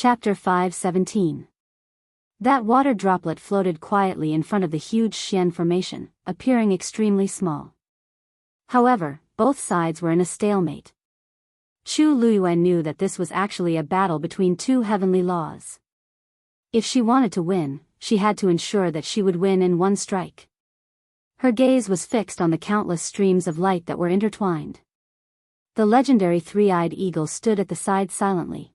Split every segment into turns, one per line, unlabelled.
Chapter 5:17. That water droplet floated quietly in front of the huge Xian formation, appearing extremely small. However, both sides were in a stalemate. Chu Luiyuan knew that this was actually a battle between two heavenly laws. If she wanted to win, she had to ensure that she would win in one strike. Her gaze was fixed on the countless streams of light that were intertwined. The legendary three-eyed eagle stood at the side silently.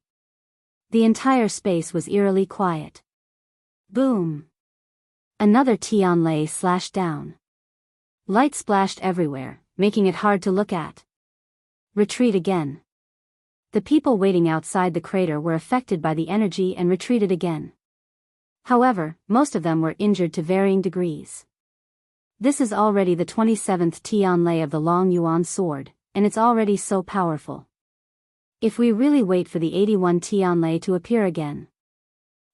The entire space was eerily quiet. Boom! Another Tianlei slashed down. Light splashed everywhere, making it hard to look at. Retreat again. The people waiting outside the crater were affected by the energy and retreated again. However, most of them were injured to varying degrees. This is already the 27th Tianlei of the Long Yuan sword, and it's already so powerful. If we really wait for the 81 Tianlei to appear again,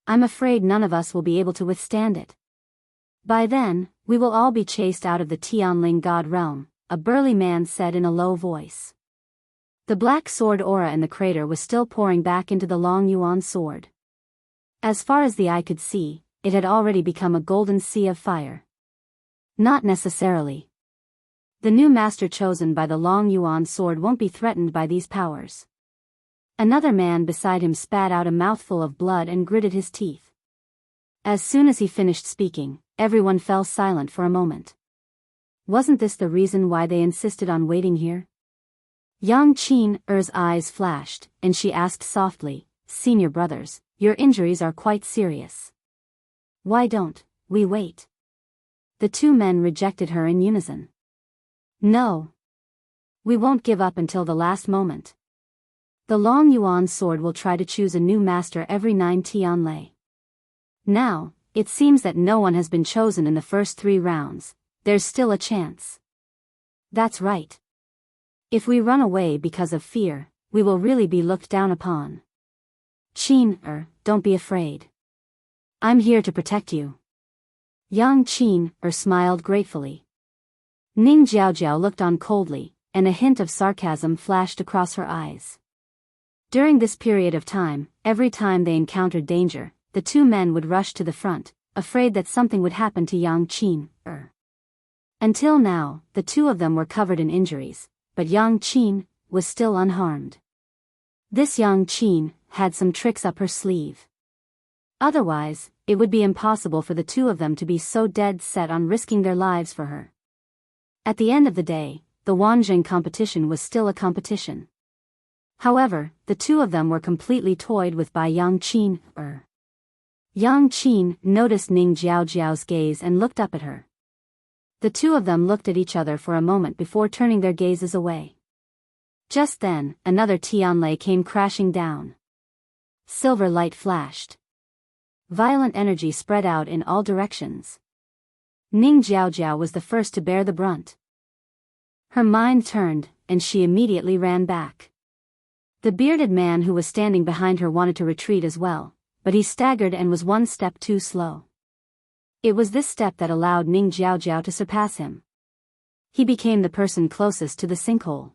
I'm afraid none of us will be able to withstand it. By then, we will all be chased out of the Tianling God realm, a burly man said in a low voice. The black sword aura in the crater was still pouring back into the Long Yuan sword. As far as the eye could see, it had already become a golden sea of fire. Not necessarily. The new master chosen by the Long Yuan sword won't be threatened by these powers. Another man beside him spat out a mouthful of blood and gritted his teeth. As soon as he finished speaking, everyone fell silent for a moment. Wasn't this the reason why they insisted on waiting here? Yang Qin-er's eyes flashed, and she asked softly, "Senior brothers, your injuries are quite serious. Why don't we wait?" The two men rejected her in unison. "No. We won't give up until the last moment. The Long Yuan sword will try to choose a new master every 9 Tianlei. Now, it seems that no one has been chosen in the first 3 rounds, there's still a chance." "That's right. If we run away because of fear, we will really be looked down upon. Qin-er, don't be afraid. I'm here to protect you." Yang Qin-er smiled gratefully. Ning Jiaojiao looked on coldly, and a hint of sarcasm flashed across her eyes. During this period of time, every time they encountered danger, the two men would rush to the front, afraid that something would happen to Yang Qin-er. Until now, the two of them were covered in injuries, but Yang Qin was still unharmed. This Yang Qin had some tricks up her sleeve. Otherwise, it would be impossible for the two of them to be so dead set on risking their lives for her. At the end of the day, the Wanzheng competition was still a competition. However, the two of them were completely toyed with by Yang Qin-er. Yang Qin noticed Ning Jiaojiao's gaze and looked up at her. The two of them looked at each other for a moment before turning their gazes away. Just then, another Tianlei came crashing down. Silver light flashed. Violent energy spread out in all directions. Ning Jiaojiao was the first to bear the brunt. Her mind turned, and she immediately ran back. The bearded man who was standing behind her wanted to retreat as well, but he staggered and was one step too slow. It was this step that allowed Ning Jiaojiao to surpass him. He became the person closest to the sinkhole.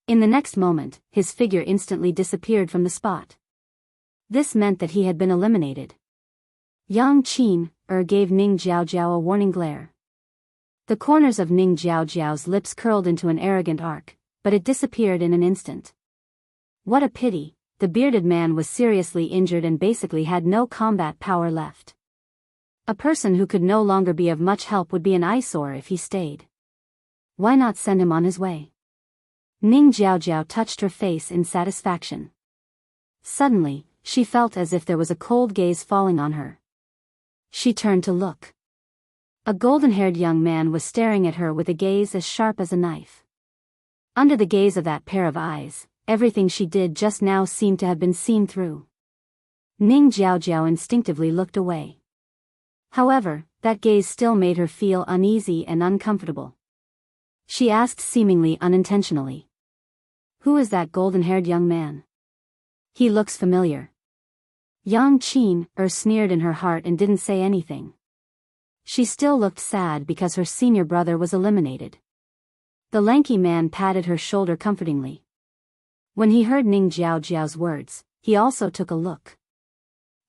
In the next moment, his figure instantly disappeared from the spot. This meant that he had been eliminated. Yang Qin-er gave Ning Jiaojiao a warning glare. The corners of Ning Jiaojiao's lips curled into an arrogant arc, but it disappeared in an instant. What a pity, the bearded man was seriously injured and basically had no combat power left. A person who could no longer be of much help would be an eyesore if he stayed. Why not send him on his way? Ning Jiaojiao touched her face in satisfaction. Suddenly, she felt as if there was a cold gaze falling on her. She turned to look. A golden-haired young man was staring at her with a gaze as sharp as a knife. Under the gaze of that pair of eyes, everything she did just now seemed to have been seen through. Ning Jiaojiao instinctively looked away. However, that gaze still made her feel uneasy and uncomfortable. She asked seemingly unintentionally, "Who is that golden-haired young man? He looks familiar." Yang Qin-er sneered in her heart and didn't say anything. She still looked sad because her senior brother was eliminated. The lanky man patted her shoulder comfortingly. When he heard Ning Jiaojiao's words, he also took a look.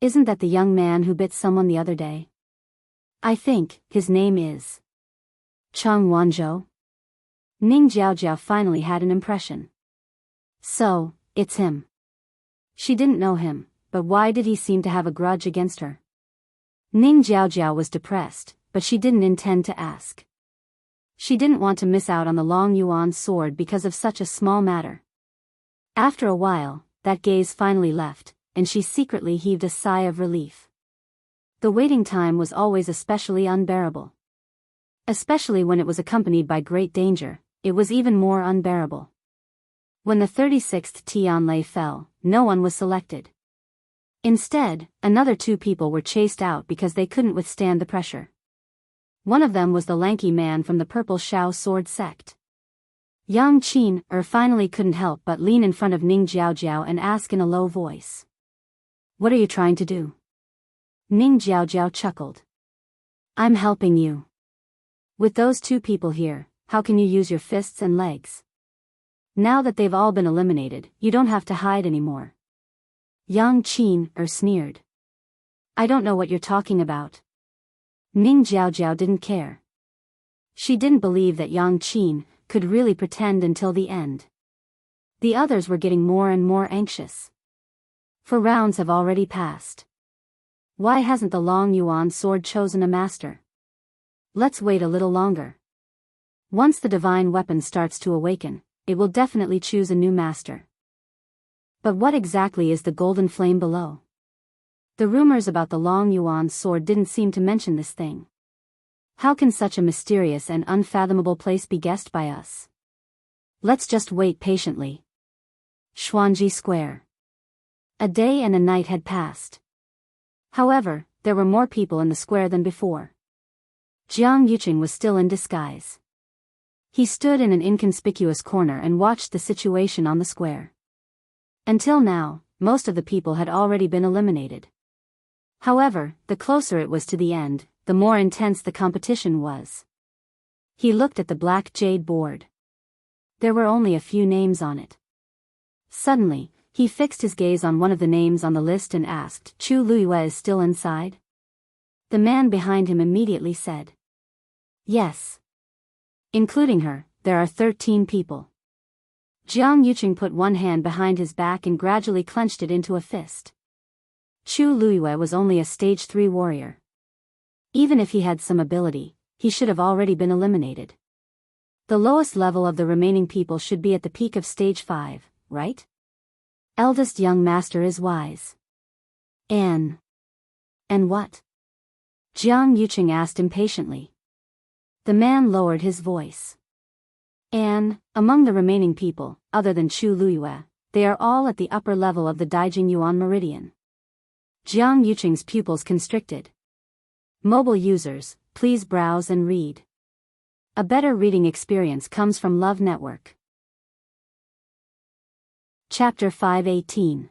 Isn't that the young man who bit someone the other day? I think his name is Cheng Wanzhou. Ning Jiaojiao finally had an impression. So, it's him. She didn't know him, but why did he seem to have a grudge against her? Ning Jiaojiao was depressed, but she didn't intend to ask. She didn't want to miss out on the Long Yuan sword because of such a small matter. After a while, that gaze finally left, and she secretly heaved a sigh of relief. The waiting time was always especially unbearable. Especially when it was accompanied by great danger, it was even more unbearable. When the 36th Tianlei fell, no one was selected. Instead, another 2 people were chased out because they couldn't withstand the pressure. One of them was the lanky man from the Purple Shao sword sect. Yang Qin finally couldn't help but lean in front of Ning Jiaojiao and ask in a low voice. What are you trying to do? Ning Jiaojiao chuckled. I'm helping you. With those 2 people here, how can you use your fists and legs? Now that they've all been eliminated, you don't have to hide anymore. Yang Qin sneered. I don't know what you're talking about. Ning Jiaojiao didn't care. She didn't believe that Yang Qin could really pretend until the end. The others were getting more and more anxious. 4 rounds have already passed. Why hasn't the Long Yuan sword chosen a master? Let's wait a little longer. Once the divine weapon starts to awaken, it will definitely choose a new master. But what exactly is the golden flame below? The rumors about the Long Yuan sword didn't seem to mention this thing. How can such a mysterious and unfathomable place be guessed by us? Let's just wait patiently. Xuanji Square. A day and a night had passed. However, there were more people in the square than before. Jiang Yuqing was still in disguise. He stood in an inconspicuous corner and watched the situation on the square. Until now, most of the people had already been eliminated. However, the closer it was to the end, the more intense the competition was. He looked at the black jade board. There were only a few names on it. Suddenly, he fixed his gaze on one of the names on the list and asked, Chu Luiyue is still inside? The man behind him immediately said, yes. Including her, there are 13 people. Jiang Yuqing put one hand behind his back and gradually clenched it into a fist. Chu Luiyue was only a stage 3 warrior. Even if he had some ability, he should have already been eliminated. The lowest level of the remaining people should be at the peak of stage 5, right? Eldest young master is wise. And what? Jiang Yuqing asked impatiently. The man lowered his voice. Among the remaining people, other than Chu Luiyue, they are all at the upper level of the Daijing Yuan Meridian. Jiang Yuqing's pupils constricted. Mobile users, please browse and read. A better reading experience comes from Love Network. Chapter 518.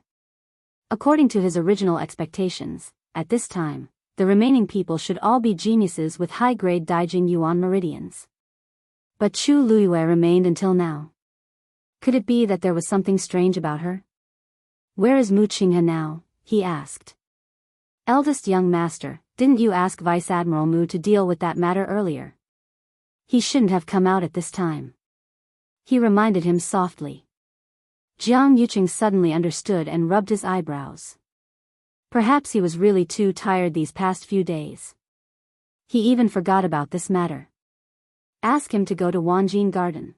According to his original expectations, at this time, the remaining people should all be geniuses with high-grade Daijing Yuan meridians. But Chu Luiyue remained until now. Could it be that there was something strange about her? Where is Mu Qinghe now? He asked. Eldest young master, didn't you ask Vice Admiral Mu to deal with that matter earlier? He shouldn't have come out at this time. He reminded him softly. Jiang Yuqing suddenly understood and rubbed his eyebrows. Perhaps he was really too tired these past few days. He even forgot about this matter. Ask him to go to Wanjin Garden.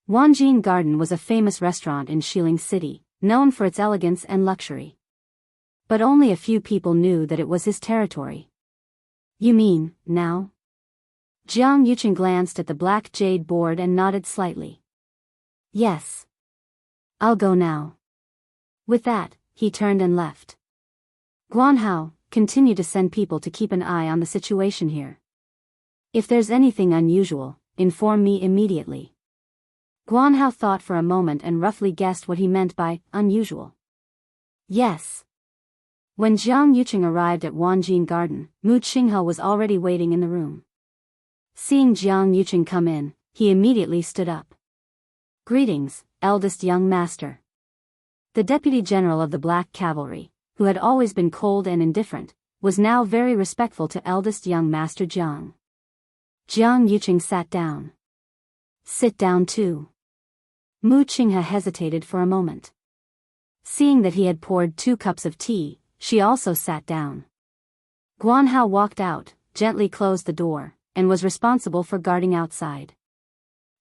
Wanjin Garden was a famous restaurant in Xiling City, known for its elegance and luxury. But only a few people knew that it was his territory. You mean, now? Jiang Yuqing glanced at the black jade board and nodded slightly. Yes. I'll go now. With that, he turned and left. Guanhao, continue to send people to keep an eye on the situation here. If there's anything unusual, inform me immediately. Guanhao thought for a moment and roughly guessed what he meant by unusual. Yes. When Jiang Yuqing arrived at Wanjin Garden, Mu Qinghe was already waiting in the room. Seeing Jiang Yuqing come in, he immediately stood up. Greetings, eldest young master. The deputy general of the Black Cavalry, who had always been cold and indifferent, was now very respectful to eldest young master Jiang. Jiang Yuqing sat down. Sit down too. Mu Qinghe hesitated for a moment. Seeing that he had poured 2 cups of tea, she also sat down. Guanhao walked out, gently closed the door, and was responsible for guarding outside.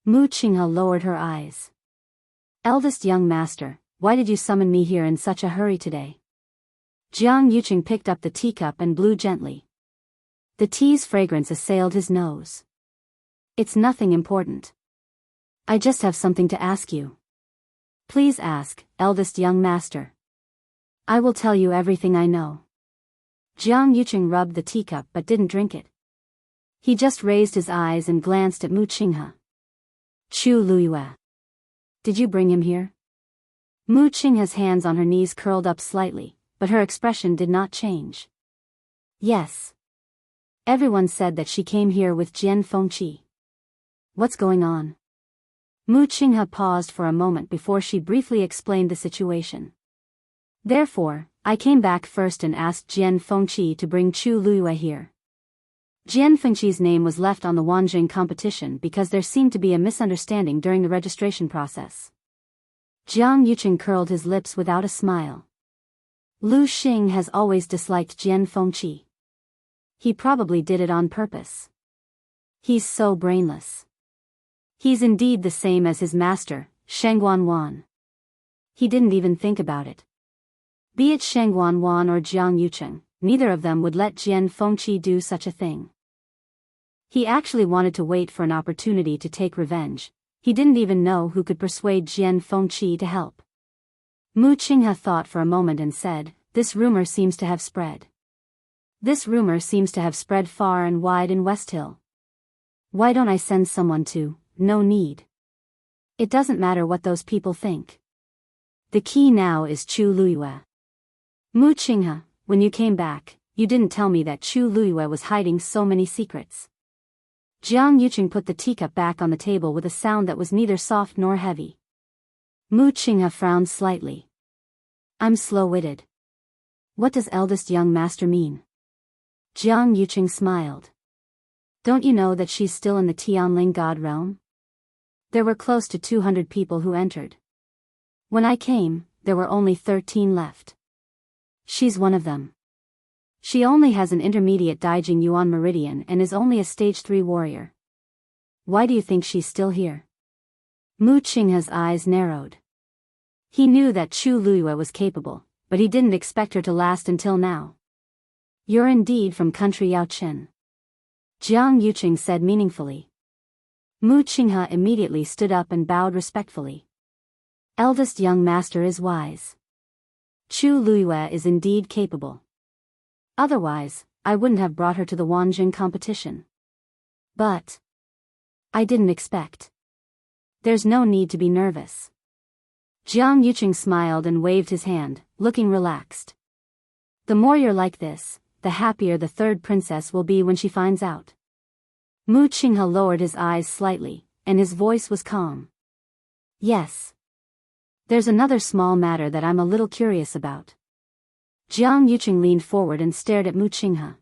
Mu Qinghe lowered her eyes. Eldest young master, why did you summon me here in such a hurry today? Jiang Yuqing picked up the teacup and blew gently. The tea's fragrance assailed his nose. It's nothing important. I just have something to ask you. Please ask, eldest young master. I will tell you everything I know. Jiang Yuqing rubbed the teacup but didn't drink it. He just raised his eyes and glanced at Mu Qinghe. Chu Luyue. Did you bring him here? Mu Qinghe's hands on her knees curled up slightly, but her expression did not change. Yes. Everyone said that she came here with Jian Fengqi. What's going on? Mu Qinghe paused for a moment before she briefly explained the situation. Therefore, I came back first and asked Jian Fengqi to bring Chu Luyue here. Jian Fengqi's name was left on the Wanjing competition because there seemed to be a misunderstanding during the registration process. Jiang Yuqing curled his lips without a smile. Lu Xing has always disliked Jian Fengqi. He probably did it on purpose. He's so brainless. He's indeed the same as his master, Shengguan Wan. He didn't even think about it. Be it Shengguan Wan or Jiang Yuqing, neither of them would let Jian Fengqi do such a thing. He actually wanted to wait for an opportunity to take revenge. He didn't even know who could persuade Jian Fengqi to help. Mu Qinghe thought for a moment and said, this rumor seems to have spread. This rumor seems to have spread far and wide in West Hill. Why don't I send someone to? No need. It doesn't matter what those people think. The key now is Chu Luyue. Mu Qinghe, when you came back, you didn't tell me that Chu Luyue was hiding so many secrets. Jiang Yuqing put the teacup back on the table with a sound that was neither soft nor heavy. Mu Qinghe frowned slightly. I'm slow-witted. What does eldest young master mean? Jiang Yuqing smiled. Don't you know that she's still in the Tianling God realm? There were close to 200 people who entered. When I came, there were only 13 left. She's one of them. She only has an intermediate Daijing Yuan Meridian and is only a stage 3 warrior. Why do you think she's still here? Mu Qinghe's eyes narrowed. He knew that Chu Luyue was capable, but he didn't expect her to last until now. You're indeed from country Yaochen. Jiang Yuqing said meaningfully. Mu Qinghe immediately stood up and bowed respectfully. Eldest young master is wise. Chu Luyue is indeed capable. Otherwise, I wouldn't have brought her to the Wanjing competition. But I didn't expect. There's no need to be nervous. Jiang Yuqing smiled and waved his hand, looking relaxed. The more you're like this, the happier the third princess will be when she finds out. Mu Qinghe lowered his eyes slightly, and his voice was calm. Yes. There's another small matter that I'm a little curious about. Jiang Yuqing leaned forward and stared at Mu Qinghe.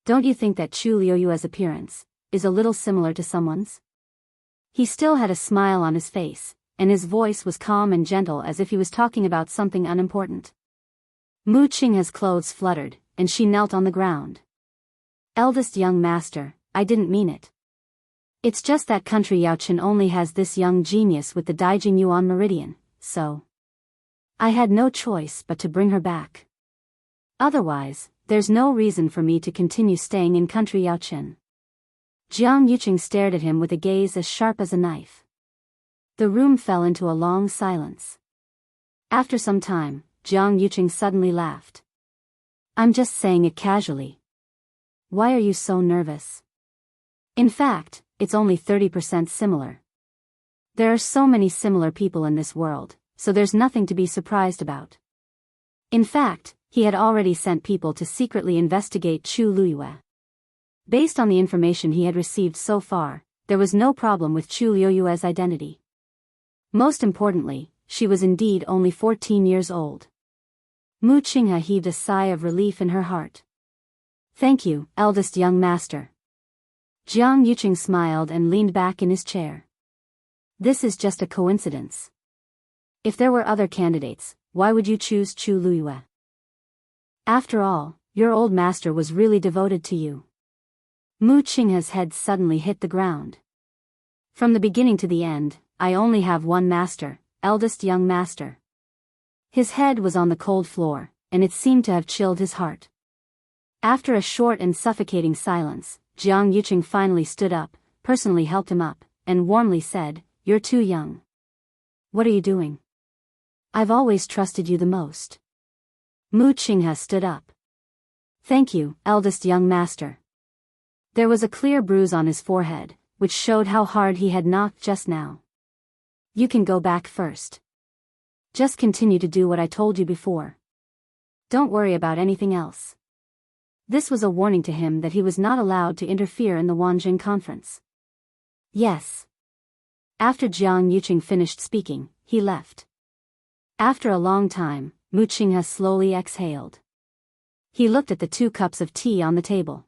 Don't you think that Chu Luyue's appearance is a little similar to someone's? He still had a smile on his face, and his voice was calm and gentle as if he was talking about something unimportant. Mu Qinghe's clothes fluttered, and she knelt on the ground. Eldest young master, I didn't mean it. It's just that country Yaochen only has this young genius with the Daijing Yuan Meridian, so I had no choice but to bring her back. Otherwise, there's no reason for me to continue staying in country Yaochen. Jiang Yuqing stared at him with a gaze as sharp as a knife. The room fell into a long silence. After some time, Jiang Yuqing suddenly laughed. I'm just saying it casually. Why are you so nervous? In fact, it's only 30% similar. There are so many similar people in this world, so there's nothing to be surprised about. In fact, he had already sent people to secretly investigate Chu Luyue. Based on the information he had received so far, there was no problem with Chu Luyue's identity. Most importantly, she was indeed only 14 years old. Mu Qinghe heaved a sigh of relief in her heart. Thank you, eldest young master. Jiang Yuqing smiled and leaned back in his chair. This is just a coincidence. If there were other candidates, why would you choose Chu Luyue? After all, your old master was really devoted to you. Mu Qinghe's head suddenly hit the ground. From the beginning to the end, I only have one master, eldest young master. His head was on the cold floor, and it seemed to have chilled his heart. After a short and suffocating silence, Jiang Yuqing finally stood up, personally helped him up, and warmly said, "You're too young. What are you doing? I've always trusted you the most." Mu Qinghe stood up. Thank you, eldest young master. There was a clear bruise on his forehead, which showed how hard he had knocked just now. You can go back first. Just continue to do what I told you before. Don't worry about anything else. This was a warning to him that he was not allowed to interfere in the Wanjing conference. Yes. After Jiang Yuqing finished speaking, he left. After a long time, Mu Qinghe slowly exhaled. He looked at the 2 cups of tea on the table.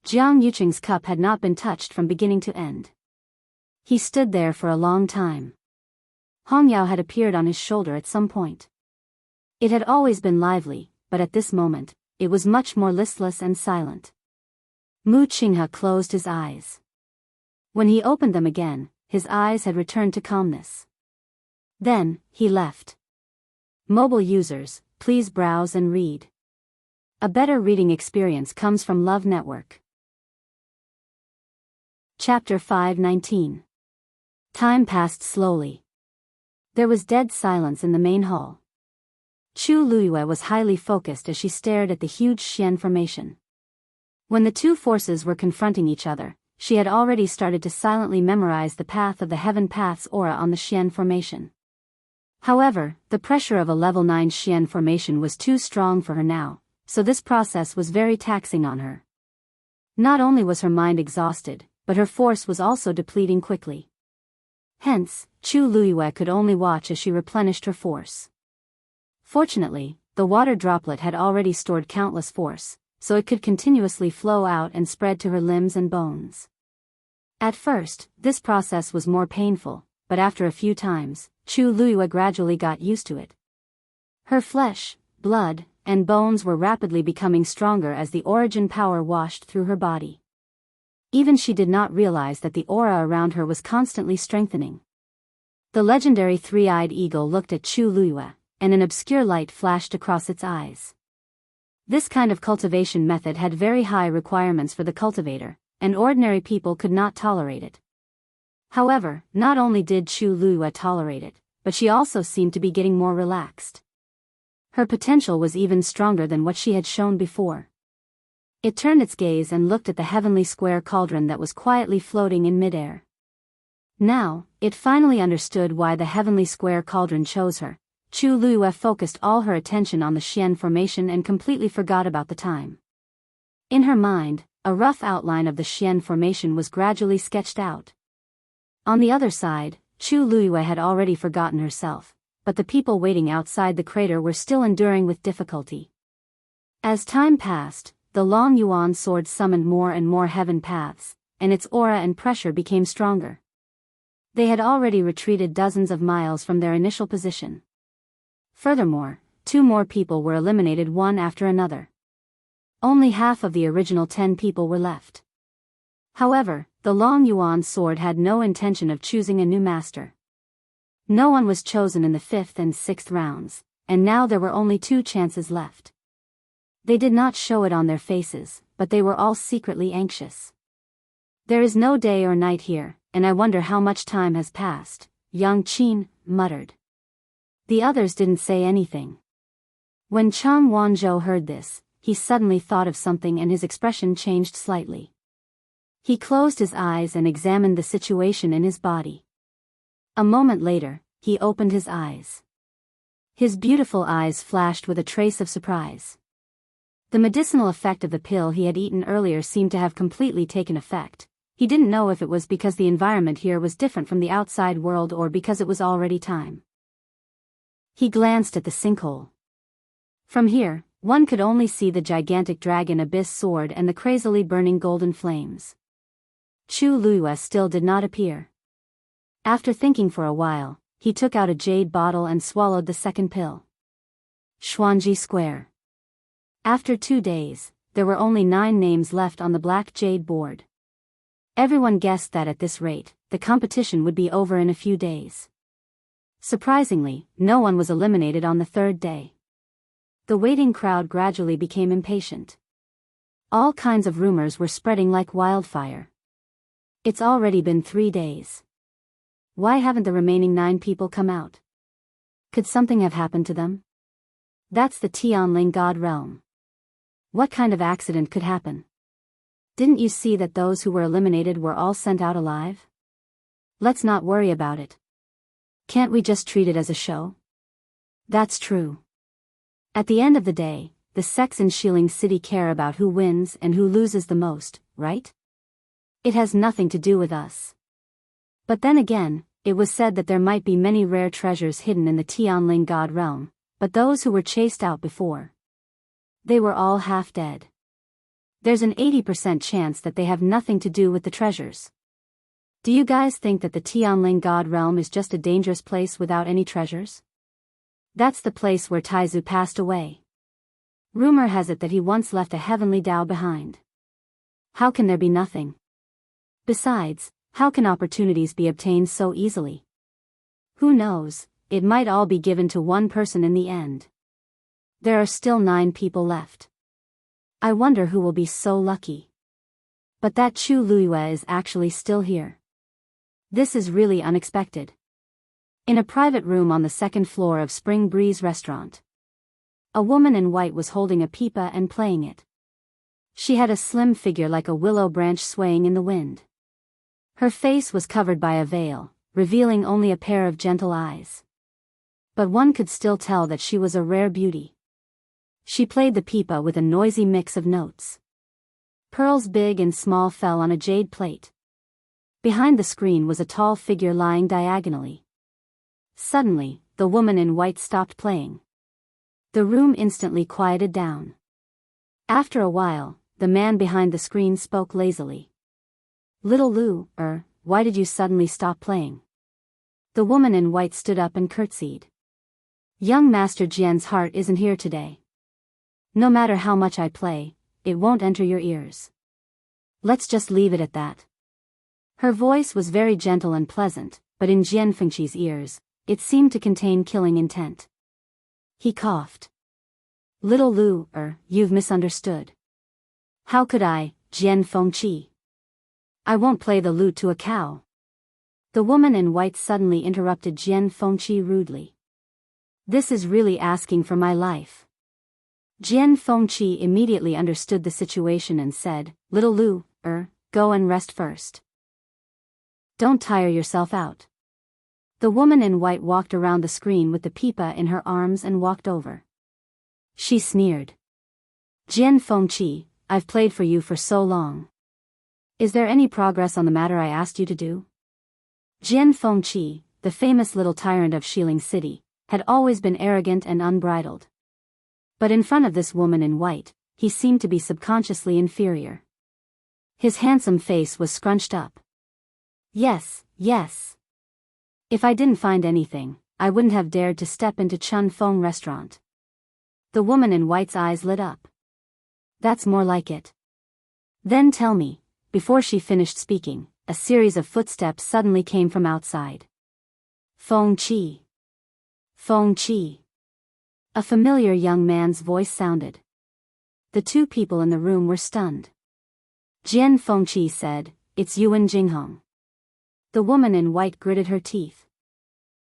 Jiang Yuqing's cup had not been touched from beginning to end. He stood there for a long time. Hong Yao had appeared on his shoulder at some point. It had always been lively, but at this moment, it was much more listless and silent. Mu Qinghe closed his eyes. When he opened them again, his eyes had returned to calmness. Then, he left. Mobile users, please browse and read. A better reading experience comes from Love Network. Chapter 519. Time passed slowly. There was dead silence in the main hall. Chu Luyue was highly focused as she stared at the huge Xian formation. When the 2 forces were confronting each other, she had already started to silently memorize the path of the Heaven Path's aura on the Xian formation. However, the pressure of a level 9 Xian formation was too strong for her now, so this process was very taxing on her. Not only was her mind exhausted, but her force was also depleting quickly. Hence, Chu Luyue could only watch as she replenished her force. Fortunately, the water droplet had already stored countless force, so it could continuously flow out and spread to her limbs and bones. At first, this process was more painful, but after a few times, Chu Luyue gradually got used to it. Her flesh, blood, and bones were rapidly becoming stronger as the origin power washed through her body. Even she did not realize that the aura around her was constantly strengthening. The legendary 3-eyed eagle looked at Chu Luyue, and an obscure light flashed across its eyes. This kind of cultivation method had very high requirements for the cultivator, and ordinary people could not tolerate it. However, not only did Chu Luyue tolerate it, but she also seemed to be getting more relaxed. Her potential was even stronger than what she had shown before. It turned its gaze and looked at the heavenly square cauldron that was quietly floating in midair. Now, it finally understood why the heavenly square cauldron chose her. Chu Luyue focused all her attention on the Xian formation and completely forgot about the time. In her mind, a rough outline of the Xian formation was gradually sketched out. On the other side, Chu Luyue had already forgotten herself, but the people waiting outside the crater were still enduring with difficulty. As time passed, the Long Yuan sword summoned more and more heaven paths, and its aura and pressure became stronger. They had already retreated dozens of miles from their initial position. Furthermore, 2 more people were eliminated one after another. Only half of the original 10 people were left. However, the Long Yuan sword had no intention of choosing a new master. No one was chosen in the 5th and 6th rounds, and now there were only 2 chances left. They did not show it on their faces, but they were all secretly anxious. There is no day or night here, and I wonder how much time has passed, Yang Qin muttered. The others didn't say anything. When Chang Wanzhou heard this, he suddenly thought of something and his expression changed slightly. He closed his eyes and examined the situation in his body. A moment later, he opened his eyes. His beautiful eyes flashed with a trace of surprise. The medicinal effect of the pill he had eaten earlier seemed to have completely taken effect. He didn't know if it was because the environment here was different from the outside world or because it was already time. He glanced at the sinkhole. From here, one could only see the gigantic dragon abyss sword and the crazily burning golden flames. Chu Luiyue still did not appear. After thinking for a while, he took out a jade bottle and swallowed the second pill. Xuanji Square. After 2 days, there were only 9 names left on the black jade board. Everyone guessed that at this rate, the competition would be over in a few days. Surprisingly, no one was eliminated on the 3rd day. The waiting crowd gradually became impatient. All kinds of rumors were spreading like wildfire. It's already been 3 days. Why haven't the remaining 9 people come out? Could something have happened to them? That's the Tianling God realm. What kind of accident could happen? Didn't you see that those who were eliminated were all sent out alive? Let's not worry about it. Can't we just treat it as a show? That's true. At the end of the day, the sects in Xiling City care about who wins and who loses the most, right? It has nothing to do with us. But then again, it was said that there might be many rare treasures hidden in the Tianling God realm, but those who were chased out before, they were all half dead. There's an 80% chance that they have nothing to do with the treasures. Do you guys think that the Tianling God realm is just a dangerous place without any treasures? That's the place where Taizu passed away. Rumor has it that he once left a heavenly Dao behind. How can there be nothing? Besides, how can opportunities be obtained so easily? Who knows, it might all be given to one person in the end. There are still 9 people left. I wonder who will be so lucky. But that Chu Luiyue is actually still here. This is really unexpected. In a private room on the 2nd floor of Spring Breeze Restaurant, a woman in white was holding a pipa and playing it. She had a slim figure like a willow branch swaying in the wind. Her face was covered by a veil, revealing only a pair of gentle eyes. But one could still tell that she was a rare beauty. She played the pipa with a noisy mix of notes. Pearls big and small fell on a jade plate. Behind the screen was a tall figure lying diagonally. Suddenly, the woman in white stopped playing. The room instantly quieted down. After a while, the man behind the screen spoke lazily. "Little Lu, why did you suddenly stop playing?" The woman in white stood up and curtsied. "Young Master Jian's heart isn't here today. No matter how much I play, it won't enter your ears. Let's just leave it at that." Her voice was very gentle and pleasant, but in Jian Fengqi's ears, it seemed to contain killing intent. He coughed. "Little Lu, you've misunderstood. How could I, Jian Fengqi? I won't play the lute to a cow." The woman in white suddenly interrupted Jian Fengqi rudely. "This is really asking for my life." Jian Fengqi immediately understood the situation and said, "Little Lu, go and rest first. Don't tire yourself out." The woman in white walked around the screen with the pipa in her arms and walked over. She sneered. "Jian Fengqi, I've played for you for so long. Is there any progress on the matter I asked you to do?" Jian Fengqi, the famous little tyrant of Xiling City, had always been arrogant and unbridled. But in front of this woman in white, he seemed to be subconsciously inferior. His handsome face was scrunched up. Yes. If I didn't find anything, I wouldn't have dared to step into Chun Feng restaurant. The woman in white's eyes lit up. That's more like it. Then tell me. Before she finished speaking, a series of footsteps suddenly came from outside. Fengqi. A familiar young man's voice sounded. The 2 people in the room were stunned. Jian Fengqi said, "It's Yuan Jinghong." The woman in white gritted her teeth.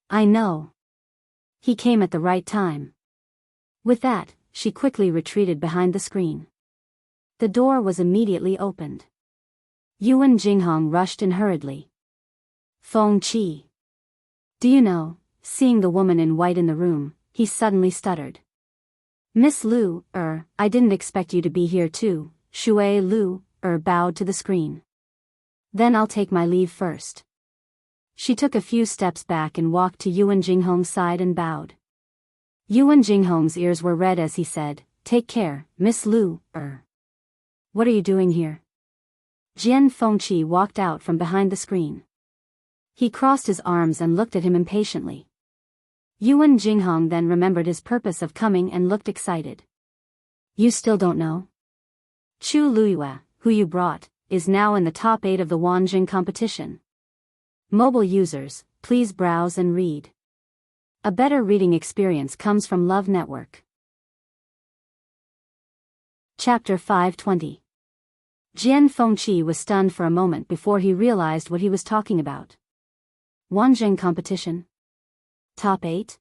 "I know. He came at the right time." With that, she quickly retreated behind the screen. The door was immediately opened. Yuan Jinghong rushed in hurriedly. "Fengqi. Do you know?" Seeing the woman in white in the room, he suddenly stuttered. "Miss Lu, I didn't expect you to be here too." Shui Lu, bowed to the screen. "Then I'll take my leave first." She took a few steps back and walked to Yuan Jinghong's side and bowed. Yuan Jinghong's ears were red as he said, "Take care, Miss Lu, What are you doing here?" Jian Fengqi walked out from behind the screen. He crossed his arms and looked at him impatiently. Yuan Jinghong then remembered his purpose of coming and looked excited. "You still don't know? Chu Luiyue, who you brought, is now in the top 8 of the Wanjing competition. Mobile users, please browse and read. A better reading experience comes from Love Network." Chapter 520. Jian Fengqi was stunned for a moment before he realized what he was talking about. Wanjing competition? Top 8?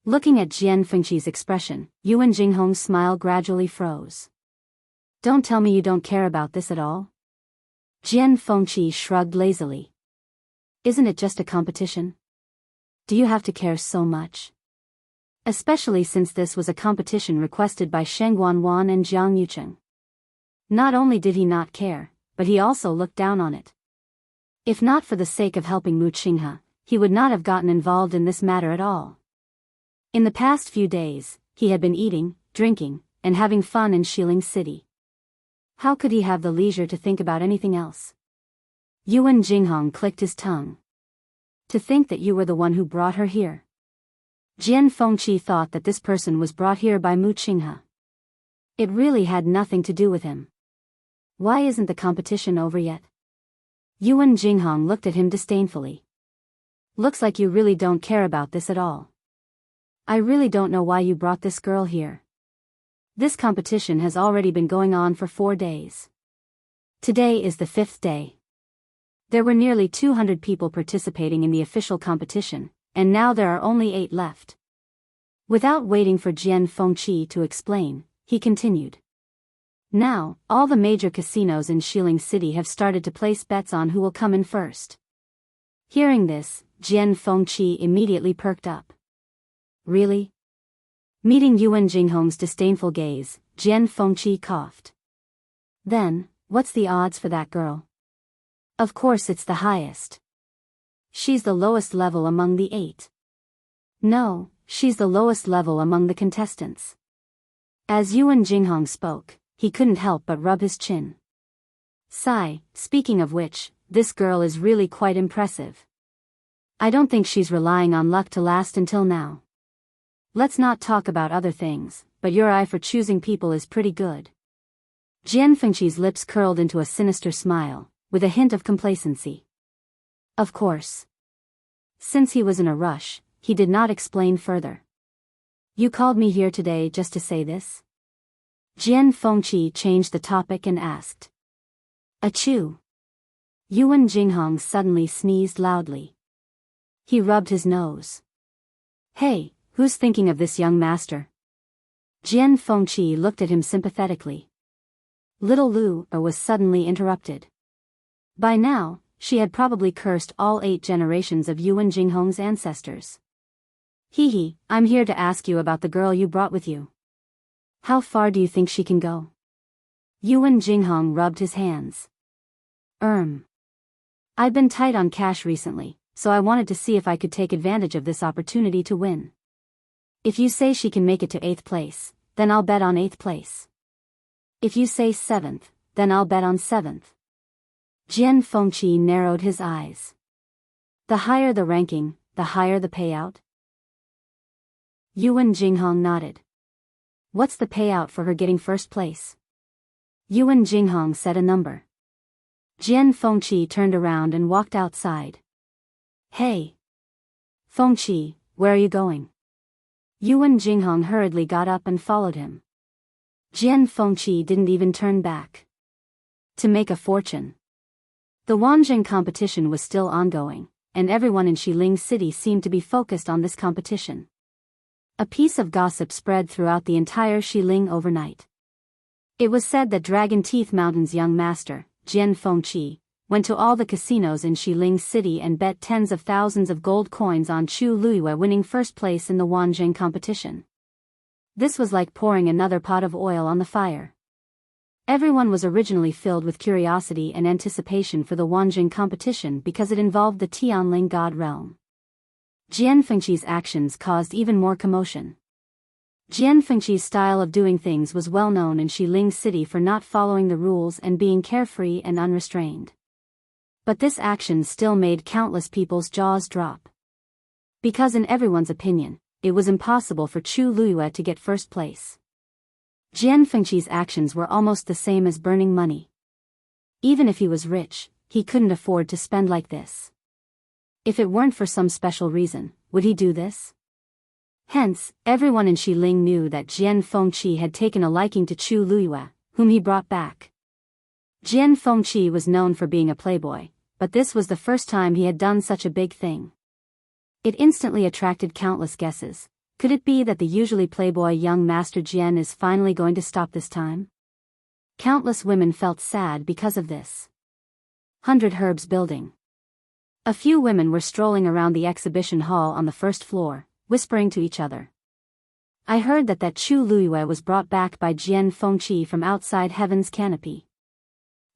Looking at Jian Fengqi's expression, Yuan Jinghong's smile gradually froze. "Don't tell me you don't care about this at all?" Jian Fengqi shrugged lazily. "Isn't it just a competition? Do you have to care so much? Especially since this was a competition requested by Sheng Guanwan and Jiang Yucheng." Not only did he not care, but he also looked down on it. If not for the sake of helping Mu Qinghe, he would not have gotten involved in this matter at all. In the past few days, he had been eating, drinking, and having fun in Xiling City. How could he have the leisure to think about anything else? Yuan Jinghong clicked his tongue. "To think that you were the one who brought her here." Jian Fengqi thought that this person was brought here by Mu Qinghe. It really had nothing to do with him. Why isn't the competition over yet? Yuan Jinghong looked at him disdainfully. "Looks like you really don't care about this at all. I really don't know why you brought this girl here. This competition has already been going on for 4 days. Today is the 5th day. There were nearly 200 people participating in the official competition, and now there are only 8 left." Without waiting for Jian Fengqi to explain, he continued. "Now, all the major casinos in Xiling City have started to place bets on who will come in first." Hearing this, Jian Fengqi immediately perked up. "Really?" Meeting Yuan Jinghong's disdainful gaze, Jian Fengqi coughed. "Then, what's the odds for that girl?" "Of course it's the highest. She's the lowest level among the 8. "No, she's the lowest level among the contestants." As Yuan Jinghong spoke, he couldn't help but rub his chin. "Sigh, speaking of which, this girl is really quite impressive. I don't think she's relying on luck to last until now. Let's not talk about other things, but your eye for choosing people is pretty good." Jian Fengqi's lips curled into a sinister smile, with a hint of complacency. Of course. Since he was in a rush, he did not explain further. "You called me here today just to say this?" Jian Fengqi changed the topic and asked. "Achoo!" Yuan Jinghong suddenly sneezed loudly. He rubbed his nose. "Hey, who's thinking of this young master?" Jian Fengqi looked at him sympathetically. Little Lu was suddenly interrupted. By now, she had probably cursed all 8 generations of Yuan Jinghong's ancestors. "Hee, I'm here to ask you about the girl you brought with you. How far do you think she can go?" Yuan Jinghong rubbed his hands. I've been tight on cash recently, so I wanted to see if I could take advantage of this opportunity to win. If you say she can make it to 8th place, then I'll bet on 8th place. If you say 7th, then I'll bet on 7th. Jian Fengqi narrowed his eyes. The higher the ranking, the higher the payout? Yuan Jinghong nodded. What's the payout for her getting 1st place? Yuan Jinghong said a number. Jian Fengqi turned around and walked outside. Hey! Fengqi, where are you going? Yuan Jinghong hurriedly got up and followed him. Jian Fengqi didn't even turn back. To make a fortune. The Wanjing competition was still ongoing, and everyone in Xiling City seemed to be focused on this competition. A piece of gossip spread throughout the entire Xiling overnight. It was said that Dragon Teeth Mountain's young master, Jian Fengqi, went to all the casinos in Xiling City and bet tens of thousands of gold coins on Chu Luiyue winning 1st place in the Wanjing competition. This was like pouring another pot of oil on the fire. Everyone was originally filled with curiosity and anticipation for the Wanjing competition because it involved the Tianling God realm. Jian Fengqi's actions caused even more commotion. Jian Fengqi's style of doing things was well known in Xiling City for not following the rules and being carefree and unrestrained. But this action still made countless people's jaws drop. Because in everyone's opinion, it was impossible for Chu Luiyue to get first place. Jian Fengqi's actions were almost the same as burning money. Even if he was rich, he couldn't afford to spend like this. If it weren't for some special reason, would he do this? Hence, everyone in Xiling knew that Jian Fengqi had taken a liking to Chu Luiyue, whom he brought back. Jian Fengqi was known for being a playboy, but this was the first time he had done such a big thing. It instantly attracted countless guesses. Could it be that the usually playboy young Master Jian is finally going to stop this time? Countless women felt sad because of this. 100 Herbs Building. A few women were strolling around the exhibition hall on the first floor, whispering to each other. I heard that Chu Luiyue was brought back by Jian Fengqi from outside Heaven's canopy.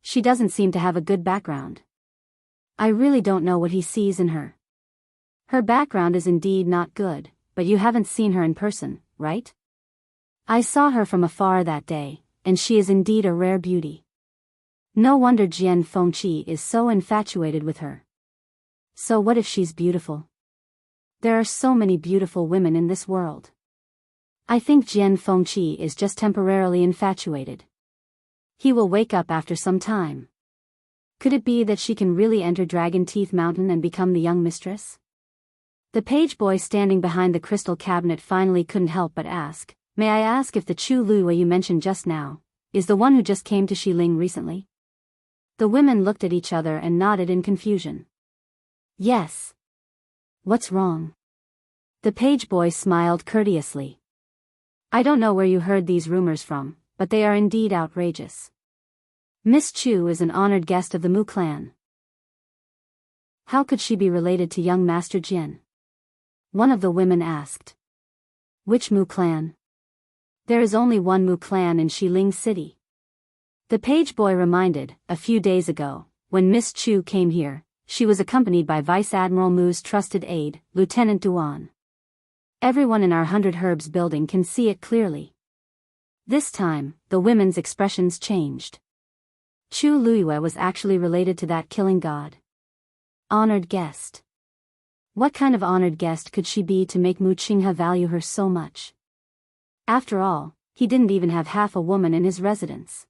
She doesn't seem to have a good background. I really don't know what he sees in her. Her background is indeed not good, but you haven't seen her in person, right? I saw her from afar that day, and she is indeed a rare beauty. No wonder Jian Fengqi is so infatuated with her. So what if she's beautiful? There are so many beautiful women in this world. I think Jian Fengqi is just temporarily infatuated. He will wake up after some time. Could it be that she can really enter Dragon Teeth Mountain and become the young mistress? The page boy standing behind the crystal cabinet finally couldn't help but ask, may I ask if the Chu Luiyue you mentioned just now, is the one who just came to Xiling recently? The women looked at each other and nodded in confusion. Yes. What's wrong? The page boy smiled courteously. I don't know where you heard these rumors from, but they are indeed outrageous. Miss Chu is an honored guest of the Mu clan. How could she be related to young Master Jian? One of the women asked. Which Mu clan? There is only one Mu clan in Xiling City. The page boy reminded, a few days ago, when Miss Chu came here, she was accompanied by Vice Admiral Mu's trusted aide, Lieutenant Duan. Everyone in our 100 Herbs building can see it clearly. This time, the women's expressions changed. Chu Luiyue was actually related to that killing god. Honored guest. What kind of honored guest could she be to make Mu Qinghe value her so much? After all, he didn't even have half a woman in his residence.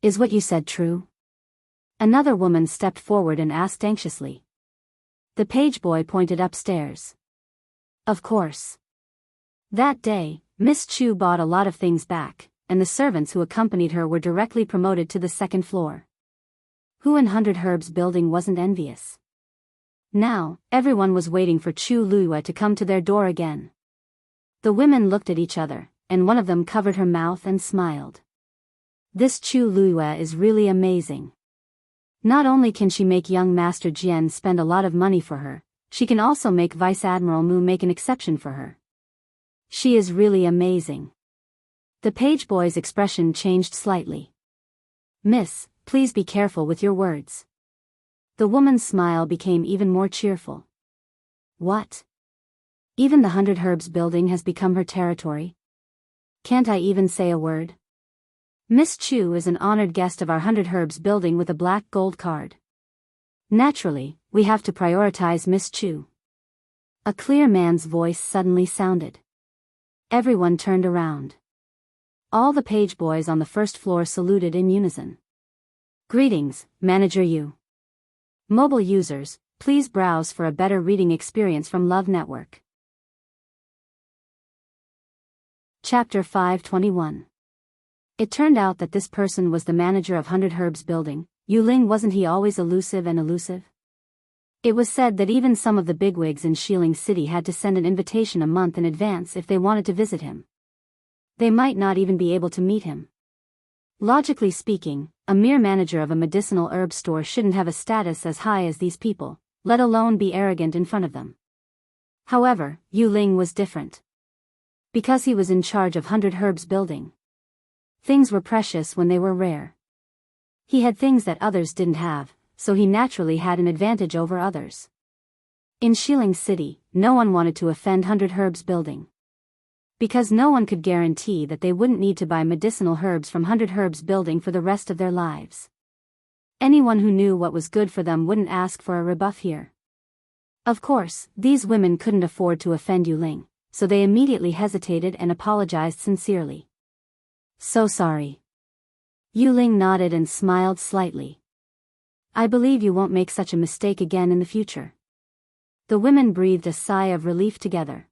Is what you said true? Another woman stepped forward and asked anxiously. The page boy pointed upstairs. Of course. That day, Miss Chu bought a lot of things back, and the servants who accompanied her were directly promoted to the second floor. Who in 100 Herbs building wasn't envious? Now, everyone was waiting for Chu Luiyue to come to their door again. The women looked at each other, and one of them covered her mouth and smiled. This Chu Luiyue is really amazing. Not only can she make young Master Jian spend a lot of money for her, she can also make Vice Admiral Mu make an exception for her. She is really amazing. The page boy's expression changed slightly. Miss, please be careful with your words. The woman's smile became even more cheerful. What? Even the 100 Herbs building has become her territory? Can't I even say a word? Miss Chu is an honored guest of our 100 Herbs building with a black gold card. Naturally, we have to prioritize Miss Chu. A clear man's voice suddenly sounded. Everyone turned around. All the page boys on the first floor saluted in unison. Greetings, Manager Yu. Mobile users, please browse for a better reading experience from Love Network. Chapter 521. It turned out that this person was the manager of 100 Herbs building. Yu Ling, wasn't he always elusive and elusive? It was said that even some of the bigwigs in Xiling City had to send an invitation a month in advance if they wanted to visit him. They might not even be able to meet him. Logically speaking, a mere manager of a medicinal herb store shouldn't have a status as high as these people, let alone be arrogant in front of them. However, Yu Ling was different. Because he was in charge of 100 Herbs building. Things were precious when they were rare. He had things that others didn't have, so he naturally had an advantage over others. In Xiling City, no one wanted to offend 100 Herbs building. Because no one could guarantee that they wouldn't need to buy medicinal herbs from 100 Herbs Building for the rest of their lives. Anyone who knew what was good for them wouldn't ask for a rebuff here. Of course, these women couldn't afford to offend Yu Ling, so they immediately hesitated and apologized sincerely. So sorry. Yu Ling nodded and smiled slightly. I believe you won't make such a mistake again in the future. The women breathed a sigh of relief together.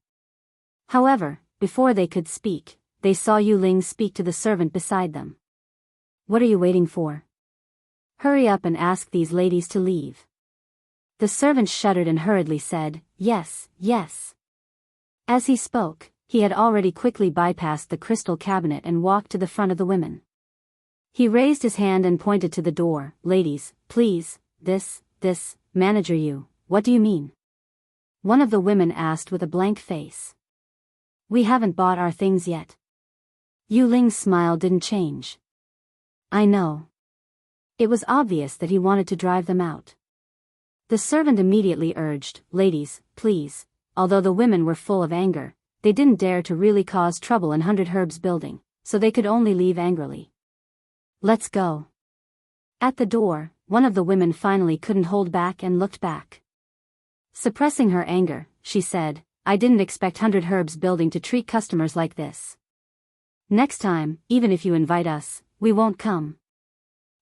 However, before they could speak, they saw Yu Ling speak to the servant beside them. What are you waiting for? Hurry up and ask these ladies to leave. The servant shuddered and hurriedly said, Yes, yes. As he spoke, he had already quickly bypassed the crystal cabinet and walked to the front of the women. He raised his hand and pointed to the door. Ladies, please, this, manager you, what do you mean? One of the women asked with a blank face. We haven't bought our things yet. Yu Ling's smile didn't change. I know. It was obvious that he wanted to drive them out. The servant immediately urged, Ladies, please. Although the women were full of anger, they didn't dare to really cause trouble in 100 Herbs Building, so they could only leave angrily. Let's go. At the door, one of the women finally couldn't hold back and looked back. Suppressing her anger, she said, I didn't expect 100 Herbs Building to treat customers like this. Next time, even if you invite us, we won't come.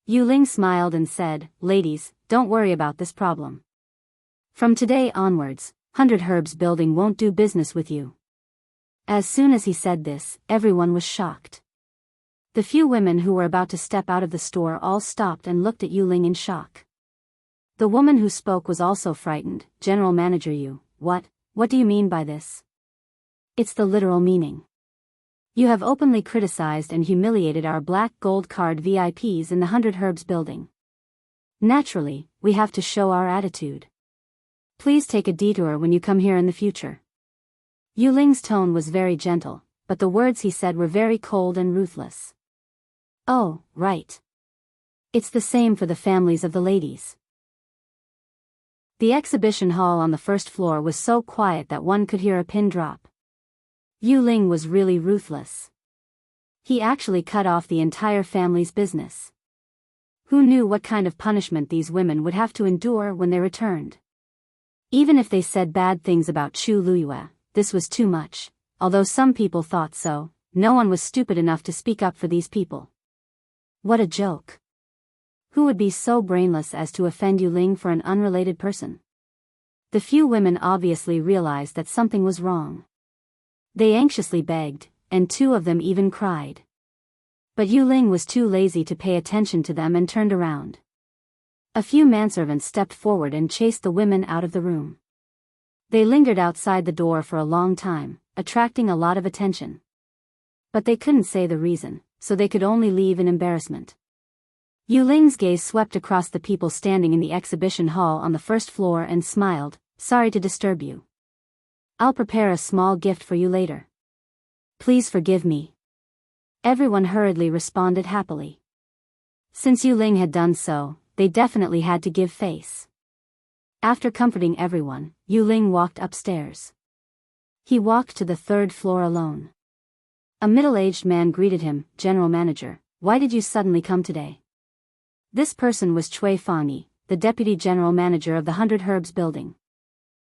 Yu Ling smiled and said, Ladies, don't worry about this problem. From today onwards, 100 Herbs Building won't do business with you. As soon as he said this, everyone was shocked. The few women who were about to step out of the store all stopped and looked at Yu Ling in shock. The woman who spoke was also frightened. General Manager Yu, what do you mean by this? It's the literal meaning. You have openly criticized and humiliated our black gold card VIPs in the 100 Herbs Building. Naturally, we have to show our attitude. Please take a detour when you come here in the future. Yu Ling's tone was very gentle, but the words he said were very cold and ruthless. Oh, right. It's the same for the families of the ladies. The exhibition hall on the first floor was so quiet that one could hear a pin drop. Yu Ling was really ruthless. He actually cut off the entire family's business. Who knew what kind of punishment these women would have to endure when they returned? Even if they said bad things about Chu Luyue, this was too much. Although some people thought so, no one was stupid enough to speak up for these people. What a joke. Who would be so brainless as to offend Yu Ling for an unrelated person? The few women obviously realized that something was wrong. They anxiously begged, and two of them even cried. But Yu Ling was too lazy to pay attention to them and turned around. A few manservants stepped forward and chased the women out of the room. They lingered outside the door for a long time, attracting a lot of attention. But they couldn't say the reason, so they could only leave in embarrassment. Yu Ling's gaze swept across the people standing in the exhibition hall on the first floor and smiled, Sorry to disturb you. I'll prepare a small gift for you later. Please forgive me. Everyone hurriedly responded happily. Since Yu Ling had done so, they definitely had to give face. After comforting everyone, Yu Ling walked upstairs. He walked to the third floor alone. A middle-aged man greeted him, General Manager, why did you suddenly come today? This person was Cui Fangyi, the Deputy General Manager of the 100 Herbs Building.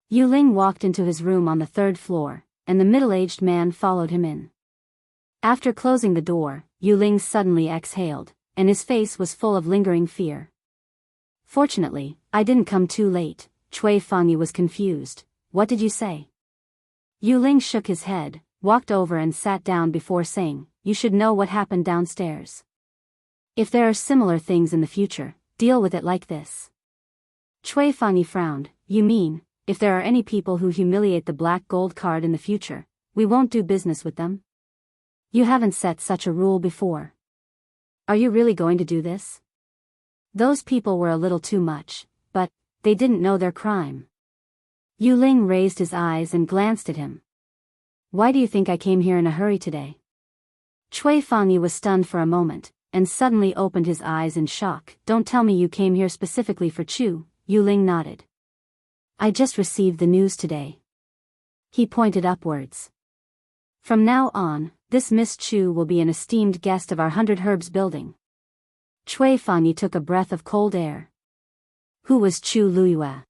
Yu Ling walked into his room on the third floor, and the middle-aged man followed him in. After closing the door, Yu Ling suddenly exhaled, and his face was full of lingering fear. Fortunately, I didn't come too late. Cui Fangyi was confused. What did you say? Yu Ling shook his head, walked over and sat down before saying, You should know what happened downstairs. If there are similar things in the future, deal with it like this. Cui Fangyi frowned. You mean, if there are any people who humiliate the black gold card in the future, we won't do business with them? You haven't set such a rule before. Are you really going to do this? Those people were a little too much, but they didn't know their crime. Yu Ling raised his eyes and glanced at him. Why do you think I came here in a hurry today? Cui Fangyi was stunned for a moment, and suddenly opened his eyes in shock. Don't tell me you came here specifically for Chu. Yu Ling nodded. I just received the news today. He pointed upwards. From now on, this Miss Chu will be an esteemed guest of our 100 Herbs building. Cui Fangyi took a breath of cold air. Who was Chu Luyue?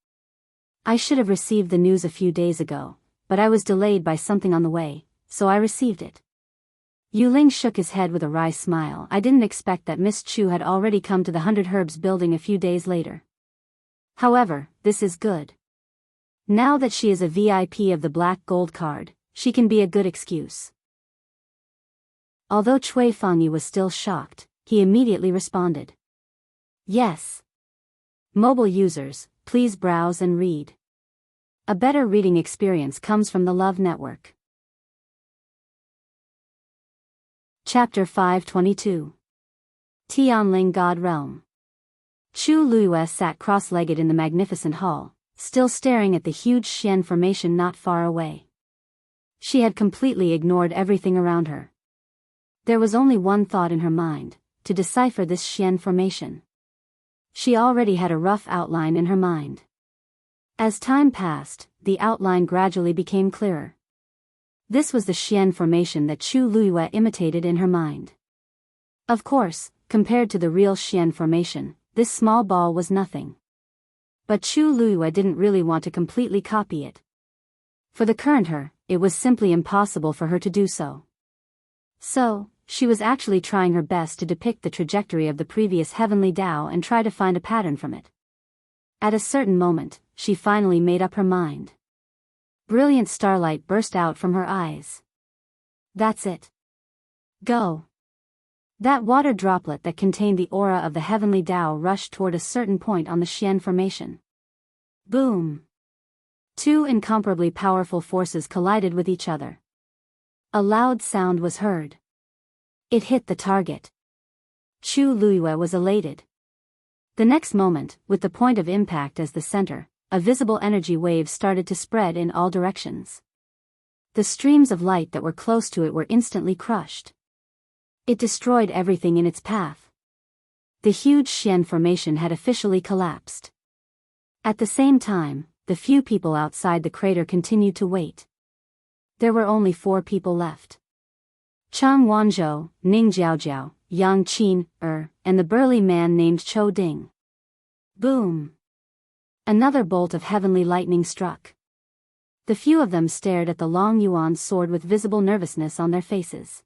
I should have received the news a few days ago, but I was delayed by something on the way, so I received it. Yu Ling shook his head with a wry smile. I didn't expect that Miss Chu had already come to the 100 Herbs building a few days later. However, this is good. Now that she is a VIP of the Black Gold card, she can be a good excuse. Although Cui Fangyi was still shocked, he immediately responded. Yes. Mobile users, please browse and read. A better reading experience comes from the Love Network. Chapter 522. Tianling God Realm. Chu Luyue sat cross-legged in the magnificent hall, still staring at the huge Xian formation not far away. She had completely ignored everything around her. There was only one thought in her mind, to decipher this Xian formation. She already had a rough outline in her mind. As time passed, the outline gradually became clearer. This was the Xian formation that Chu Luyue imitated in her mind. Of course, compared to the real Xian formation, this small ball was nothing. But Chu Luyue didn't really want to completely copy it. For the current her, it was simply impossible for her to do so. So, she was actually trying her best to depict the trajectory of the previous heavenly Tao and try to find a pattern from it. At a certain moment, she finally made up her mind. Brilliant starlight burst out from her eyes. That's it. Go. That water droplet that contained the aura of the heavenly Tao rushed toward a certain point on the Xian formation. Boom. Two incomparably powerful forces collided with each other. A loud sound was heard. It hit the target. Chu Luyue was elated. The next moment, with the point of impact as the center, a visible energy wave started to spread in all directions. The streams of light that were close to it were instantly crushed. It destroyed everything in its path. The huge Xian formation had officially collapsed. At the same time, the few people outside the crater continued to wait. There were only 4 people left. Chang Wanzhou, Ning Jiaojiao, Yang Qin, and the burly man named Chou Ding. Boom! Another bolt of heavenly lightning struck. The few of them stared at the Long Yuan sword with visible nervousness on their faces.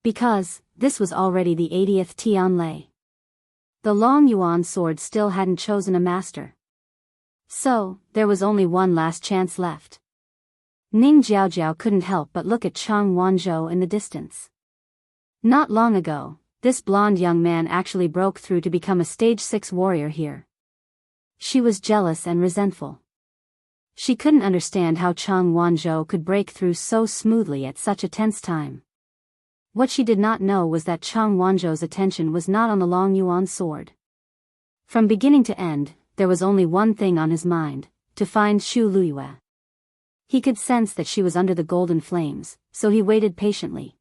Because, this was already the 80th Tianlei. The Long Yuan sword still hadn't chosen a master. So, there was only one last chance left. Ning Jiaojiao couldn't help but look at Chang Wanzhou in the distance. Not long ago, this blonde young man actually broke through to become a stage 6 warrior here. She was jealous and resentful. She couldn't understand how Chang Wanzhou could break through so smoothly at such a tense time. What she did not know was that Chang Wanzhou's attention was not on the Long Yuan sword. From beginning to end, there was only one thing on his mind, to find Chu Luyue. He could sense that she was under the golden flames, so he waited patiently.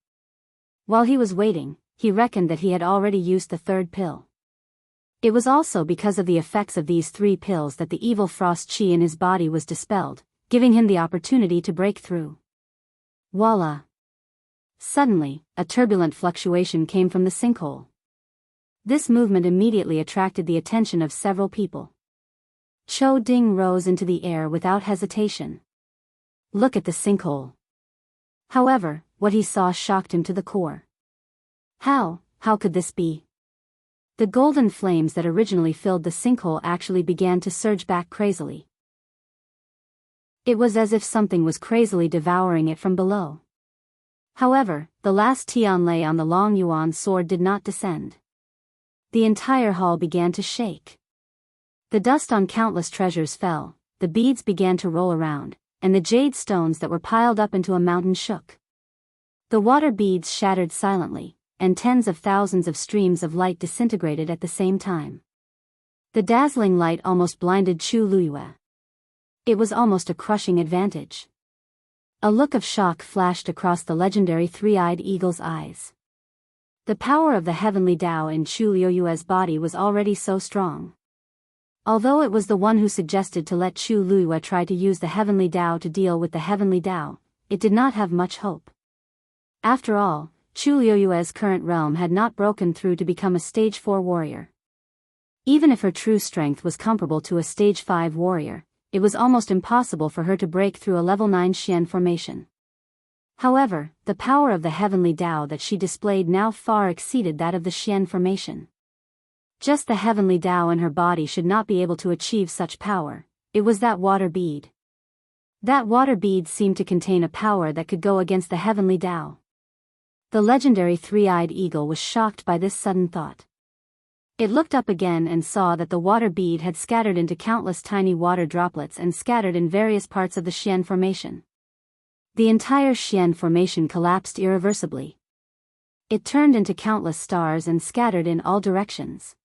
While he was waiting, he reckoned that he had already used the 3rd pill. It was also because of the effects of these 3 pills that the evil frost chi in his body was dispelled, giving him the opportunity to break through. Voila! Suddenly, a turbulent fluctuation came from the sinkhole. This movement immediately attracted the attention of several people. Chou Ding rose into the air without hesitation. Look at the sinkhole. However, what he saw shocked him to the core. How could this be? The golden flames that originally filled the sinkhole actually began to surge back crazily. It was as if something was crazily devouring it from below. However, the last Tianlei on the Long Yuan sword did not descend. The entire hall began to shake. The dust on countless treasures fell, the beads began to roll around, and the jade stones that were piled up into a mountain shook. The water beads shattered silently, and tens of thousands of streams of light disintegrated at the same time. The dazzling light almost blinded Chu Luyue. It was almost a crushing advantage. A look of shock flashed across the legendary 3-eyed eagle's eyes. The power of the heavenly Tao in Chu Luyue's body was already so strong. Although it was the one who suggested to let Chu Luyue try to use the heavenly Tao to deal with the heavenly Tao, it did not have much hope. After all, Chu Liuyue's current realm had not broken through to become a stage 4 warrior. Even if her true strength was comparable to a stage 5 warrior, it was almost impossible for her to break through a level 9 Xian formation. However, the power of the heavenly Tao that she displayed now far exceeded that of the Xian formation. Just the heavenly Tao in her body should not be able to achieve such power. It was that water bead. That water bead seemed to contain a power that could go against the heavenly Tao. The legendary three-eyed eagle was shocked by this sudden thought. It looked up again and saw that the water bead had scattered into countless tiny water droplets and scattered in various parts of the Xian formation. The entire Xian formation collapsed irreversibly. It turned into countless stars and scattered in all directions.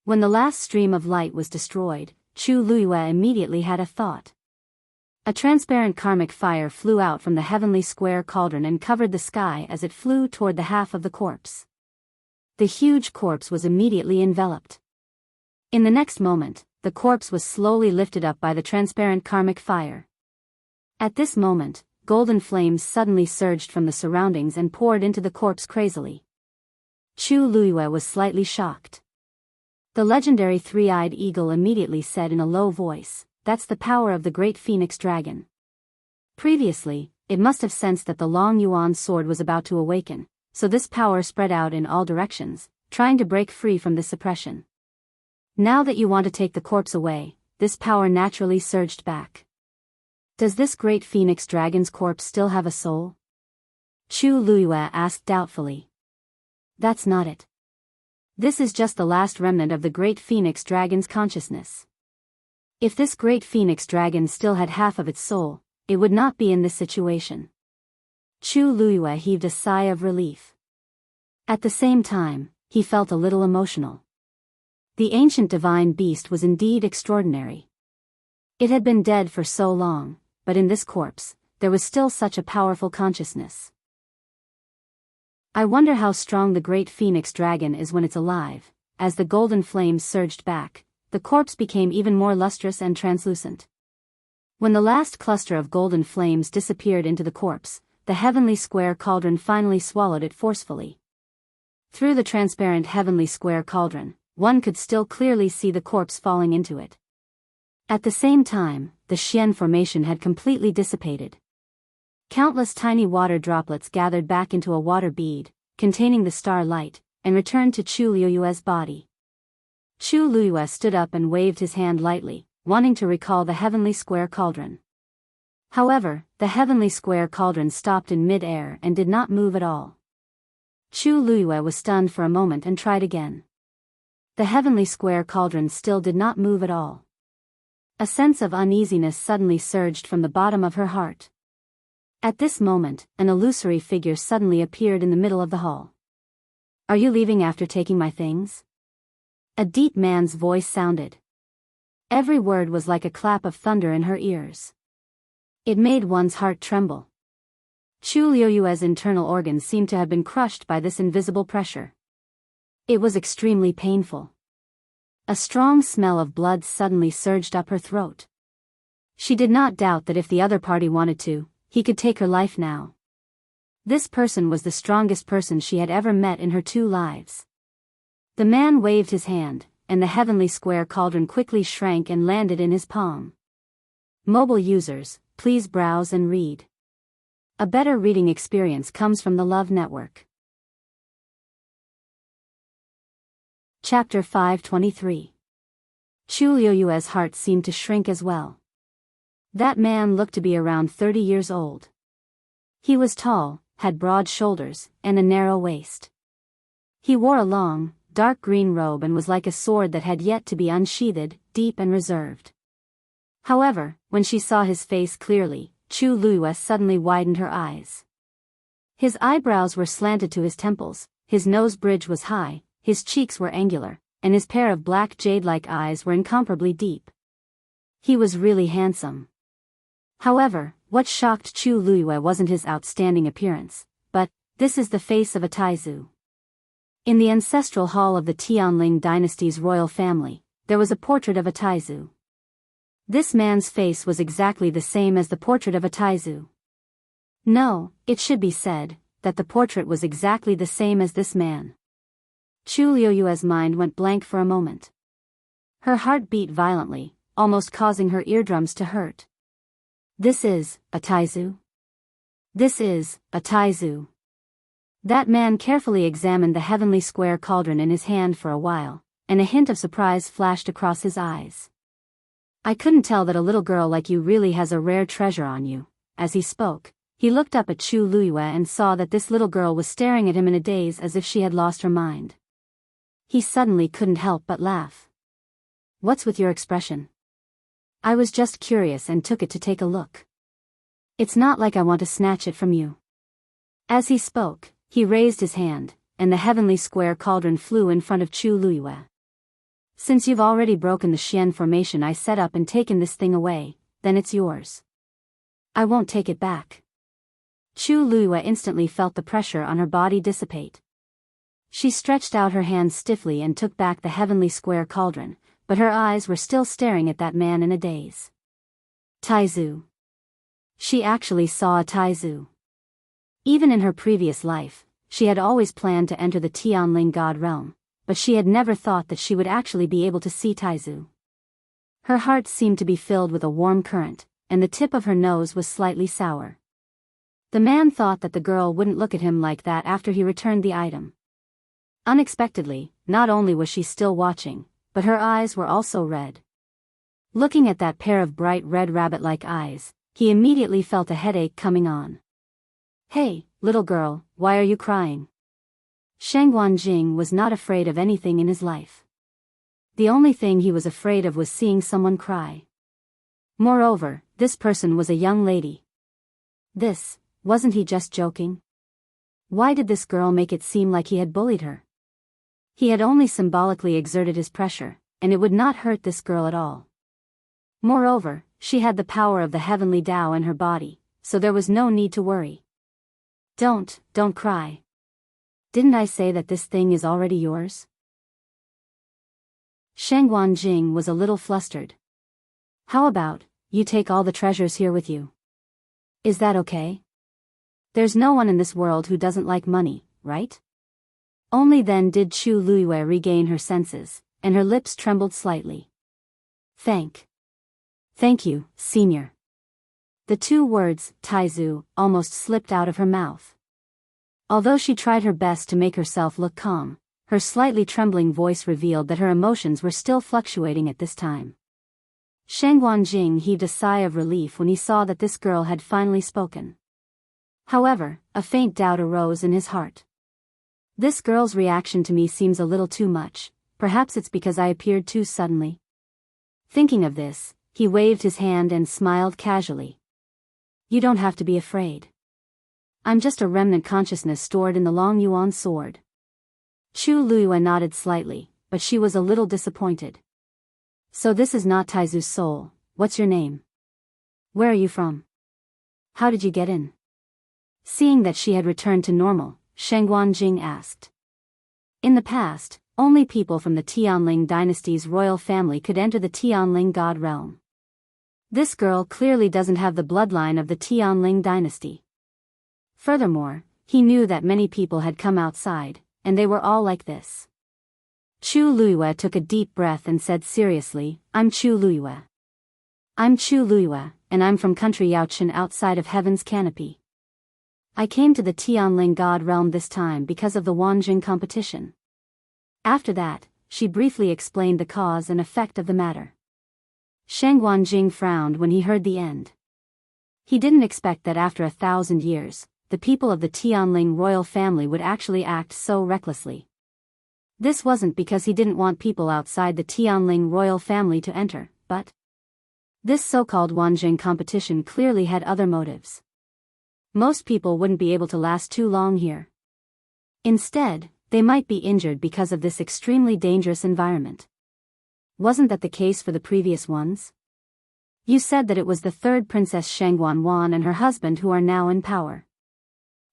When the last stream of light was destroyed, Chu Liyue immediately had a thought. A transparent karmic fire flew out from the heavenly square cauldron and covered the sky as it flew toward the half of the corpse. The huge corpse was immediately enveloped. In the next moment, the corpse was slowly lifted up by the transparent karmic fire. At this moment, golden flames suddenly surged from the surroundings and poured into the corpse crazily. Chu Liyue was slightly shocked. The legendary three-eyed eagle immediately said in a low voice, "That's the power of the great phoenix dragon." Previously, it must have sensed that the long yuan sword was about to awaken, so this power spread out in all directions, trying to break free from this suppression. Now that you want to take the corpse away, this power naturally surged back. Does this great phoenix dragon's corpse still have a soul? Chu Liyue asked doubtfully. That's not it. This is just the last remnant of the great phoenix dragon's consciousness. If this great phoenix dragon still had half of its soul, it would not be in this situation. Chu Liyue heaved a sigh of relief. At the same time, he felt a little emotional. The ancient divine beast was indeed extraordinary. It had been dead for so long, but in this corpse, there was still such a powerful consciousness. I wonder how strong the great phoenix dragon is when it's alive. As the golden flames surged back, the corpse became even more lustrous and translucent. When the last cluster of golden flames disappeared into the corpse, the heavenly square cauldron finally swallowed it forcefully. Through the transparent heavenly square cauldron, one could still clearly see the corpse falling into it. At the same time, the Xian formation had completely dissipated. Countless tiny water droplets gathered back into a water bead, containing the star light, and returned to Chu Liyue's body. Chu Liyue stood up and waved his hand lightly, wanting to recall the heavenly square cauldron. However, the heavenly square cauldron stopped in mid-air and did not move at all. Chu Liyue was stunned for a moment and tried again. The heavenly square cauldron still did not move at all. A sense of uneasiness suddenly surged from the bottom of her heart. At this moment, an illusory figure suddenly appeared in the middle of the hall. "Are you leaving after taking my things?" A deep man's voice sounded. Every word was like a clap of thunder in her ears. It made one's heart tremble. Chu Liyue's internal organs seemed to have been crushed by this invisible pressure. It was extremely painful. A strong smell of blood suddenly surged up her throat. She did not doubt that if the other party wanted to, he could take her life now. This person was the strongest person she had ever met in her 2 lives. The man waved his hand, and the heavenly square cauldron quickly shrank and landed in his palm. Mobile users, please browse and read. A better reading experience comes from the Love Network. Chapter 523. Chu Liyue's heart seemed to shrink as well. That man looked to be around 30 years old. He was tall, had broad shoulders, and a narrow waist. He wore a long, dark green robe and was like a sword that had yet to be unsheathed, deep and reserved. However, when she saw his face clearly, Chu Liyue suddenly widened her eyes. His eyebrows were slanted to his temples, his nose bridge was high, his cheeks were angular, and his pair of black jade-like eyes were incomparably deep. He was really handsome. However, what shocked Chu Liyue wasn't his outstanding appearance, but, this is the face of a Taizu. In the ancestral hall of the Tianling dynasty's royal family, there was a portrait of a Taizu. This man's face was exactly the same as the portrait of a Taizu. No, it should be said, that the portrait was exactly the same as this man. Chu Liuyue's mind went blank for a moment. Her heart beat violently, almost causing her eardrums to hurt. This is a Taizu? This is a Taizu. That man carefully examined the heavenly square cauldron in his hand for a while, and a hint of surprise flashed across his eyes. I couldn't tell that a little girl like you really has a rare treasure on you. As he spoke, he looked up at Chu Luyue and saw that this little girl was staring at him in a daze as if she had lost her mind. He suddenly couldn't help but laugh. What's with your expression? I was just curious and took it to take a look. It's not like I want to snatch it from you. As he spoke, he raised his hand, and the heavenly square cauldron flew in front of Chu Luyue. Since you've already broken the Xian formation I set up and taken this thing away, then it's yours. I won't take it back. Chu Luyue instantly felt the pressure on her body dissipate. She stretched out her hands stiffly and took back the heavenly square cauldron, but her eyes were still staring at that man in a daze. Taizu. She actually saw a Taizu. Even in her previous life, she had always planned to enter the Tianling God realm, but she had never thought that she would actually be able to see Taizu. Her heart seemed to be filled with a warm current, and the tip of her nose was slightly sour. The man thought that the girl wouldn't look at him like that after he returned the item. Unexpectedly, not only was she still watching, but her eyes were also red. Looking at that pair of bright red rabbit-like eyes, he immediately felt a headache coming on. Hey, little girl, why are you crying? Sheng Wanjing was not afraid of anything in his life. The only thing he was afraid of was seeing someone cry. Moreover, this person was a young lady. Wasn't he just joking? Why did this girl make it seem like he had bullied her? He had only symbolically exerted his pressure, and it would not hurt this girl at all. Moreover, she had the power of the heavenly Tao in her body, so there was no need to worry. Don't cry. Didn't I say that this thing is already yours? Sheng Wanjing was a little flustered. How about, you take all the treasures here with you? Is that okay? There's no one in this world who doesn't like money, right? Only then did Chu Luyue regain her senses, and her lips trembled slightly. Thank you, senior. The two words, Taizu, almost slipped out of her mouth. Although she tried her best to make herself look calm, her slightly trembling voice revealed that her emotions were still fluctuating at this time. Sheng Wanjing heaved a sigh of relief when he saw that this girl had finally spoken. However, a faint doubt arose in his heart. This girl's reaction to me seems a little too much, perhaps it's because I appeared too suddenly. Thinking of this, he waved his hand and smiled casually. You don't have to be afraid. I'm just a remnant consciousness stored in the Long Yuan sword. Chu Luyue nodded slightly, but she was a little disappointed. So this is not Taizu's soul. What's your name? Where are you from? How did you get in? Seeing that she had returned to normal, Sheng Wanjing asked. In the past, only people from the Tianling dynasty's royal family could enter the Tianling god realm. This girl clearly doesn't have the bloodline of the Tianling dynasty. Furthermore, he knew that many people had come outside, and they were all like this. Chu Luyue took a deep breath and said seriously, I'm Chu Luyue. I'm Chu Luyue, and I'm from country Yaochen outside of Heaven's Canopy. I came to the Tianling god realm this time because of the Wanjing competition. After that, she briefly explained the cause and effect of the matter. Sheng Wanjing frowned when he heard the end. He didn't expect that after 1,000 years, the people of the Tianling royal family would actually act so recklessly. This wasn't because he didn't want people outside the Tianling royal family to enter, but this so-called Wanjing competition clearly had other motives. Most people wouldn't be able to last too long here. Instead, they might be injured because of this extremely dangerous environment. Wasn't that the case for the previous ones? You said that it was the third Princess Sheng Wanwan and her husband who are now in power.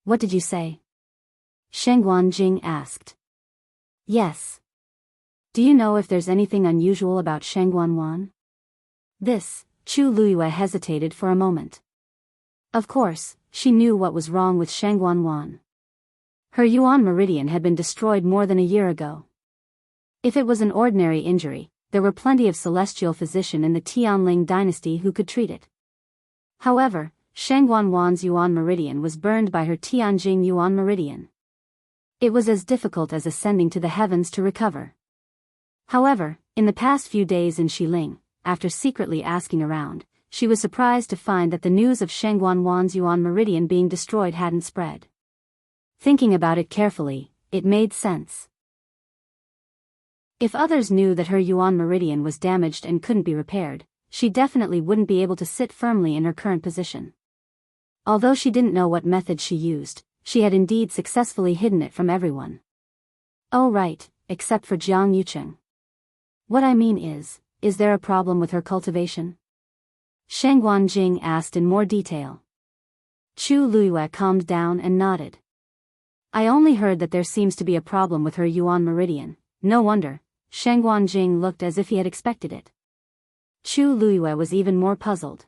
What did you say? Sheng Wanjing asked. Yes. Do you know if there's anything unusual about Sheng Wanwan? Chu Luyue hesitated for a moment. Of course, she knew what was wrong with Sheng Wanwan. Her Yuan meridian had been destroyed more than a year ago. If it was an ordinary injury, there were plenty of celestial physicians in the Tianling dynasty who could treat it. However, Shang Wanwan's Yuan meridian was burned by her Tianjing Yuan meridian. It was as difficult as ascending to the heavens to recover. However, in the past few days in Xiling, after secretly asking around, she was surprised to find that the news of Shang Wanwan's Yuan meridian being destroyed hadn't spread. Thinking about it carefully, it made sense. If others knew that her Yuan meridian was damaged and couldn't be repaired, she definitely wouldn't be able to sit firmly in her current position. Although she didn't know what method she used, she had indeed successfully hidden it from everyone. Oh right, except for Jiang Yucheng. What I mean is there a problem with her cultivation? Shang Guanjing asked in more detail. Chu Luiyue calmed down and nodded. I only heard that there seems to be a problem with her Yuan meridian. No wonder. Shang Guanjing looked as if he had expected it. Chu Luiyue was even more puzzled.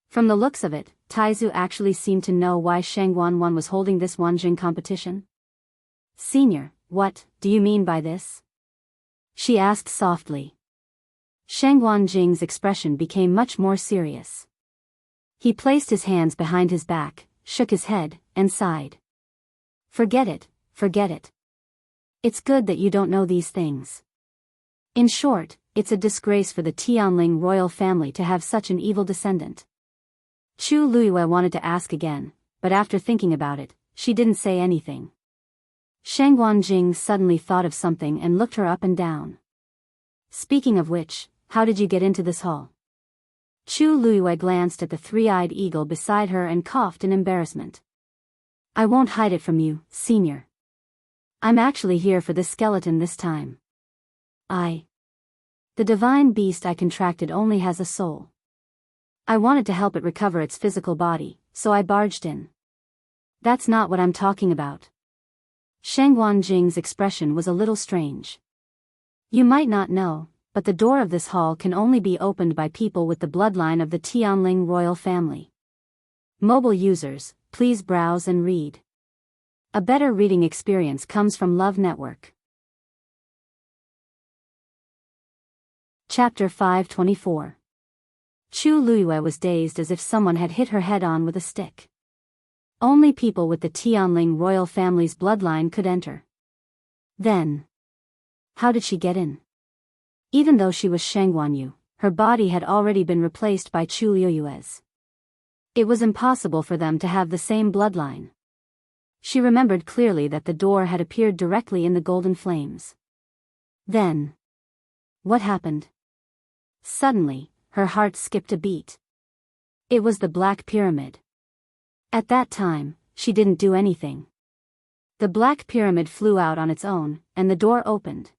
From the looks of it, Taizu actually seemed to know why Shang Guanwan was holding this Wanjing competition. Senior, what do you mean by this? She asked softly. Shang Guanjing's expression became much more serious. He placed his hands behind his back, shook his head, and sighed. Forget it, forget it. It's good that you don't know these things. In short, it's a disgrace for the Tianling royal family to have such an evil descendant. Chu Luiyue wanted to ask again, but after thinking about it, she didn't say anything. Shang Guanjing suddenly thought of something and looked her up and down. Speaking of which, how did you get into this hall? Chu Luiyue glanced at the three-eyed eagle beside her and coughed in embarrassment. I won't hide it from you, senior. I'm actually here for this skeleton this time. The divine beast I contracted only has a soul. I wanted to help it recover its physical body, so I barged in. That's not what I'm talking about. Shang Guanjing's expression was a little strange. You might not know, but the door of this hall can only be opened by people with the bloodline of the Tianling royal family. Mobile users, please browse and read. A better reading experience comes from Love Network. Chapter 524. Chu Luiyue was dazed as if someone had hit her head on with a stick. Only people with the Tianling royal family's bloodline could enter. Then, how did she get in? Even though she was Shang Guanyu, her body had already been replaced by Chu Luiyue's. It was impossible for them to have the same bloodline. She remembered clearly that the door had appeared directly in the golden flames. Then, what happened? Suddenly, her heart skipped a beat. It was the Black Pyramid. At that time, she didn't do anything. The Black Pyramid flew out on its own, and the door opened.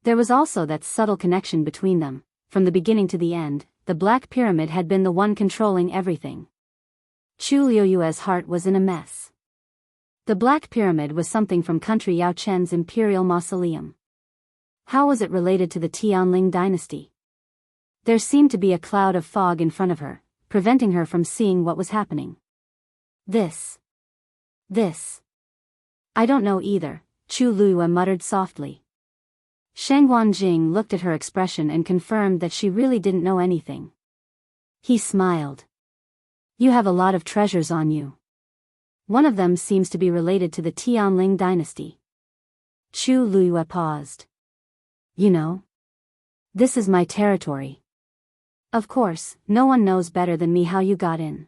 There was also that subtle connection between them. From the beginning to the end, the Black Pyramid had been the one controlling everything. Chu Luiyue's heart was in a mess. The Black Pyramid was something from country Yao Chen's imperial mausoleum. How was it related to the Tianling dynasty? There seemed to be a cloud of fog in front of her, preventing her from seeing what was happening. This. I don't know either, Chu Luiyue muttered softly. Shang Guanjing looked at her expression and confirmed that she really didn't know anything. He smiled. You have a lot of treasures on you. One of them seems to be related to the Tianling dynasty. Chu Luiyue paused. You know, this is my territory. Of course, no one knows better than me how you got in.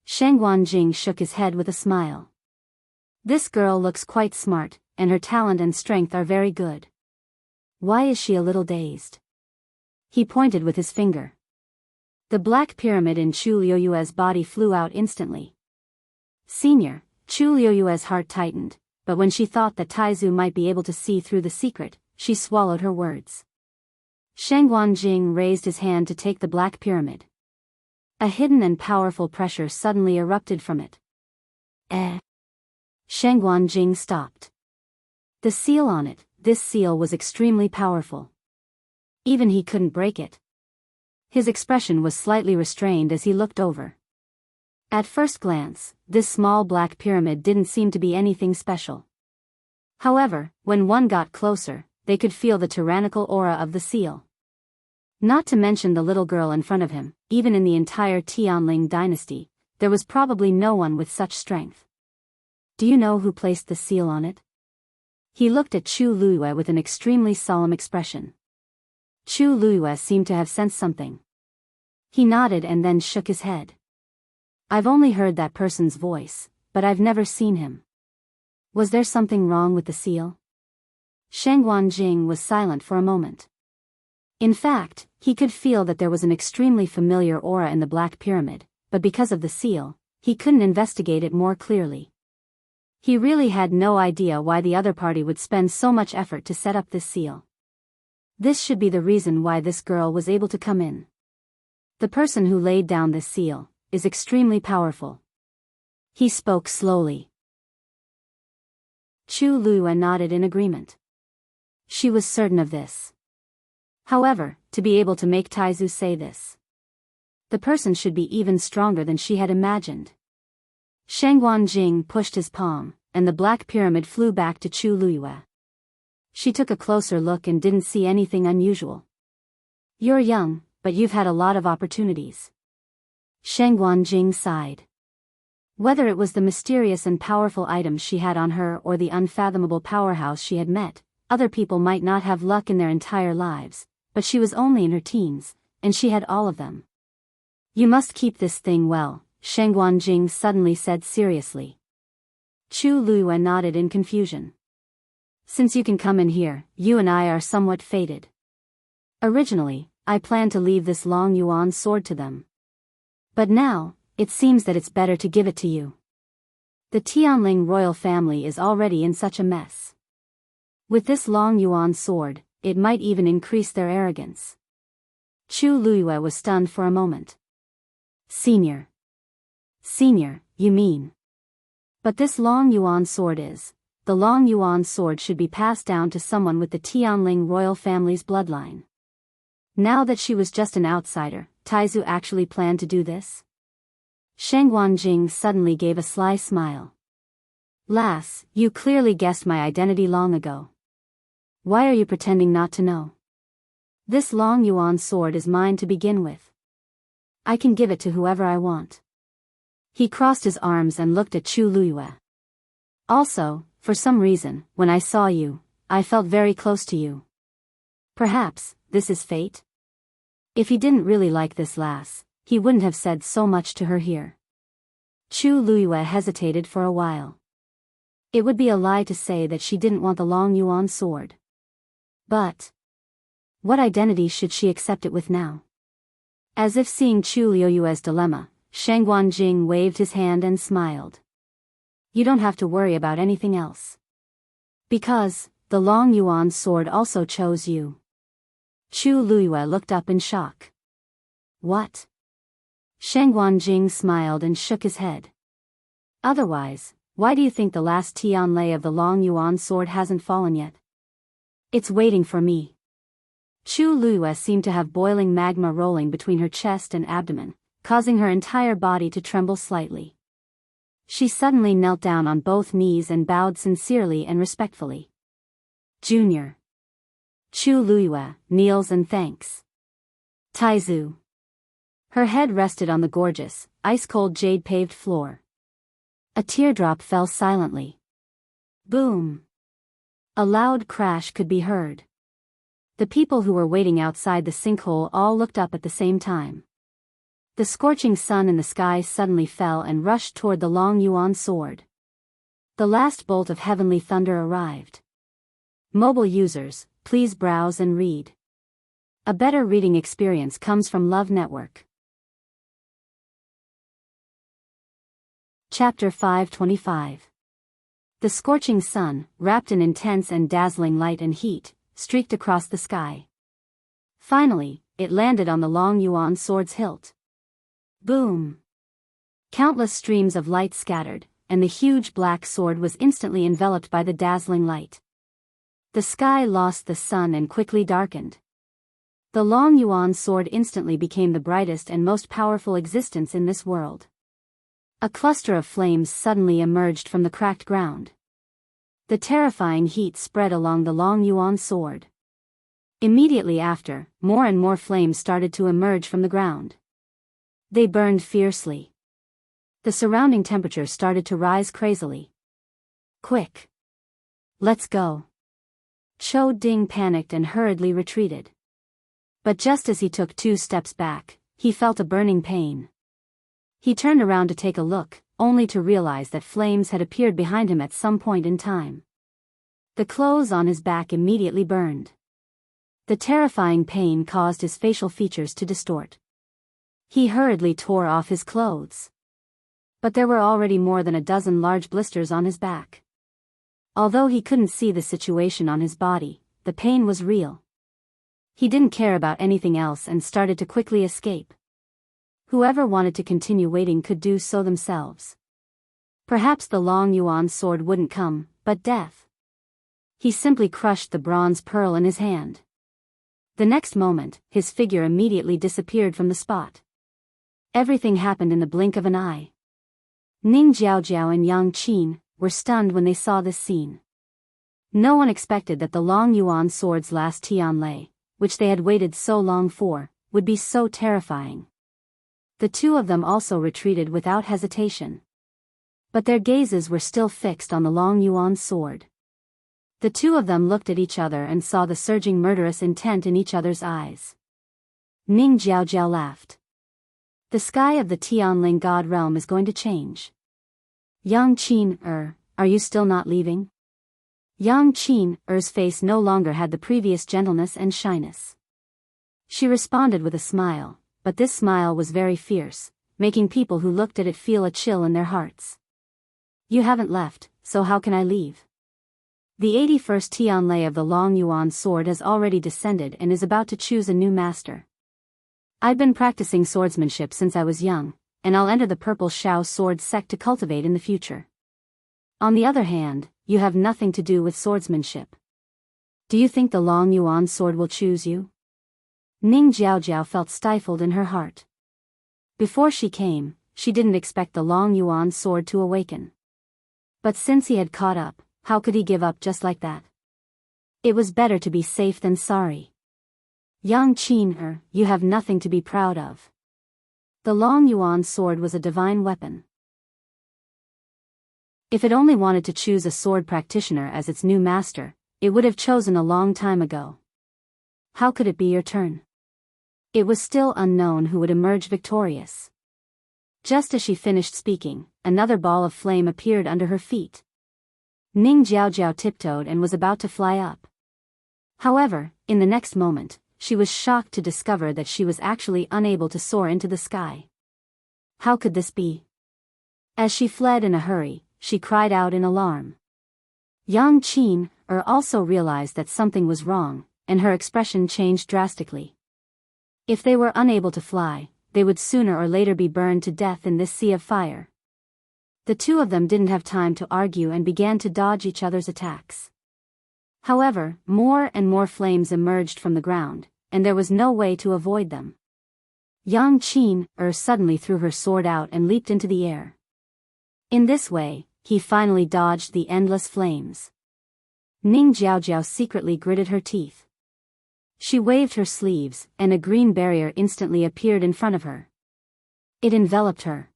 Shang Guanjing shook his head with a smile. This girl looks quite smart, and her talent and strength are very good. Why is she a little dazed? He pointed with his finger. The Black Pyramid in Chu Luiyue's body flew out instantly. Senior, Chu Luiyue's heart tightened, but when she thought that Taizu might be able to see through the secret, she swallowed her words. Shang Guanjing raised his hand to take the Black Pyramid. A hidden and powerful pressure suddenly erupted from it. Shang Guanjing stopped. The seal on it, this seal was extremely powerful. Even he couldn't break it. His expression was slightly restrained as he looked over. At first glance, this small black pyramid didn't seem to be anything special. However, when one got closer, they could feel the tyrannical aura of the seal. Not to mention the little girl in front of him, even in the entire Tianling dynasty, there was probably no one with such strength. Do you know who placed the seal on it? He looked at Chu Luiyue with an extremely solemn expression. Chu Luiyue seemed to have sensed something. He nodded and then shook his head. I've only heard that person's voice, but I've never seen him. Was there something wrong with the seal? Shang Guanjing was silent for a moment. In fact, he could feel that there was an extremely familiar aura in the Black Pyramid, but because of the seal, he couldn't investigate it more clearly. He really had no idea why the other party would spend so much effort to set up this seal. This should be the reason why this girl was able to come in. The person who laid down this seal is extremely powerful. He spoke slowly. Chu Luiyue nodded in agreement. She was certain of this. However, to be able to make Taizu say this, the person should be even stronger than she had imagined. Shang Guanjing pushed his palm, and the Black Pyramid flew back to Chu Luiyue. She took a closer look and didn't see anything unusual. You're young, but you've had a lot of opportunities. Shang Guanjing sighed. Whether it was the mysterious and powerful items she had on her or the unfathomable powerhouse she had met, other people might not have luck in their entire lives, but she was only in her teens, and she had all of them. You must keep this thing well, Shang Guanjing suddenly said seriously. Chu Luiyue nodded in confusion. Since you can come in here, you and I are somewhat fated. Originally, I planned to leave this Long Yuan sword to them. But now, it seems that it's better to give it to you. The Tianling royal family is already in such a mess. With this Long Yuan sword, it might even increase their arrogance. Chu Luiyue was stunned for a moment. Senior. Senior, you mean? But this Long Yuan sword is, the Long Yuan sword should be passed down to someone with the Tianling royal family's bloodline. Now that she was just an outsider, Taizu actually planned to do this? Shang Guanjing suddenly gave a sly smile. Lass, you clearly guessed my identity long ago. Why are you pretending not to know? This Long Yuan sword is mine to begin with. I can give it to whoever I want. He crossed his arms and looked at Chu Luiyue. Also, for some reason, when I saw you, I felt very close to you. Perhaps, this is fate? If he didn't really like this lass, he wouldn't have said so much to her here. Chu Luiyue hesitated for a while. It would be a lie to say that she didn't want the Long Yuan sword. But what identity should she accept it with now? As if seeing Chu Luiyue's dilemma, Shang Guanjing waved his hand and smiled. You don't have to worry about anything else. Because, the Long Yuan sword also chose you. Chu Luiyue looked up in shock. What? Shang Guanjing smiled and shook his head. Otherwise, why do you think the last Tianlei of the Long Yuan sword hasn't fallen yet? It's waiting for me. Chu Luiyue seemed to have boiling magma rolling between her chest and abdomen, causing her entire body to tremble slightly. She suddenly knelt down on both knees and bowed sincerely and respectfully. Junior. Chu Luiyue kneels and thanks. Taizu. Her head rested on the gorgeous, ice-cold jade-paved floor. A teardrop fell silently. Boom. A loud crash could be heard. The people who were waiting outside the sinkhole all looked up at the same time. The scorching sun in the sky suddenly fell and rushed toward the Long Yuan sword. The last bolt of heavenly thunder arrived. Mobile users, please browse and read. A better reading experience comes from Love Network. Chapter 525. The scorching sun, wrapped in intense and dazzling light and heat, streaked across the sky. Finally, it landed on the Long Yuan sword's hilt. Boom! Countless streams of light scattered, and the huge black sword was instantly enveloped by the dazzling light. The sky lost the sun and quickly darkened. The Long Yuan sword instantly became the brightest and most powerful existence in this world. A cluster of flames suddenly emerged from the cracked ground. The terrifying heat spread along the long yuan sword. Immediately after, more and more flames started to emerge from the ground. They burned fiercely. The surrounding temperature started to rise crazily. Quick! Let's go! Cho Ding panicked and hurriedly retreated. But just as he took 2 steps back, he felt a burning pain. He turned around to take a look, only to realize that flames had appeared behind him at some point in time. The clothes on his back immediately burned. The terrifying pain caused his facial features to distort. He hurriedly tore off his clothes. But there were already more than a dozen large blisters on his back. Although he couldn't see the situation on his body, the pain was real. He didn't care about anything else and started to quickly escape. Whoever wanted to continue waiting could do so themselves. Perhaps the long yuan sword wouldn't come, but death. He simply crushed the bronze pearl in his hand. The next moment, his figure immediately disappeared from the spot. Everything happened in the blink of an eye. Ning Jiaojiao and Yang Qin were stunned when they saw this scene. No one expected that the long yuan sword's last Tianlei, which they had waited so long for, would be so terrifying. The two of them also retreated without hesitation. But their gazes were still fixed on the long yuan sword. The two of them looked at each other and saw the surging murderous intent in each other's eyes. Ning Jiaojiao laughed. The sky of the Tianling God realm is going to change. Yang Qin, are you still not leaving? Yang Qin-er's face no longer had the previous gentleness and shyness. She responded with a smile, but this smile was very fierce, making people who looked at it feel a chill in their hearts. You haven't left, so how can I leave? The 81st Tianlei of the Long Yuan sword has already descended and is about to choose a new master. I've been practicing swordsmanship since I was young, and I'll enter the Purple Shao sword sect to cultivate in the future. On the other hand, you have nothing to do with swordsmanship. Do you think the Long Yuan sword will choose you? Ning Jiaojiao felt stifled in her heart. Before she came, she didn't expect the Long Yuan sword to awaken. But since he had caught up, how could he give up just like that? It was better to be safe than sorry. Yang Qin, you have nothing to be proud of. The Long Yuan sword was a divine weapon. If it only wanted to choose a sword practitioner as its new master, it would have chosen a long time ago. How could it be your turn? It was still unknown who would emerge victorious. Just as she finished speaking, another ball of flame appeared under her feet. Ning Jiaojiao tiptoed and was about to fly up. However, in the next moment, she was shocked to discover that she was actually unable to soar into the sky. How could this be? As she fled in a hurry, she cried out in alarm. Yang Qin also realized that something was wrong, and her expression changed drastically. If they were unable to fly, they would sooner or later be burned to death in this sea of fire. The two of them didn't have time to argue and began to dodge each other's attacks. However, more and more flames emerged from the ground, and there was no way to avoid them. Yang Qin suddenly threw her sword out and leaped into the air. In this way, he finally dodged the endless flames. Ning Jiaojiao secretly gritted her teeth. She waved her sleeves, and a green barrier instantly appeared in front of her. It enveloped her.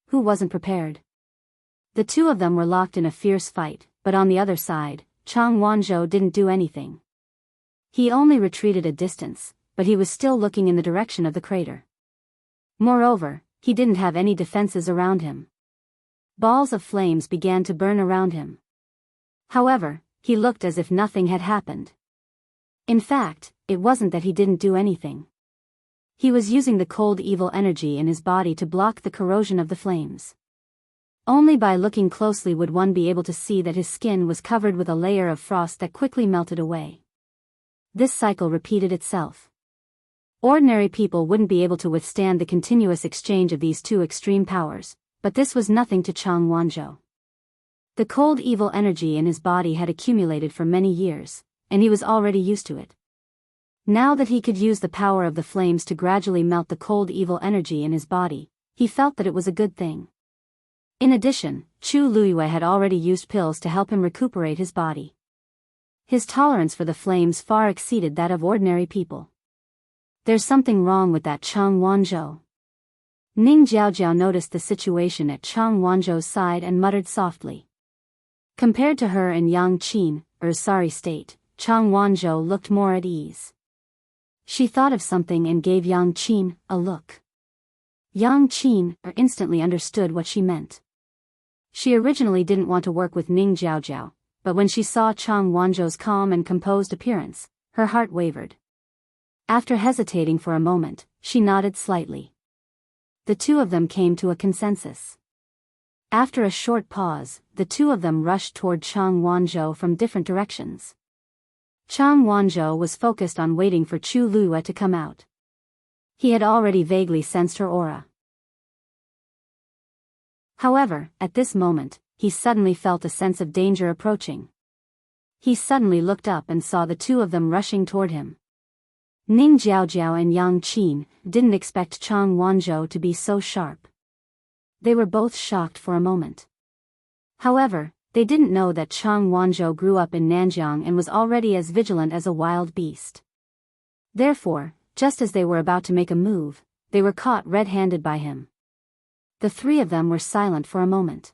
Who wasn't prepared? The two of them were locked in a fierce fight, but on the other side, Chang Wanzhou didn't do anything. He only retreated a distance, but he was still looking in the direction of the crater. Moreover, he didn't have any defenses around him. Balls of flames began to burn around him. However, he looked as if nothing had happened. In fact, it wasn't that he didn't do anything. He was using the cold evil energy in his body to block the corrosion of the flames. Only by looking closely would one be able to see that his skin was covered with a layer of frost that quickly melted away. This cycle repeated itself. Ordinary people wouldn't be able to withstand the continuous exchange of these two extreme powers, but this was nothing to Chang Wanzhou. The cold evil energy in his body had accumulated for many years, and he was already used to it. Now that he could use the power of the flames to gradually melt the cold evil energy in his body, he felt that it was a good thing. In addition, Chu Luiyue had already used pills to help him recuperate his body. His tolerance for the flames far exceeded that of ordinary people. There's something wrong with that Cheng Wanzhou. Ning Jiaojiao noticed the situation at Cheng Wanzhou's side and muttered softly. Compared to her in Yang Qin's sorry state, Cheng Wanzhou looked more at ease. She thought of something and gave Yang Qin a look. Yang Qin instantly understood what she meant. She originally didn't want to work with Ning Jiaojiao, but when she saw Cheng Wanzhou's calm and composed appearance, her heart wavered. After hesitating for a moment, she nodded slightly. The two of them came to a consensus. After a short pause, the two of them rushed toward Cheng Wanzhou from different directions. Cheng Wanzhou was focused on waiting for Chu Luiyue to come out. He had already vaguely sensed her aura. However, at this moment, he suddenly felt a sense of danger approaching. He suddenly looked up and saw the two of them rushing toward him. Ning Jiaojiao and Yang Qin didn't expect Cheng Wanzhou to be so sharp. They were both shocked for a moment. However, they didn't know that Cheng Wanzhou grew up in Nanjiang and was already as vigilant as a wild beast. Therefore, just as they were about to make a move, they were caught red-handed by him. The three of them were silent for a moment.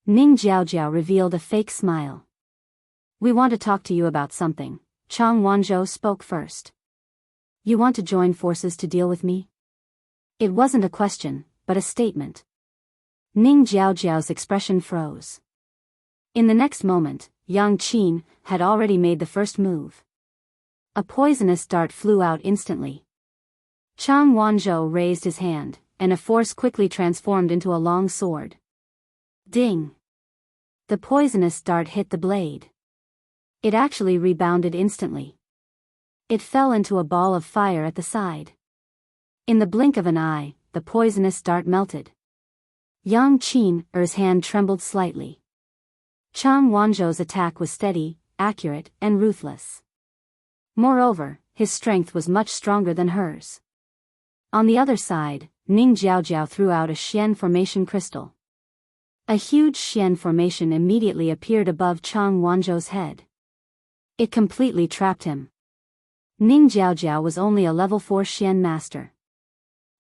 Ning Jiaojiao revealed a fake smile. "We want to talk to you about something," Cheng Wanzhou spoke first. "You want to join forces to deal with me?" It wasn't a question, but a statement. Ning Jiaojiao's expression froze. In the next moment, Yang Qin had already made the first move. A poisonous dart flew out instantly. Cheng Wanzhou raised his hand, and a force quickly transformed into a long sword. Ding! The poisonous dart hit the blade. It actually rebounded instantly. It fell into a ball of fire at the side. In the blink of an eye, the poisonous dart melted. Yang Qin's hand trembled slightly. Cheng Wanzhou's attack was steady, accurate, and ruthless. Moreover, his strength was much stronger than hers. On the other side, Ning Jiaojiao threw out a Xian formation crystal. A huge Xian formation immediately appeared above Cheng Wanzhou's head. It completely trapped him. Ning Jiaojiao was only a level 4 Xian master.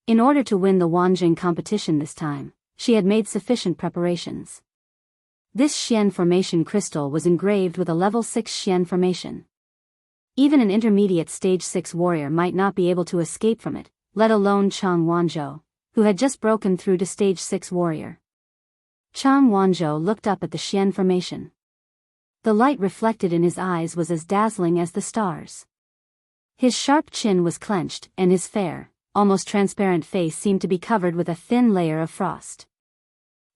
In order to win the Wanjing competition this time, she had made sufficient preparations. This Xian formation crystal was engraved with a level 6 Xian formation. Even an intermediate stage 6 warrior might not be able to escape from it, let alone Cheng Wanzhou, who had just broken through to stage 6 warrior. Cheng Wanzhou looked up at the Xian formation. The light reflected in his eyes was as dazzling as the stars. His sharp chin was clenched, and his fair, almost transparent face seemed to be covered with a thin layer of frost.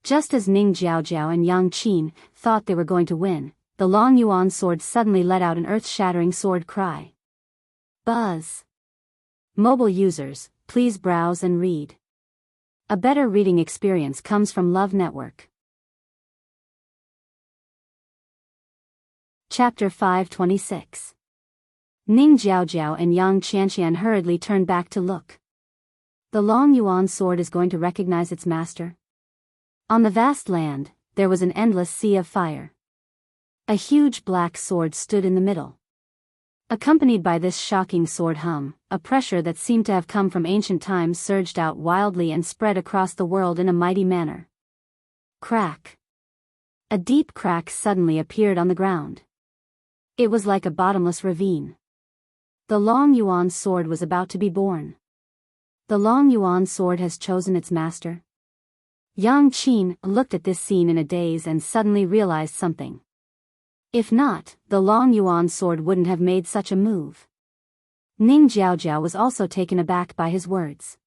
Just as Ning Jiaojiao and Yang Qin thought they were going to win, the Long Yuan sword suddenly let out an earth-shattering sword cry. Buzz! Mobile users, please browse and read. A better reading experience comes from Love Network. Chapter 526. Ning Jiaojiao and Yang Qianqian hurriedly turned back to look. The Long Yuan sword is going to recognize its master? On the vast land, there was an endless sea of fire. A huge black sword stood in the middle. Accompanied by this shocking sword hum, a pressure that seemed to have come from ancient times surged out wildly and spread across the world in a mighty manner. Crack! A deep crack suddenly appeared on the ground. It was like a bottomless ravine. The Long Yuan sword was about to be born. The Long Yuan sword has chosen its master. Yang Qin looked at this scene in a daze and suddenly realized something. If not, the Long Yuan sword wouldn't have made such a move. Ning Jiaojiao was also taken aback by his words.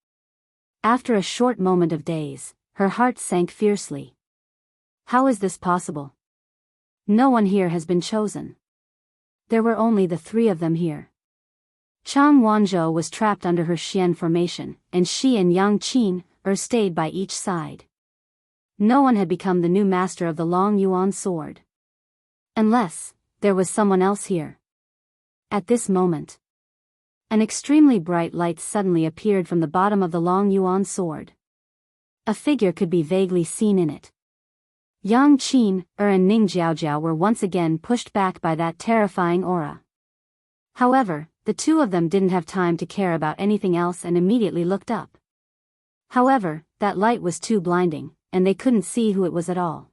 After a short moment of daze, her heart sank fiercely. How is this possible? No one here has been chosen. There were only the three of them here. Cheng Wanzhou was trapped under her Xian formation, and she and Yang Qin stayed by each side. No one had become the new master of the Long Yuan sword. Unless there was someone else here. At this moment, an extremely bright light suddenly appeared from the bottom of the Long Yuan sword. A figure could be vaguely seen in it. Yang Qin, and Ning Jiaojiao were once again pushed back by that terrifying aura. However, the two of them didn't have time to care about anything else and immediately looked up. However, that light was too blinding, and they couldn't see who it was at all.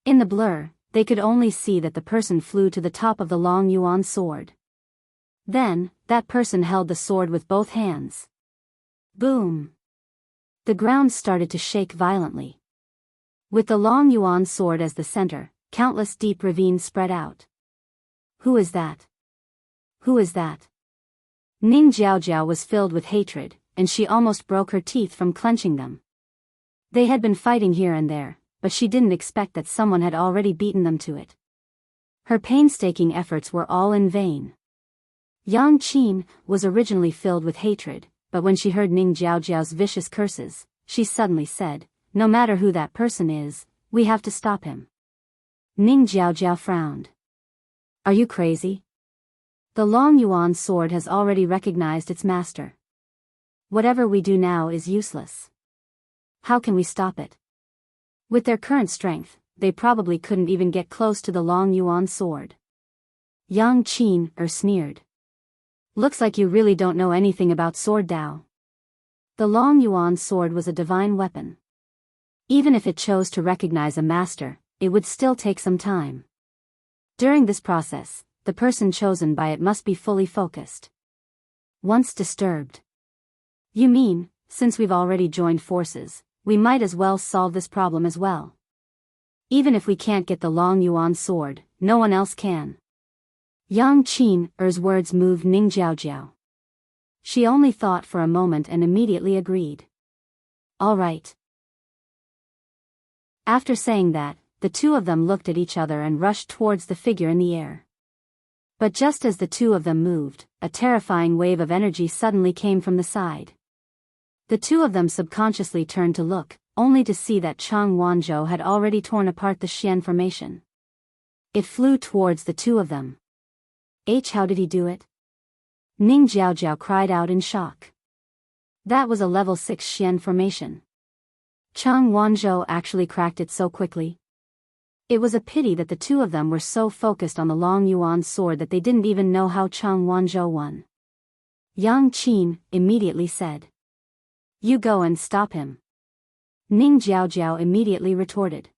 In the blur, they could only see that the person flew to the top of the long yuan sword. Then, that person held the sword with both hands. Boom! The ground started to shake violently. With the long yuan sword as the center, countless deep ravines spread out. Who is that? Who is that? Ning Jiaojiao was filled with hatred, and she almost broke her teeth from clenching them. They had been fighting here and there, but she didn't expect that someone had already beaten them to it. Her painstaking efforts were all in vain. Yang Qin was originally filled with hatred, but when she heard Ning Jiaojiao's vicious curses, she suddenly said, "No matter who that person is, we have to stop him." Ning Jiaojiao frowned. "Are you crazy? The long yuan sword has already recognized its master. Whatever we do now is useless. How can we stop it? With their current strength, they probably couldn't even get close to the long yuan sword." Yang Qin sneered. "Looks like you really don't know anything about sword Dao." The long yuan sword was a divine weapon. Even if it chose to recognize a master, it would still take some time. During this process, the person chosen by it must be fully focused. Once disturbed. "You mean, since we've already joined forces, we might as well solve this problem as well. Even if we can't get the long yuan sword, no one else can." Yang Qin's words moved Ning Jiaojiao. She only thought for a moment and immediately agreed. "All right." After saying that, the two of them looked at each other and rushed towards the figure in the air. But just as the two of them moved, a terrifying wave of energy suddenly came from the side. The two of them subconsciously turned to look, only to see that Chang Wanzhou had already torn apart the Xian formation. It flew towards the two of them. How did he do it? Ning Jiaojiao cried out in shock. That was a level 6 Xian formation. Chang Wanzhou actually cracked it so quickly. It was a pity that the two of them were so focused on the long yuan sword that they didn't even know how Chang Wanzhou won. Yang Qin immediately said, "You go and stop him." Ning Jiaojiao immediately retorted,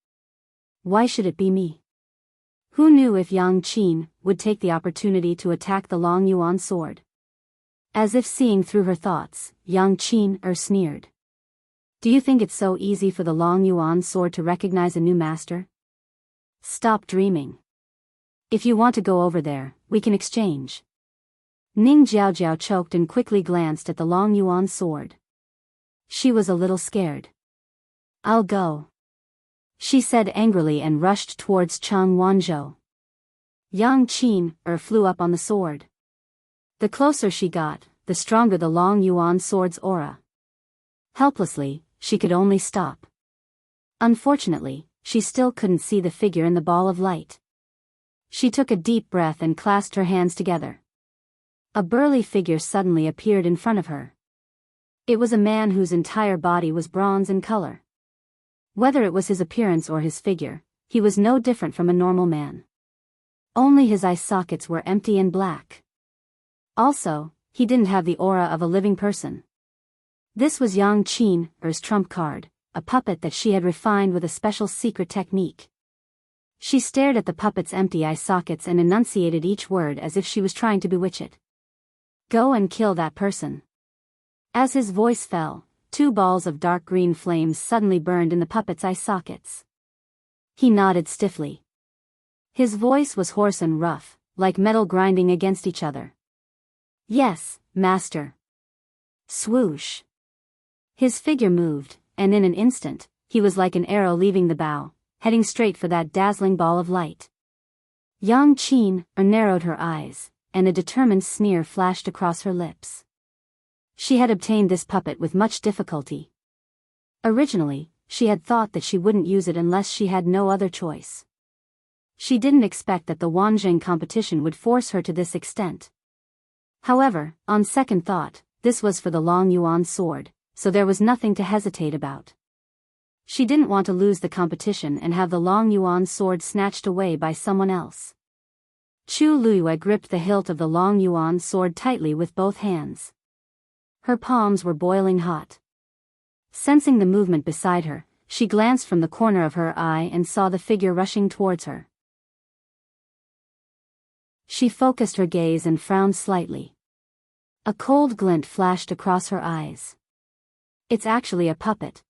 "Why should it be me?" Who knew if Yang Qin would take the opportunity to attack the long yuan sword? As if seeing through her thoughts, Yang Qin sneered. "Do you think it's so easy for the long yuan sword to recognize a new master? Stop dreaming. If you want to go over there, we can exchange." Ning Jiaojiao choked and quickly glanced at the long yuan sword. She was a little scared. "I'll go," she said angrily and rushed towards Chang Wanzhou. Yang Qin flew up on the sword. The closer she got, the stronger the long yuan sword's aura. Helplessly, she could only stop. Unfortunately, she still couldn't see the figure in the ball of light. She took a deep breath and clasped her hands together. A burly figure suddenly appeared in front of her. It was a man whose entire body was bronze in color. Whether it was his appearance or his figure, he was no different from a normal man. Only his eye sockets were empty and black. Also, he didn't have the aura of a living person. This was Yang Qin's trump card, a puppet that she had refined with a special secret technique. She stared at the puppet's empty eye sockets and enunciated each word as if she was trying to bewitch it. "Go and kill that person." As his voice fell, 2 balls of dark green flames suddenly burned in the puppet's eye sockets. He nodded stiffly. His voice was hoarse and rough, like metal grinding against each other. "Yes, master." Swoosh. His figure moved, and in an instant, he was like an arrow leaving the bow, heading straight for that dazzling ball of light. Yang Qin narrowed her eyes, and a determined sneer flashed across her lips. She had obtained this puppet with much difficulty. Originally, she had thought that she wouldn't use it unless she had no other choice. She didn't expect that the Wanzheng competition would force her to this extent. However, on second thought, this was for the long yuan sword, so there was nothing to hesitate about. She didn't want to lose the competition and have the Long Yuan sword snatched away by someone else. Chu Luiyue gripped the hilt of the Long Yuan sword tightly with both hands. Her palms were boiling hot. Sensing the movement beside her, she glanced from the corner of her eye and saw the figure rushing towards her. She focused her gaze and frowned slightly. A cold glint flashed across her eyes. It's actually a puppet.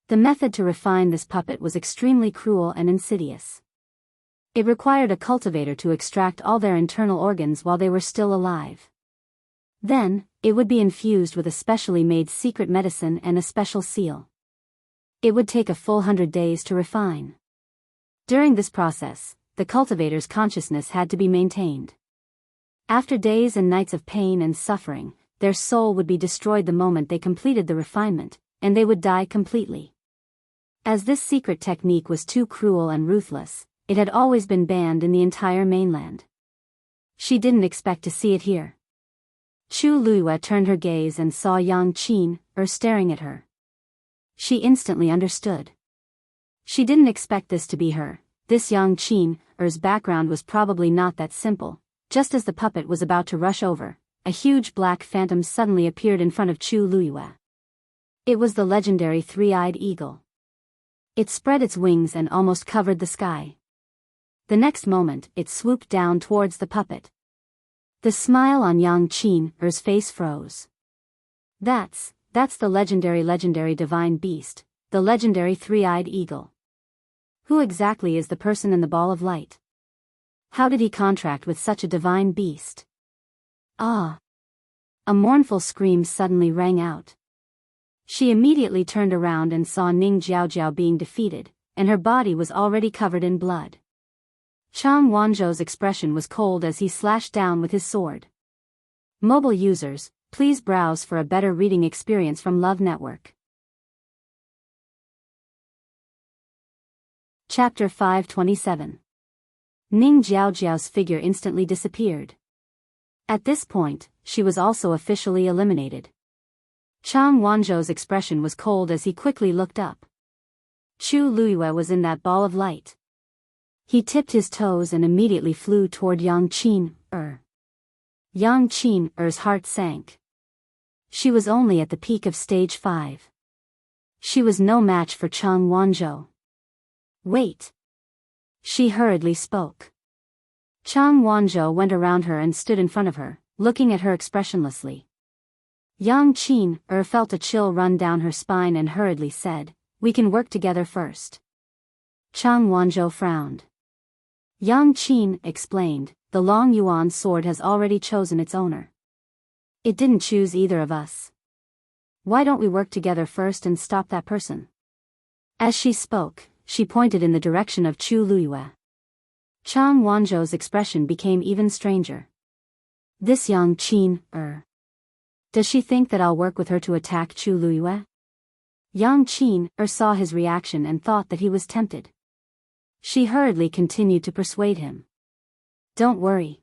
The method to refine this puppet was extremely cruel and insidious. It required a cultivator to extract all their internal organs while they were still alive. Then, it would be infused with a specially made secret medicine and a special seal. It would take a full 100 days to refine. During this process, the cultivator's consciousness had to be maintained. After days and nights of pain and suffering, their soul would be destroyed the moment they completed the refinement, and they would die completely. As this secret technique was too cruel and ruthless, it had always been banned in the entire mainland. She didn't expect to see it here. Chu Luiyue turned her gaze and saw Yang Qin, staring at her. She instantly understood. She didn't expect this to be her. This Yang Qin's background was probably not that simple. Just as the puppet was about to rush over, a huge black phantom suddenly appeared in front of Chu Luiyue. It was the legendary three-eyed eagle. It spread its wings and almost covered the sky. The next moment, it swooped down towards the puppet. The smile on Yang Qin's face froze. That's the legendary divine beast, the legendary three-eyed eagle. Who exactly is the person in the ball of light? How did he contract with such a divine beast? Ah! A mournful scream suddenly rang out. She immediately turned around and saw Ning Jiaojiao being defeated, and her body was already covered in blood. Chang Wanzhou's expression was cold as he slashed down with his sword. Mobile users, please browse for a better reading experience from Love Network. Chapter 527. Ning Jiaojiao's figure instantly disappeared. At this point, she was also officially eliminated. Chang Wanzhou's expression was cold as he quickly looked up. Chu Luiyue was in that ball of light. He tipped his toes and immediately flew toward Yang Qin. Yang Qin's heart sank. She was only at the peak of stage 5. She was no match for Chang Wanzhou. Wait. She hurriedly spoke. Chang Wanzhou went around her and stood in front of her, looking at her expressionlessly. Yang Qin felt a chill run down her spine and hurriedly said, "We can work together first." Chang Wanzhou frowned. Yang Qin explained, "The Long Yuan sword has already chosen its owner. It didn't choose either of us. Why don't we work together first and stop that person?" As she spoke, she pointed in the direction of Chu Luiyue. Chang Wanzhou's expression became even stranger. This Yang Qin, does she think that I'll work with her to attack Chu Luiyue? Yang Qin saw his reaction and thought that he was tempted. She hurriedly continued to persuade him. Don't worry.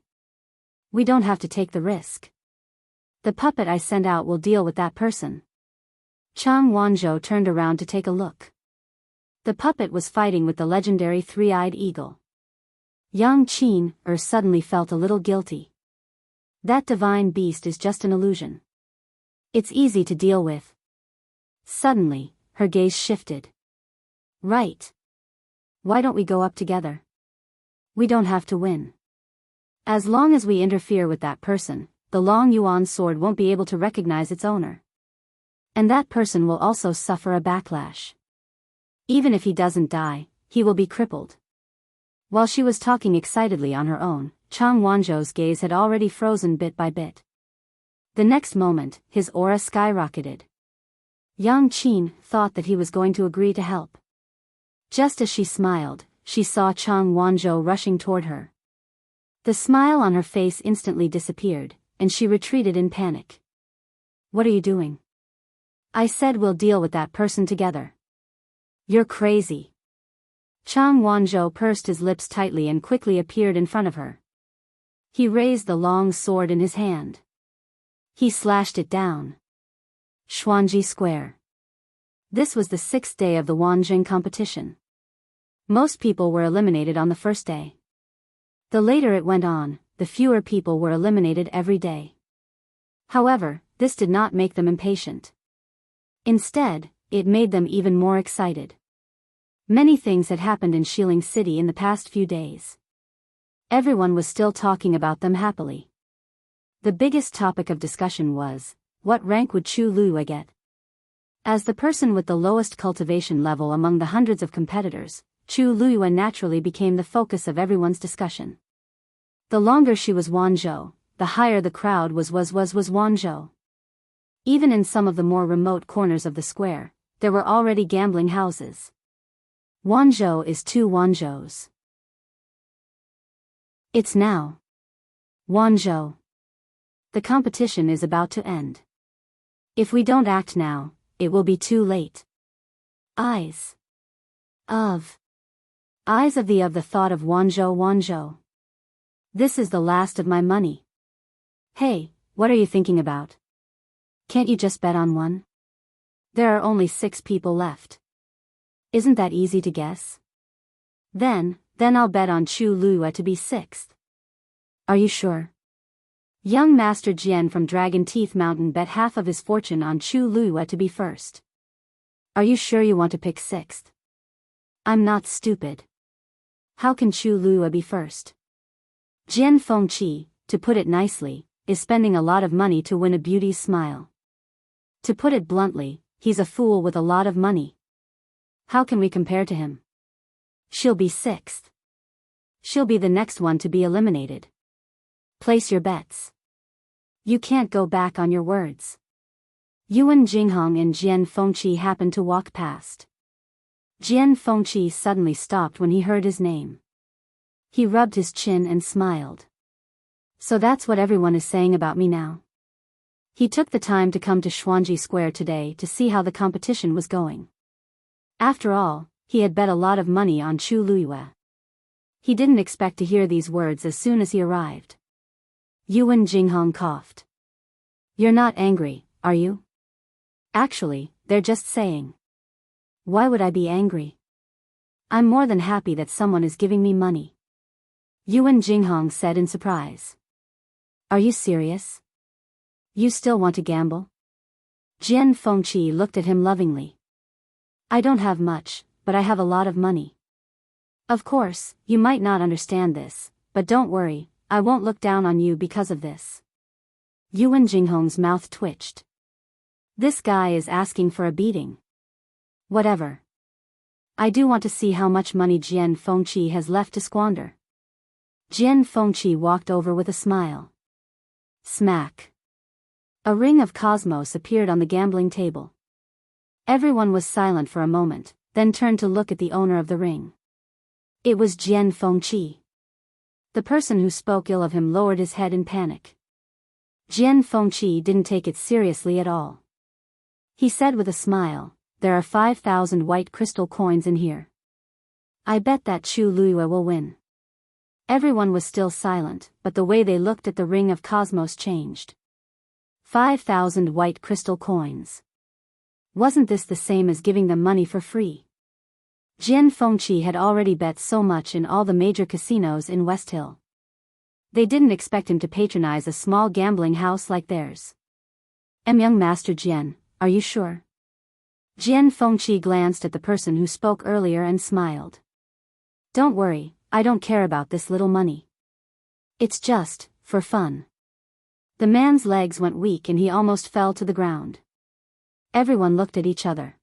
We don't have to take the risk. The puppet I send out will deal with that person. Chang Wanzhou turned around to take a look. The puppet was fighting with the legendary three-eyed eagle. Yang Qin suddenly felt a little guilty. That divine beast is just an illusion. It's easy to deal with. Suddenly, her gaze shifted. Right. Why don't we go up together? We don't have to win. As long as we interfere with that person, the Long Yuan sword won't be able to recognize its owner. And that person will also suffer a backlash. Even if he doesn't die, he will be crippled. While she was talking excitedly on her own, Chang Wanzhou's gaze had already frozen bit by bit. The next moment, his aura skyrocketed. Yang Qin thought that he was going to agree to help. Just as she smiled, she saw Chang Wanzhou rushing toward her. The smile on her face instantly disappeared, and she retreated in panic. What are you doing? I said we'll deal with that person together. You're crazy. Chang Wanzhou pursed his lips tightly and quickly appeared in front of her. He raised the long sword in his hand. He slashed it down. Xuanji Square. This was the 6th day of the Wanjing competition. Most people were eliminated on the first day. The later it went on, the fewer people were eliminated every day. However, this did not make them impatient. Instead, it made them even more excited. Many things had happened in Shilin City in the past few days. Everyone was still talking about them happily. The biggest topic of discussion was, what rank would Chu Lua get? As the person with the lowest cultivation level among the hundreds of competitors, Chu Lua naturally became the focus of everyone's discussion. The longer she was Wanzhou, the higher the crowd was Wanzhou. Even in some of the more remote corners of the square, there were already gambling houses. Wanzhou is 2 Wanzhous. It's now. Wanzhou. The competition is about to end. If we don't act now, it will be too late. Eyes of the thought of Wanzhou. This is the last of my money. Hey, what are you thinking about? Can't you just bet on one? There are only 6 people left. Isn't that easy to guess? Then I'll bet on Chu Lua to be 6th. Are you sure? Young Master Jian from Dragon Teeth Mountain bet half of his fortune on Chu Lua to be 1st. Are you sure you want to pick 6th? I'm not stupid. How can Chu Lua be 1st? Jian Fengqi, to put it nicely, is spending a lot of money to win a beauty's smile. To put it bluntly, he's a fool with a lot of money. How can we compare to him? She'll be 6th. She'll be the next one to be eliminated. Place your bets. You can't go back on your words. Yuan Jinghong and Jian Fengqi happened to walk past. Jian Fengqi suddenly stopped when he heard his name. He rubbed his chin and smiled. So that's what everyone is saying about me now. He took the time to come to Xuanji Square today to see how the competition was going. After all, he had bet a lot of money on Chu Lua. He didn't expect to hear these words as soon as he arrived. Yuan Jinghong coughed. You're not angry, are you? Actually, they're just saying. Why would I be angry? I'm more than happy that someone is giving me money. Yuan Jinghong said in surprise. Are you serious? You still want to gamble? Jian Fengqi looked at him lovingly. I don't have much, but I have a lot of money. Of course, you might not understand this, but don't worry, I won't look down on you because of this. Yuan Jinghong's mouth twitched. This guy is asking for a beating. Whatever. I do want to see how much money Jian Fengqi has left to squander. Jian Fengqi walked over with a smile. Smack. A ring of cosmos appeared on the gambling table. Everyone was silent for a moment, then turned to look at the owner of the ring. It was Jian Fengqi. The person who spoke ill of him lowered his head in panic. Jian Fengqi didn't take it seriously at all. He said with a smile, there are 5,000 white crystal coins in here. I bet that Chu Lua will win. Everyone was still silent, but the way they looked at the ring of cosmos changed. 5,000 white crystal coins. Wasn't this the same as giving them money for free? Jian Fengqi had already bet so much in all the major casinos in West Hill. They didn't expect him to patronize a small gambling house like theirs. Young Master Jian, are you sure? Jian Fengqi glanced at the person who spoke earlier and smiled. Don't worry, I don't care about this little money. It's just, for fun. The man's legs went weak and he almost fell to the ground. Everyone looked at each other.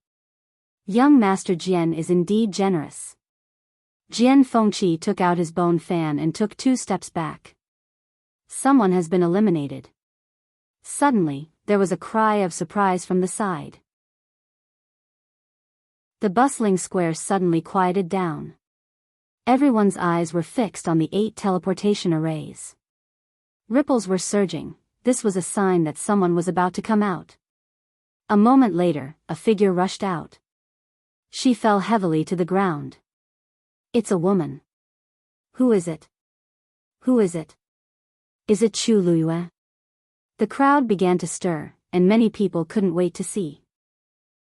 Young Master Jian is indeed generous. Jian Fengqi took out his bone fan and took 2 steps back. Someone has been eliminated. Suddenly, there was a cry of surprise from the side. The bustling square suddenly quieted down. Everyone's eyes were fixed on the 8 teleportation arrays. Ripples were surging. This was a sign that someone was about to come out. A moment later, a figure rushed out. She fell heavily to the ground. It's a woman. Who is it? Who is it? Is it Chu Lua? The crowd began to stir, and many people couldn't wait to see.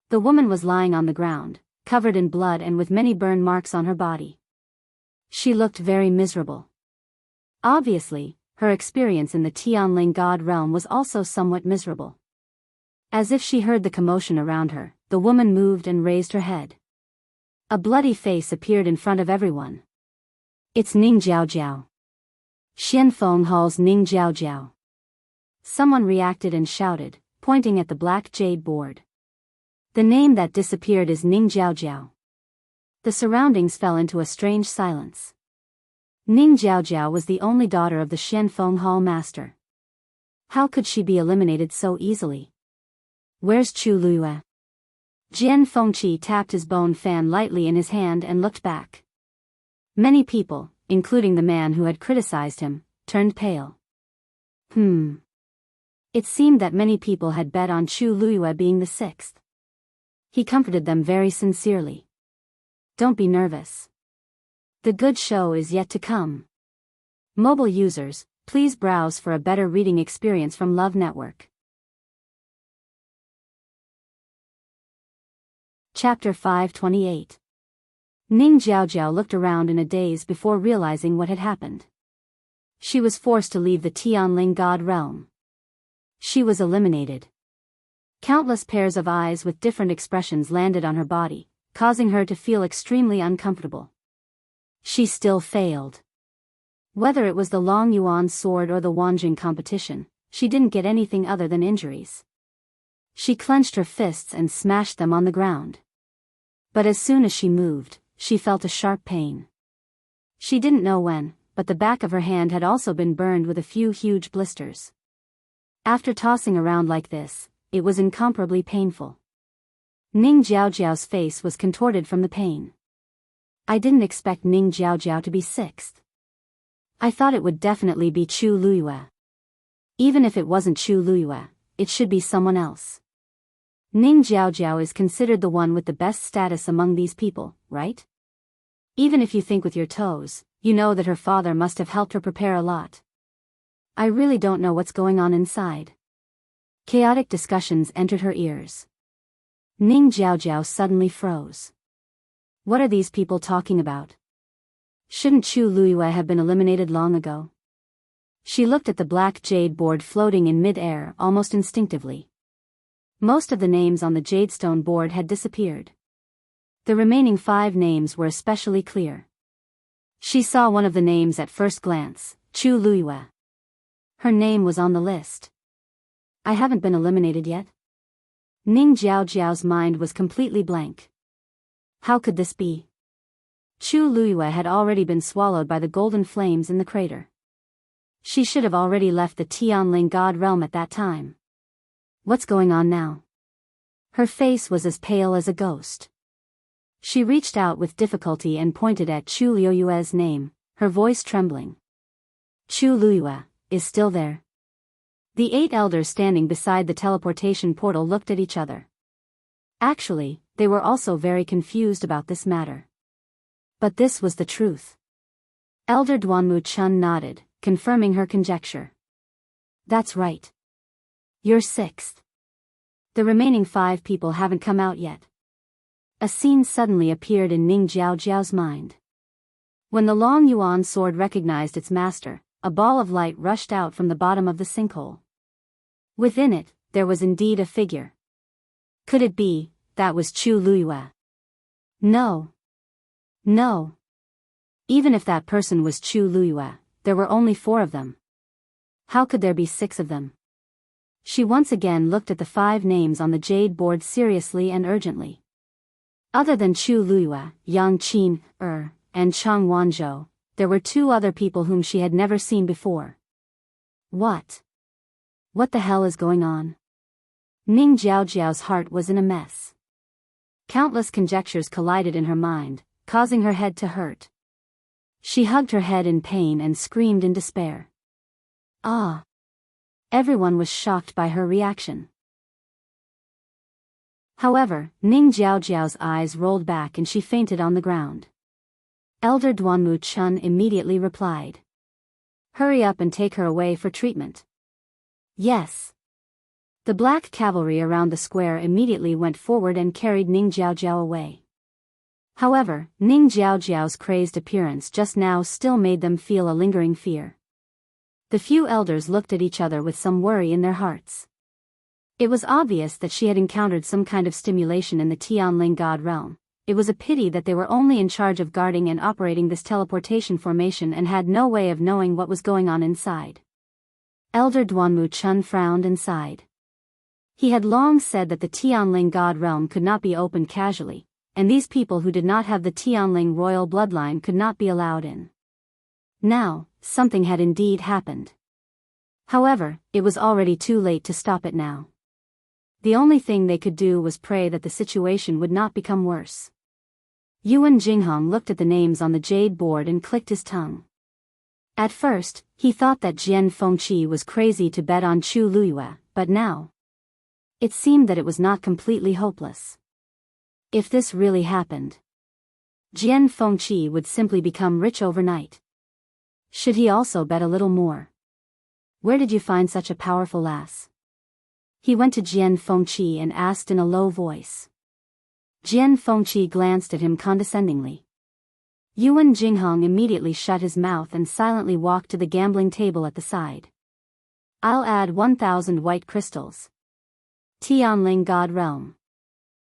The woman was lying on the ground, covered in blood and with many burn marks on her body. She looked very miserable. Obviously, her experience in the Tianling God realm was also somewhat miserable. As if she heard the commotion around her, the woman moved and raised her head. A bloody face appeared in front of everyone. It's Ning Jiao Jiao. Xianfeng Hall's Ning Jiao Jiao. Someone reacted and shouted, pointing at the black jade board. The name that disappeared is Ning Jiao Jiao. The surroundings fell into a strange silence. Ning Jiao Jiao was the only daughter of the Xianfeng Hall master. How could she be eliminated so easily? Where's Chu Luiyue? Jian Fengqi tapped his bone fan lightly in his hand and looked back. Many people, including the man who had criticized him, turned pale. It seemed that many people had bet on Chu Luiyue being the sixth. He comforted them very sincerely. Don't be nervous. The good show is yet to come. Mobile users, please browse for a better reading experience from Love Network. Chapter 528. Ning Jiaojiao looked around in a daze before realizing what had happened. She was forced to leave the Tianling God realm. She was eliminated. Countless pairs of eyes with different expressions landed on her body, causing her to feel extremely uncomfortable. She still failed. Whether it was the Long Yuan sword or the Wanjing competition, she didn't get anything other than injuries. She clenched her fists and smashed them on the ground. But as soon as she moved, she felt a sharp pain. She didn't know when, but the back of her hand had also been burned with a few huge blisters. After tossing around like this, it was incomparably painful. Ning Jiaojiao's face was contorted from the pain. I didn't expect Ning Jiaojiao to be sixth. I thought it would definitely be Chu Luiyue. Even if it wasn't Chu Luiyue, it should be someone else. Ning Jiaojiao is considered the one with the best status among these people, right? Even if you think with your toes, you know that her father must have helped her prepare a lot. I really don't know what's going on inside. Chaotic discussions entered her ears. Ning Jiaojiao suddenly froze. What are these people talking about? Shouldn't Chu Luiyue have been eliminated long ago? She looked at the black jade board floating in mid-air almost instinctively. Most of the names on the jadestone board had disappeared. The remaining 5 names were especially clear. She saw one of the names at first glance, Chu Luiyue. Her name was on the list. I haven't been eliminated yet? Ning Jiaojiao's mind was completely blank. How could this be? Chu Luiyue had already been swallowed by the golden flames in the crater. She should have already left the Tianling God realm at that time. What's going on now? Her face was as pale as a ghost. She reached out with difficulty and pointed at Chu Luiyue's name, her voice trembling. Chu Luiyue is still there. The 8 elders standing beside the teleportation portal looked at each other. Actually, they were also very confused about this matter. But this was the truth. Elder Duanmu Chun nodded, confirming her conjecture. That's right. You're sixth. The remaining 5 people haven't come out yet. A scene suddenly appeared in Ning Jiaojiao's mind. When the Long Yuan sword recognized its master, a ball of light rushed out from the bottom of the sinkhole. Within it, there was indeed a figure. Could it be, that was Chu Luiyue? No. No. Even if that person was Chu Luiyue, there were only 4 of them. How could there be 6 of them? She once again looked at the 5 names on the jade board seriously and urgently. Other than Chu Luiyue, Yang Qin, and Chang Wanzhou, there were 2 other people whom she had never seen before. What? What the hell is going on? Ning Jiaojiao's heart was in a mess. Countless conjectures collided in her mind, causing her head to hurt. She hugged her head in pain and screamed in despair. Ah! Everyone was shocked by her reaction. However, Ning Jiaojiao's eyes rolled back and she fainted on the ground. Elder Duanmu Chun immediately replied. Hurry up and take her away for treatment. Yes. The black cavalry around the square immediately went forward and carried Ning Jiaojiao away. However, Ning Jiaojiao's crazed appearance just now still made them feel a lingering fear. The few elders looked at each other with some worry in their hearts. It was obvious that she had encountered some kind of stimulation in the Tianling God realm. It was a pity that they were only in charge of guarding and operating this teleportation formation and had no way of knowing what was going on inside. Elder Duanmu Chun frowned and sighed. He had long said that the Tianling God realm could not be opened casually, and these people who did not have the Tianling royal bloodline could not be allowed in. Now, something had indeed happened. However, it was already too late to stop it now. The only thing they could do was pray that the situation would not become worse. Yuan Jinghong looked at the names on the jade board and clicked his tongue. At first, he thought that Jian Fengqi was crazy to bet on Chu Luyue, but now it seemed that it was not completely hopeless. If this really happened, Jian Fengqi would simply become rich overnight. Should he also bet a little more? Where did you find such a powerful lass? He went to Jian Fengqi and asked in a low voice. Jian Fengqi glanced at him condescendingly. Yuan Jinghong immediately shut his mouth and silently walked to the gambling table at the side. I'll add 1,000 white crystals. Tianling God Realm.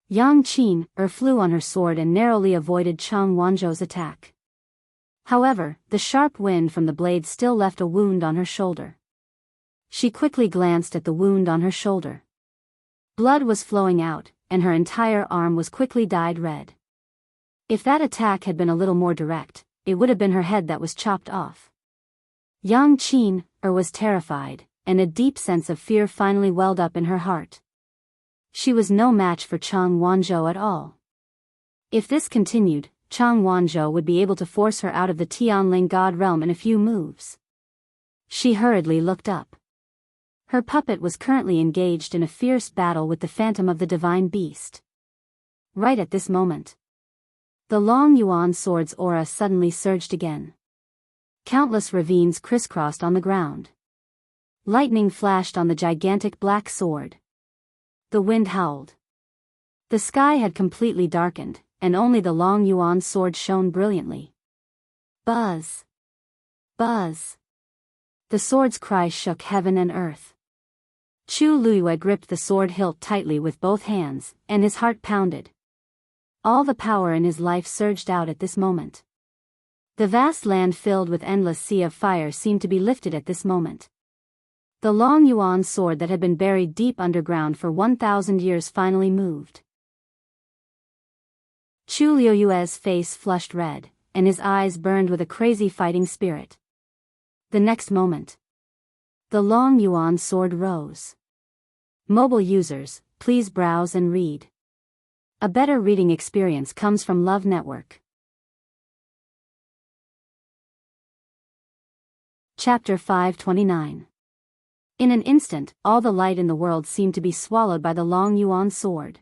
Yang Qin flew on her sword and narrowly avoided Chang Wanzhou's attack. However, the sharp wind from the blade still left a wound on her shoulder. She quickly glanced at the wound on her shoulder. Blood was flowing out, and her entire arm was quickly dyed red. If that attack had been a little more direct, it would have been her head that was chopped off. Yang Qin was terrified, and a deep sense of fear finally welled up in her heart. She was no match for Chang Wanzhou at all. If this continued, Chang Wanzhou would be able to force her out of the Tianling God realm in a few moves. She hurriedly looked up. Her puppet was currently engaged in a fierce battle with the phantom of the divine beast. Right at this moment, the Long Yuan sword's aura suddenly surged again. Countless ravines crisscrossed on the ground. Lightning flashed on the gigantic black sword. The wind howled. The sky had completely darkened, and only the Long Yuan sword shone brilliantly. Buzz! Buzz! The sword's cry shook heaven and earth. Chu Luyue gripped the sword hilt tightly with both hands, and his heart pounded. All the power in his life surged out at this moment. The vast land filled with endless sea of fire seemed to be lifted at this moment. The Long Yuan sword that had been buried deep underground for 1,000 years finally moved. Chu Liyue's face flushed red, and his eyes burned with a crazy fighting spirit. The next moment, the Long Yuan sword rose. Mobile users, please browse and read. A better reading experience comes from Love Network. Chapter 529. In an instant, all the light in the world seemed to be swallowed by the Long Yuan sword.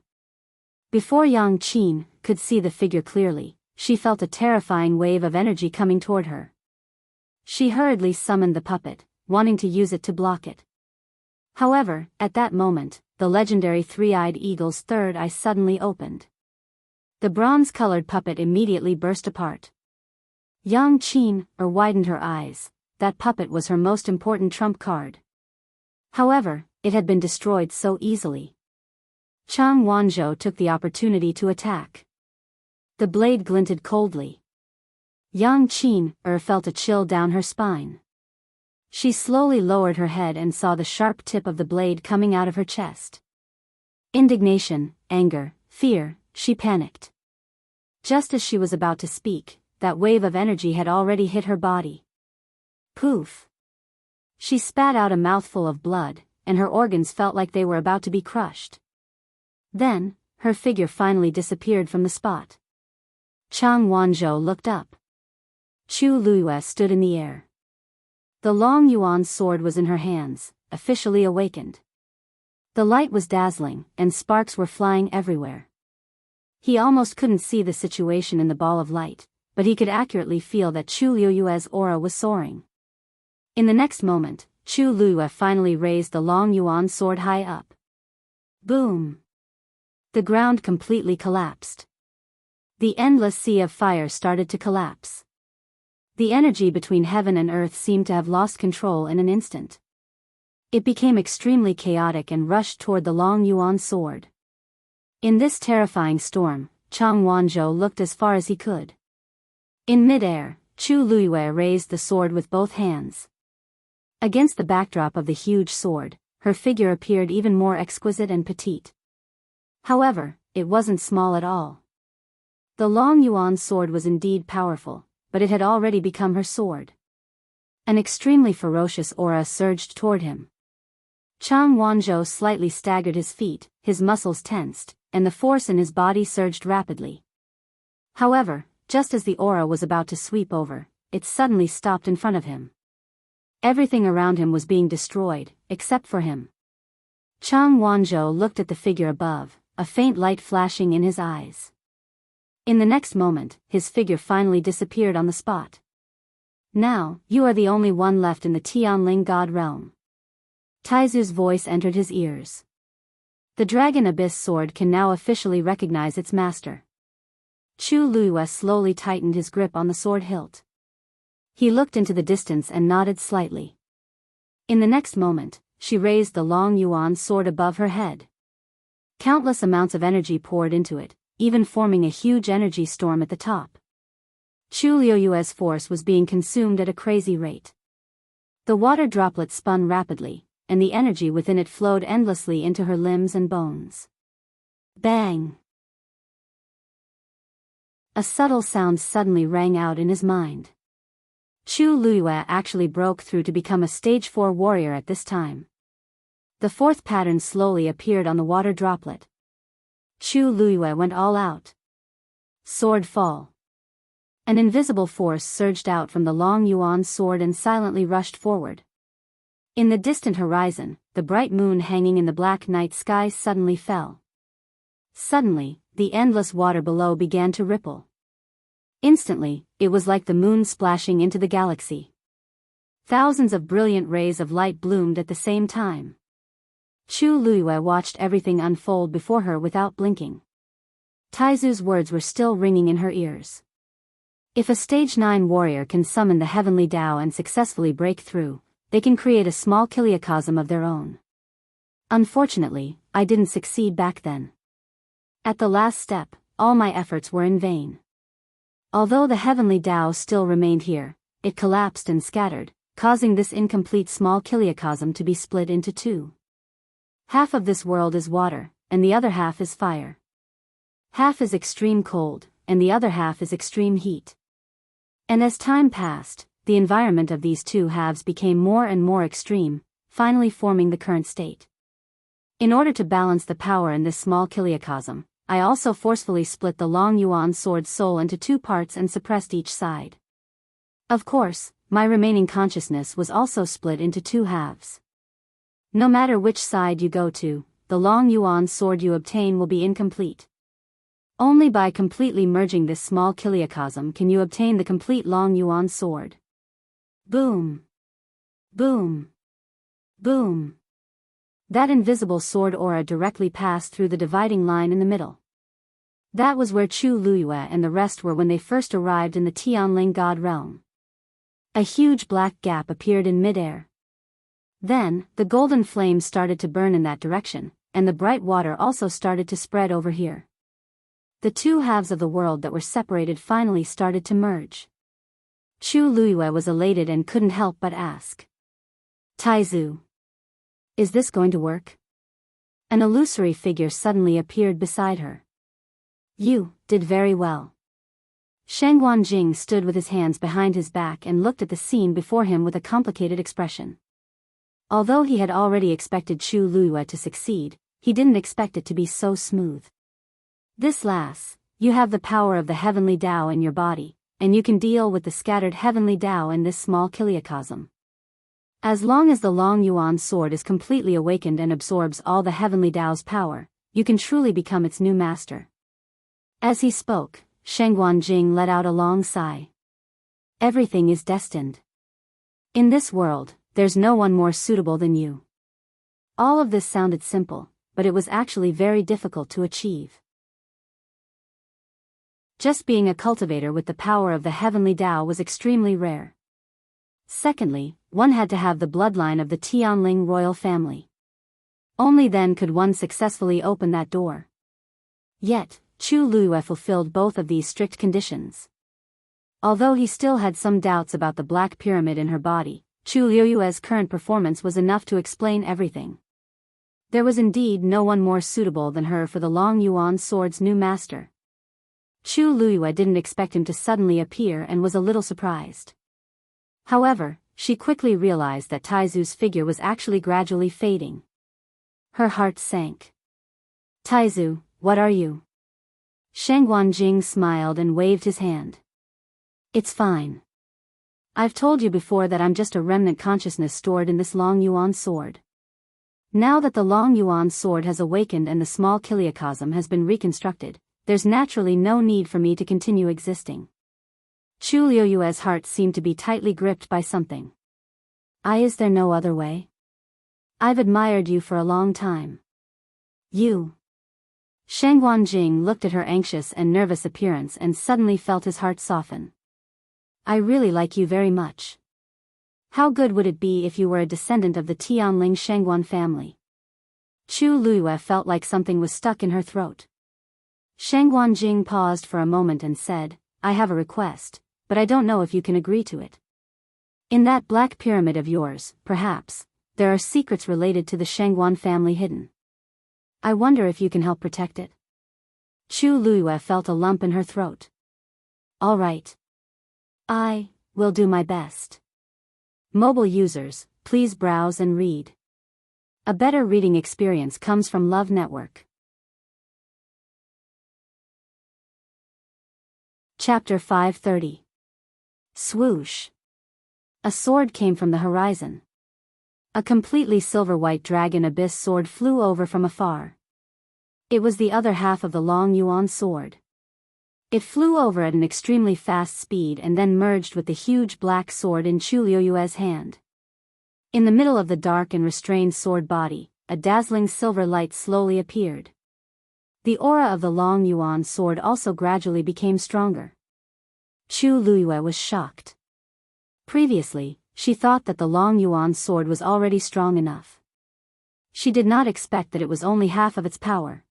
Before Yang Qin could see the figure clearly, she felt a terrifying wave of energy coming toward her. She hurriedly summoned the puppet, wanting to use it to block it. However, at that moment, the legendary three-eyed eagle's third eye suddenly opened. The bronze-colored puppet immediately burst apart. Yang Qin widened her eyes. That puppet was her most important trump card. However, it had been destroyed so easily. Chang Wanzhou took the opportunity to attack. The blade glinted coldly. Yang Qin felt a chill down her spine. She slowly lowered her head and saw the sharp tip of the blade coming out of her chest. Indignation, anger, fear, she panicked. Just as she was about to speak, that wave of energy had already hit her body. Poof! She spat out a mouthful of blood, and her organs felt like they were about to be crushed. Then, her figure finally disappeared from the spot. Chang Wanzhou looked up. Chu Luyue stood in the air. The Long Yuan sword was in her hands, officially awakened. The light was dazzling, and sparks were flying everywhere. He almost couldn't see the situation in the ball of light, but he could accurately feel that Chu Liyue's aura was soaring. In the next moment, Chu Liyue finally raised the Long Yuan sword high up. Boom! The ground completely collapsed. The endless sea of fire started to collapse. The energy between heaven and earth seemed to have lost control in an instant. It became extremely chaotic and rushed toward the Long Yuan sword. In this terrifying storm, Chang Wanzhou looked as far as he could. In midair, Chu Luiyue raised the sword with both hands. Against the backdrop of the huge sword, her figure appeared even more exquisite and petite. However, it wasn't small at all. The Long Yuan sword was indeed powerful, but it had already become her sword. An extremely ferocious aura surged toward him. Chang Wanzhou slightly staggered his feet, his muscles tensed, and the force in his body surged rapidly. However, just as the aura was about to sweep over, it suddenly stopped in front of him. Everything around him was being destroyed, except for him. Chang Wanzhou looked at the figure above, a faint light flashing in his eyes. In the next moment, his figure finally disappeared on the spot. Now, you are the only one left in the Tianling God realm. Taizu's voice entered his ears. The Dragon Abyss sword can now officially recognize its master. Chu Luiyue slowly tightened his grip on the sword hilt. He looked into the distance and nodded slightly. In the next moment, she raised the Long Yuan sword above her head. Countless amounts of energy poured into it, even forming a huge energy storm at the top. Chu Luiyue's force was being consumed at a crazy rate. The water droplet spun rapidly, and the energy within it flowed endlessly into her limbs and bones. Bang! A subtle sound suddenly rang out in his mind. Chu Luiyue actually broke through to become a stage 4 warrior at this time. The fourth pattern slowly appeared on the water droplet. Chu Luiyue went all out. Sword fall. An invisible force surged out from the Long Yuan sword and silently rushed forward. In the distant horizon, the bright moon hanging in the black night sky suddenly fell. Suddenly, the endless water below began to ripple. Instantly, it was like the moon splashing into the galaxy. Thousands of brilliant rays of light bloomed at the same time. Chu Luiyue watched everything unfold before her without blinking. Taizu's words were still ringing in her ears. If a stage 9 warrior can summon the heavenly Tao and successfully break through, they can create a small kiliacosm of their own. Unfortunately, I didn't succeed back then. At the last step, all my efforts were in vain. Although the heavenly Tao still remained here, it collapsed and scattered, causing this incomplete small kiliacosm to be split into two. Half of this world is water, and the other half is fire. Half is extreme cold, and the other half is extreme heat. And as time passed, the environment of these two halves became more and more extreme, finally forming the current state. In order to balance the power in this small kiliacosm, I also forcefully split the Long Yuan sword's soul into two parts and suppressed each side. Of course, my remaining consciousness was also split into two halves. No matter which side you go to, the Long Yuan sword you obtain will be incomplete. Only by completely merging this small kiliacosm can you obtain the complete Long Yuan sword. Boom! Boom! Boom! That invisible sword aura directly passed through the dividing line in the middle. That was where Chu Luiyue and the rest were when they first arrived in the Tianling God realm. A huge black gap appeared in midair. Then, the golden flame started to burn in that direction, and the bright water also started to spread over here. The two halves of the world that were separated finally started to merge. Chu Luiyue was elated and couldn't help but ask. Taizu, is this going to work? An illusory figure suddenly appeared beside her. You did very well. Sheng Guanjing stood with his hands behind his back and looked at the scene before him with a complicated expression. Although he had already expected Chu Luiyue to succeed, he didn't expect it to be so smooth. This lass, you have the power of the heavenly Tao in your body, and you can deal with the scattered heavenly Tao in this small kiliacosm. As long as the Long Yuan sword is completely awakened and absorbs all the heavenly Tao's power, you can truly become its new master. As he spoke, Sheng Guanjing let out a long sigh. Everything is destined. In this world, there's no one more suitable than you. All of this sounded simple, but it was actually very difficult to achieve. Just being a cultivator with the power of the heavenly Tao was extremely rare. Secondly, one had to have the bloodline of the Tianling royal family. Only then could one successfully open that door. Yet, Chu Luiyue fulfilled both of these strict conditions. Although he still had some doubts about the black pyramid in her body, Chu Luiyue's current performance was enough to explain everything. There was indeed no one more suitable than her for the Long Yuan sword's new master. Chu Luiyue didn't expect him to suddenly appear and was a little surprised. However, she quickly realized that Taizu's figure was actually gradually fading. Her heart sank. "Taizu, what are you?" Sheng Guanjing smiled and waved his hand. "It's fine. I've told you before that I'm just a remnant consciousness stored in this Long Yuan sword. Now that the Long Yuan sword has awakened and the small kiliacosm has been reconstructed, there's naturally no need for me to continue existing." Chu Luiyue's heart seemed to be tightly gripped by something. Is there no other way? I've admired you for a long time. You. Sheng Guanjing looked at her anxious and nervous appearance and suddenly felt his heart soften. "I really like you very much. How good would it be if you were a descendant of the Tianling Shengguan family?" Chu Luiyue felt like something was stuck in her throat. Sheng Guanjing paused for a moment and said, "I have a request, but I don't know if you can agree to it. In that black pyramid of yours, perhaps, there are secrets related to the Shengguan family hidden. I wonder if you can help protect it." Chu Luiyue felt a lump in her throat. "All right. I will do my best." Mobile users, please browse and read. A better reading experience comes from Love Network. Chapter 530. Swoosh. A sword came from the horizon. A completely silver-white dragon abyss sword flew over from afar. It was the other half of the Long Yuan sword. It flew over at an extremely fast speed and then merged with the huge black sword in Chu Luiyue's hand. In the middle of the dark and restrained sword body, a dazzling silver light slowly appeared. The aura of the Long Yuan sword also gradually became stronger. Chu Luiyue was shocked. Previously, she thought that the Long Yuan sword was already strong enough. She did not expect that it was only half of its power.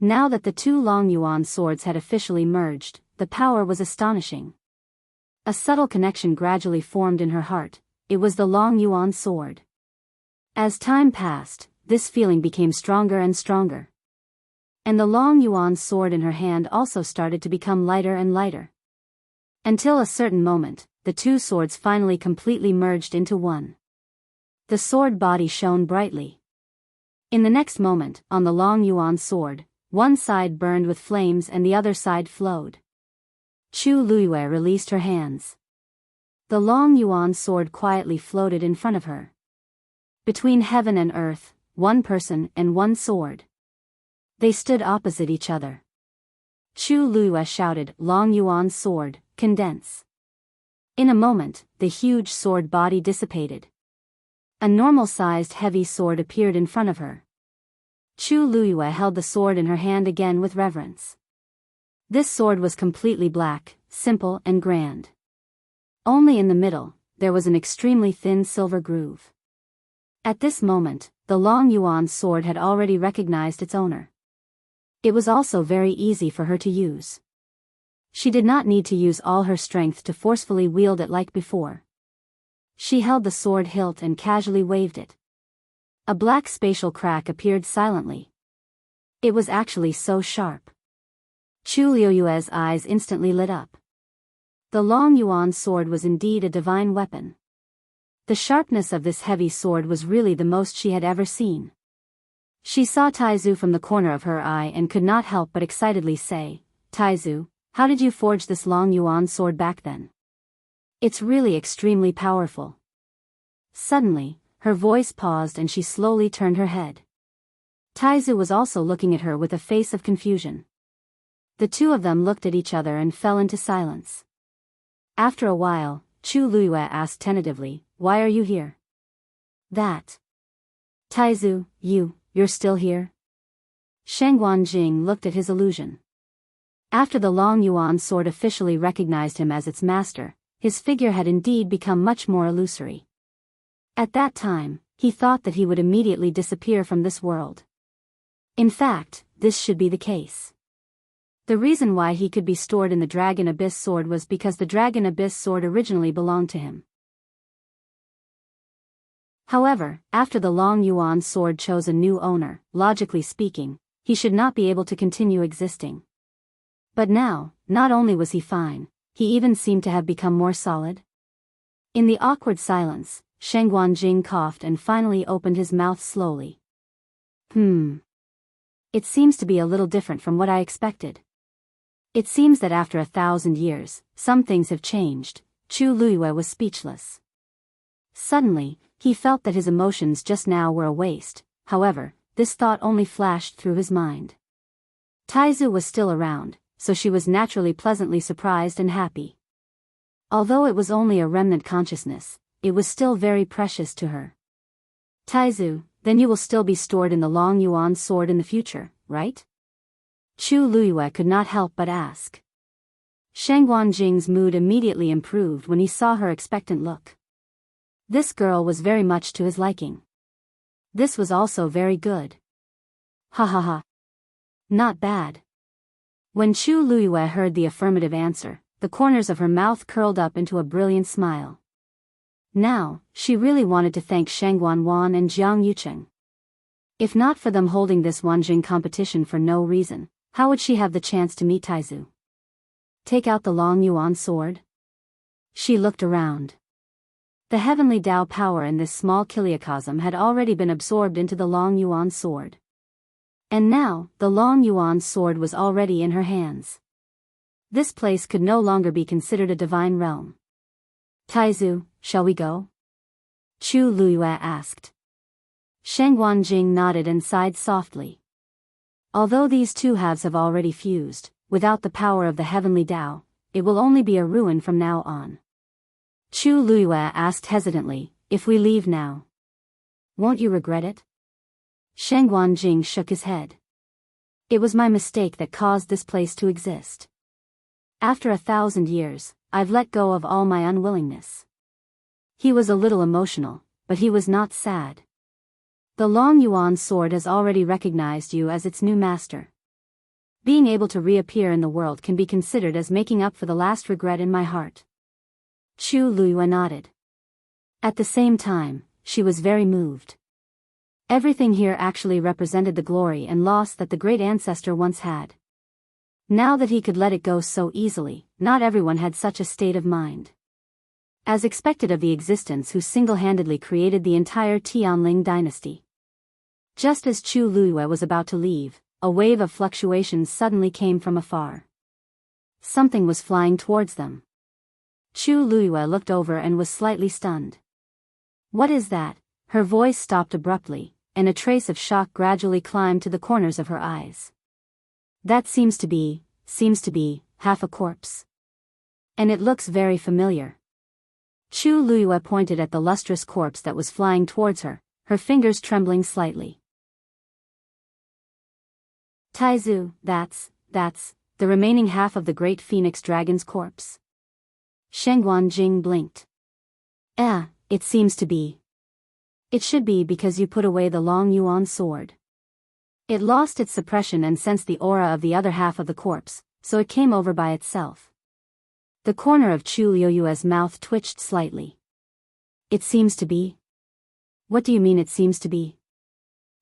Now that the two Long Yuan swords had officially merged, the power was astonishing. A subtle connection gradually formed in her heart. It was the Long Yuan sword. As time passed, this feeling became stronger and stronger. And the Long Yuan sword in her hand also started to become lighter and lighter. Until a certain moment, the two swords finally completely merged into one. The sword body shone brightly. In the next moment, on the Long Yuan sword, one side burned with flames and the other side flowed. Chu Luiyue released her hands. The Long Yuan sword quietly floated in front of her. Between heaven and earth, one person and one sword. They stood opposite each other. Chu Luiyue shouted, "Long Yuan sword, condense." In a moment, the huge sword body dissipated. A normal-sized heavy sword appeared in front of her. Chu Luiyue held the sword in her hand again with reverence. This sword was completely black, simple and grand. Only in the middle, there was an extremely thin silver groove. At this moment, the Long Yuan sword had already recognized its owner. It was also very easy for her to use. She did not need to use all her strength to forcefully wield it like before. She held the sword hilt and casually waved it. A black spatial crack appeared silently. It was actually so sharp. Chu Luiyue's eyes instantly lit up. The Long Yuan sword was indeed a divine weapon. The sharpness of this heavy sword was really the most she had ever seen. She saw Taizu from the corner of her eye and could not help but excitedly say, "Taizu, how did you forge this Long Yuan sword back then? It's really extremely powerful." Suddenly, her voice paused and she slowly turned her head. Taizu was also looking at her with a face of confusion. The two of them looked at each other and fell into silence. After a while, Chu Luiyue asked tentatively, "Why are you here?" "That. Taizu, you, you're still here? Shangguan Jing looked at his illusion. After the Long Yuan sword officially recognized him as its master, his figure had indeed become much more illusory. At that time, he thought that he would immediately disappear from this world. In fact, this should be the case. The reason why he could be stored in the Dragon Abyss sword was because the Dragon Abyss sword originally belonged to him. However, after the Long Yuan sword chose a new owner, logically speaking, he should not be able to continue existing. But now, not only was he fine, he even seemed to have become more solid. In the awkward silence, Shangguan Jing coughed and finally opened his mouth slowly. It seems to be a little different from what I expected. It seems that after 1,000 years, some things have changed. Chu Luiyue was speechless. Suddenly, he felt that his emotions just now were a waste. However, this thought only flashed through his mind. Taizu was still around, so she was naturally pleasantly surprised and happy. Although it was only a remnant consciousness, it was still very precious to her. Taizu, then you will still be stored in the Long Yuan sword in the future, right? Chu Luiyue could not help but ask. Shangguan Jing's mood immediately improved when he saw her expectant look. This girl was very much to his liking. This was also very good. Ha ha ha. Not bad. When Chu Luiyue heard the affirmative answer, the corners of her mouth curled up into a brilliant smile. Now, she really wanted to thank Shangguan Wan and Jiang Yucheng. If not for them holding this Wanjing competition for no reason, how would she have the chance to meet Taizu? Take out the Long Yuan sword? She looked around. The heavenly Tao power in this small kiliacosm had already been absorbed into the Long Yuan sword. And now, the Long Yuan sword was already in her hands. This place could no longer be considered a divine realm. Taizu, shall we go? Chu Luiyue asked. Shangguan Jing nodded and sighed softly. Although these two halves have already fused, without the power of the heavenly Tao, it will only be a ruin from now on. Chu Luiyue asked hesitantly, if we leave now, won't you regret it? Shangguan Jing shook his head. It was my mistake that caused this place to exist. After 1,000 years, I've let go of all my unwillingness. He was a little emotional, but he was not sad. The Long Yuan sword has already recognized you as its new master. Being able to reappear in the world can be considered as making up for the last regret in my heart. Chu Luiyue nodded. At the same time, she was very moved. Everything here actually represented the glory and loss that the great ancestor once had. Now that he could let it go so easily, not everyone had such a state of mind. As expected of the existence who single-handedly created the entire Tianling dynasty. Just as Chu Luiyue was about to leave, a wave of fluctuations suddenly came from afar. Something was flying towards them. Chu Luiyue looked over and was slightly stunned. What is that? Her voice stopped abruptly, and a trace of shock gradually climbed to the corners of her eyes. That seems to be, half a corpse. And it looks very familiar. Chu Luiyue pointed at the lustrous corpse that was flying towards her, her fingers trembling slightly. Taizu, that's, the remaining half of the great phoenix dragon's corpse. Shangguan Jing blinked. It seems to be. It should be because you put away the Long Yuan sword. It lost its suppression and sensed the aura of the other half of the corpse, so it came over by itself. The corner of Chu Luiyue's mouth twitched slightly. It seems to be? What do you mean it seems to be?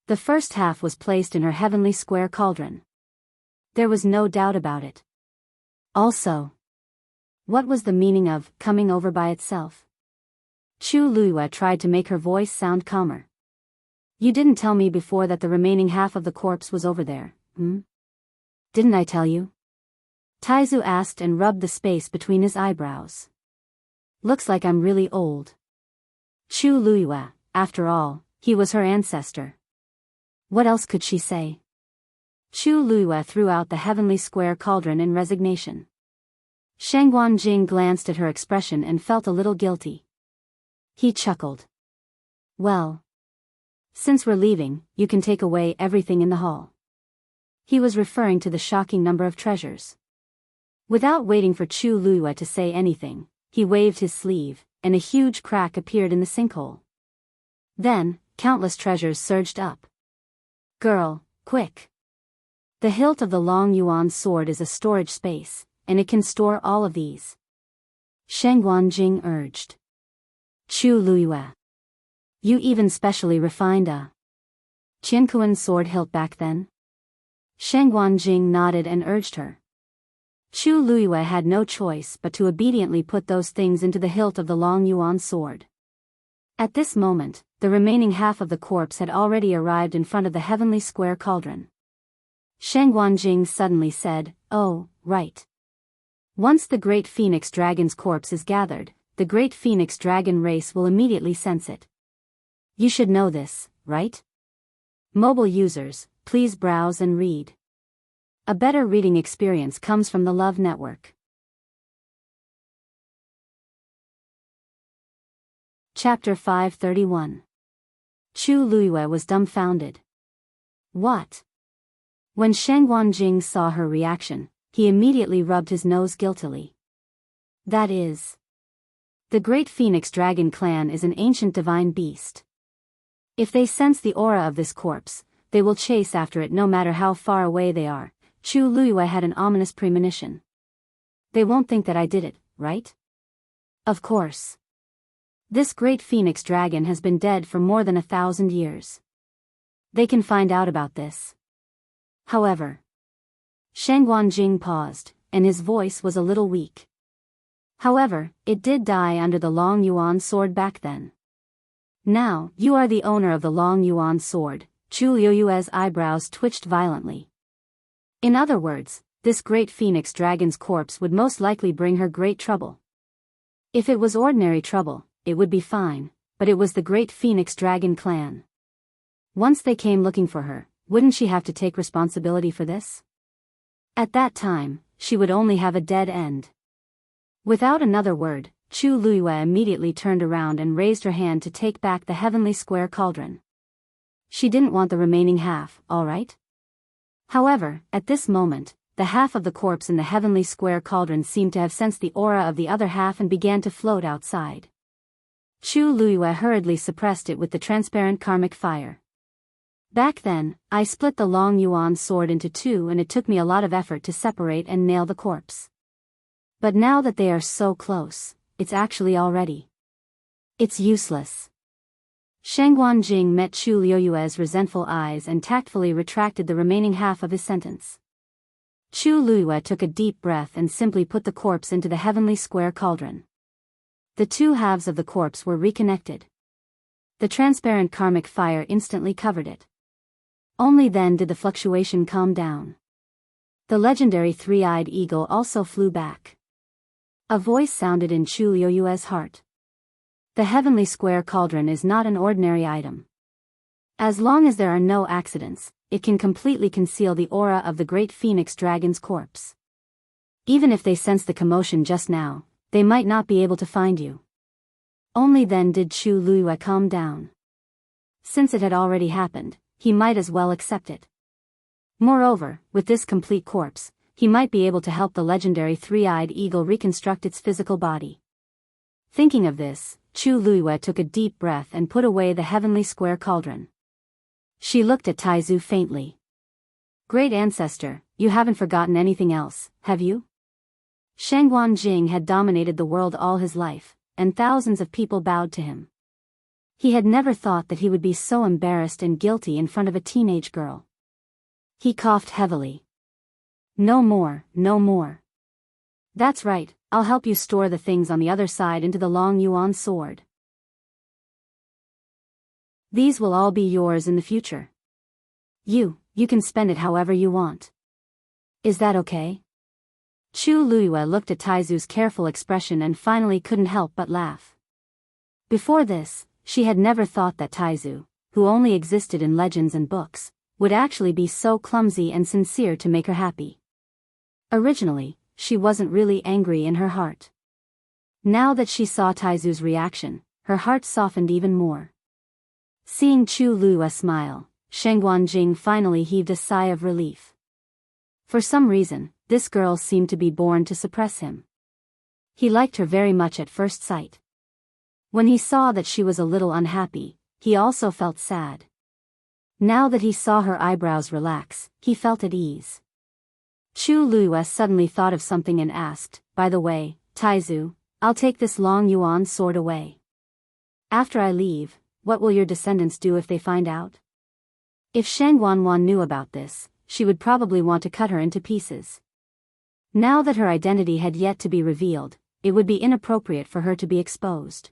The first half was placed in her heavenly square cauldron. There was no doubt about it. Also, what was the meaning of coming over by itself? Chu Luiyue tried to make her voice sound calmer. You didn't tell me before that the remaining half of the corpse was over there, Didn't I tell you? Taizu asked and rubbed the space between his eyebrows. Looks like I'm really old. Chu Luiyue, after all, he was her ancestor. What else could she say? Chu Luiyue threw out the heavenly square cauldron in resignation. Shangguan Jing glanced at her expression and felt a little guilty. He chuckled. Well, Since we're leaving, you can take away everything in the hall. He was referring to the shocking number of treasures. Without waiting for Chu Luiyue to say anything, he waved his sleeve, and a huge crack appeared in the sinkhole. Then, countless treasures surged up. Girl, quick! The hilt of the Long Yuan sword is a storage space, and it can store all of these. Sheng Guanjing urged. Chu Luiyue. You even specially refined a Qiankuan sword hilt back then? Sheng Guanjing nodded and urged her. Chu Luiyue had no choice but to obediently put those things into the hilt of the Long Yuan sword. At this moment, the remaining half of the corpse had already arrived in front of the heavenly square cauldron. Sheng Guanjing suddenly said, "Oh, right. Once the great phoenix dragon's corpse is gathered, the great phoenix dragon race will immediately sense it. You should know this, right? Mobile users, please browse and read. A better reading experience comes from the Love Network." Chapter 531. Chu Luiyue was dumbfounded. What? When Sheng Guanjing saw her reaction, he immediately rubbed his nose guiltily. That is. The Great Phoenix Dragon Clan is an ancient divine beast. If they sense the aura of this corpse, they will chase after it no matter how far away they are. Chu Luiyue had an ominous premonition. They won't think that I did it, right? Of course. This great phoenix dragon has been dead for more than 1,000 years. They can find out about this. However. Sheng Guanjing paused, and his voice was a little weak. However, it did die under the Long Yuan sword back then. Now, you are the owner of the Long Yuan sword. Chu Luiyue's eyebrows twitched violently. In other words, this great phoenix dragon's corpse would most likely bring her great trouble. If it was ordinary trouble, it would be fine, but it was the great phoenix dragon clan. Once they came looking for her, wouldn't she have to take responsibility for this? At that time, she would only have a dead end. Without another word, Chu Luiyue immediately turned around and raised her hand to take back the heavenly square cauldron. She didn't want the remaining half, all right? However, at this moment, the half of the corpse in the heavenly square cauldron seemed to have sensed the aura of the other half and began to float outside. Chu Luiyue hurriedly suppressed it with the transparent karmic fire. Back then, I split the Long Yuan sword into two and it took me a lot of effort to separate and nail the corpse. But now that they are so close, it's actually already. It's useless. Sheng Guanjing met Chu Luiyue's resentful eyes and tactfully retracted the remaining half of his sentence. Chu Luiyue took a deep breath and simply put the corpse into the heavenly square cauldron. The two halves of the corpse were reconnected. The transparent karmic fire instantly covered it. Only then did the fluctuation calm down. The legendary three-eyed eagle also flew back. A voice sounded in Chu Luiyue's heart. The heavenly square cauldron is not an ordinary item. As long as there are no accidents, it can completely conceal the aura of the great phoenix dragon's corpse. Even if they sense the commotion just now, they might not be able to find you. Only then did Chu Luiyue calm down. Since it had already happened, he might as well accept it. Moreover, with this complete corpse, he might be able to help the legendary three-eyed eagle reconstruct its physical body. Thinking of this, Chu Luiyue took a deep breath and put away the heavenly square cauldron. She looked at Taizu faintly. Great ancestor, you haven't forgotten anything else, have you? Sheng Guanjing had dominated the world all his life, and thousands of people bowed to him. He had never thought that he would be so embarrassed and guilty in front of a teenage girl. He coughed heavily. No more, no more. That's right, I'll help you store the things on the other side into the Long Yuan sword. These will all be yours in the future. You can spend it however you want. Is that okay? Chu Luiyue looked at Taizu's careful expression and finally couldn't help but laugh. Before this, she had never thought that Taizu, who only existed in legends and books, would actually be so clumsy and sincere to make her happy. Originally, she wasn't really angry in her heart. Now that she saw Taizu's reaction, her heart softened even more. Seeing Chu Luo smile, Sheng Guanjing finally heaved a sigh of relief. For some reason, this girl seemed to be born to suppress him. He liked her very much at first sight. When he saw that she was a little unhappy, he also felt sad. Now that he saw her eyebrows relax, he felt at ease. Chu Luo suddenly thought of something and asked, "By the way, Taizu, I'll take this long yuan sword away. After I leave, what will your descendants do if they find out?" If Sheng Guanwan knew about this, she would probably want to cut her into pieces. Now that her identity had yet to be revealed, it would be inappropriate for her to be exposed.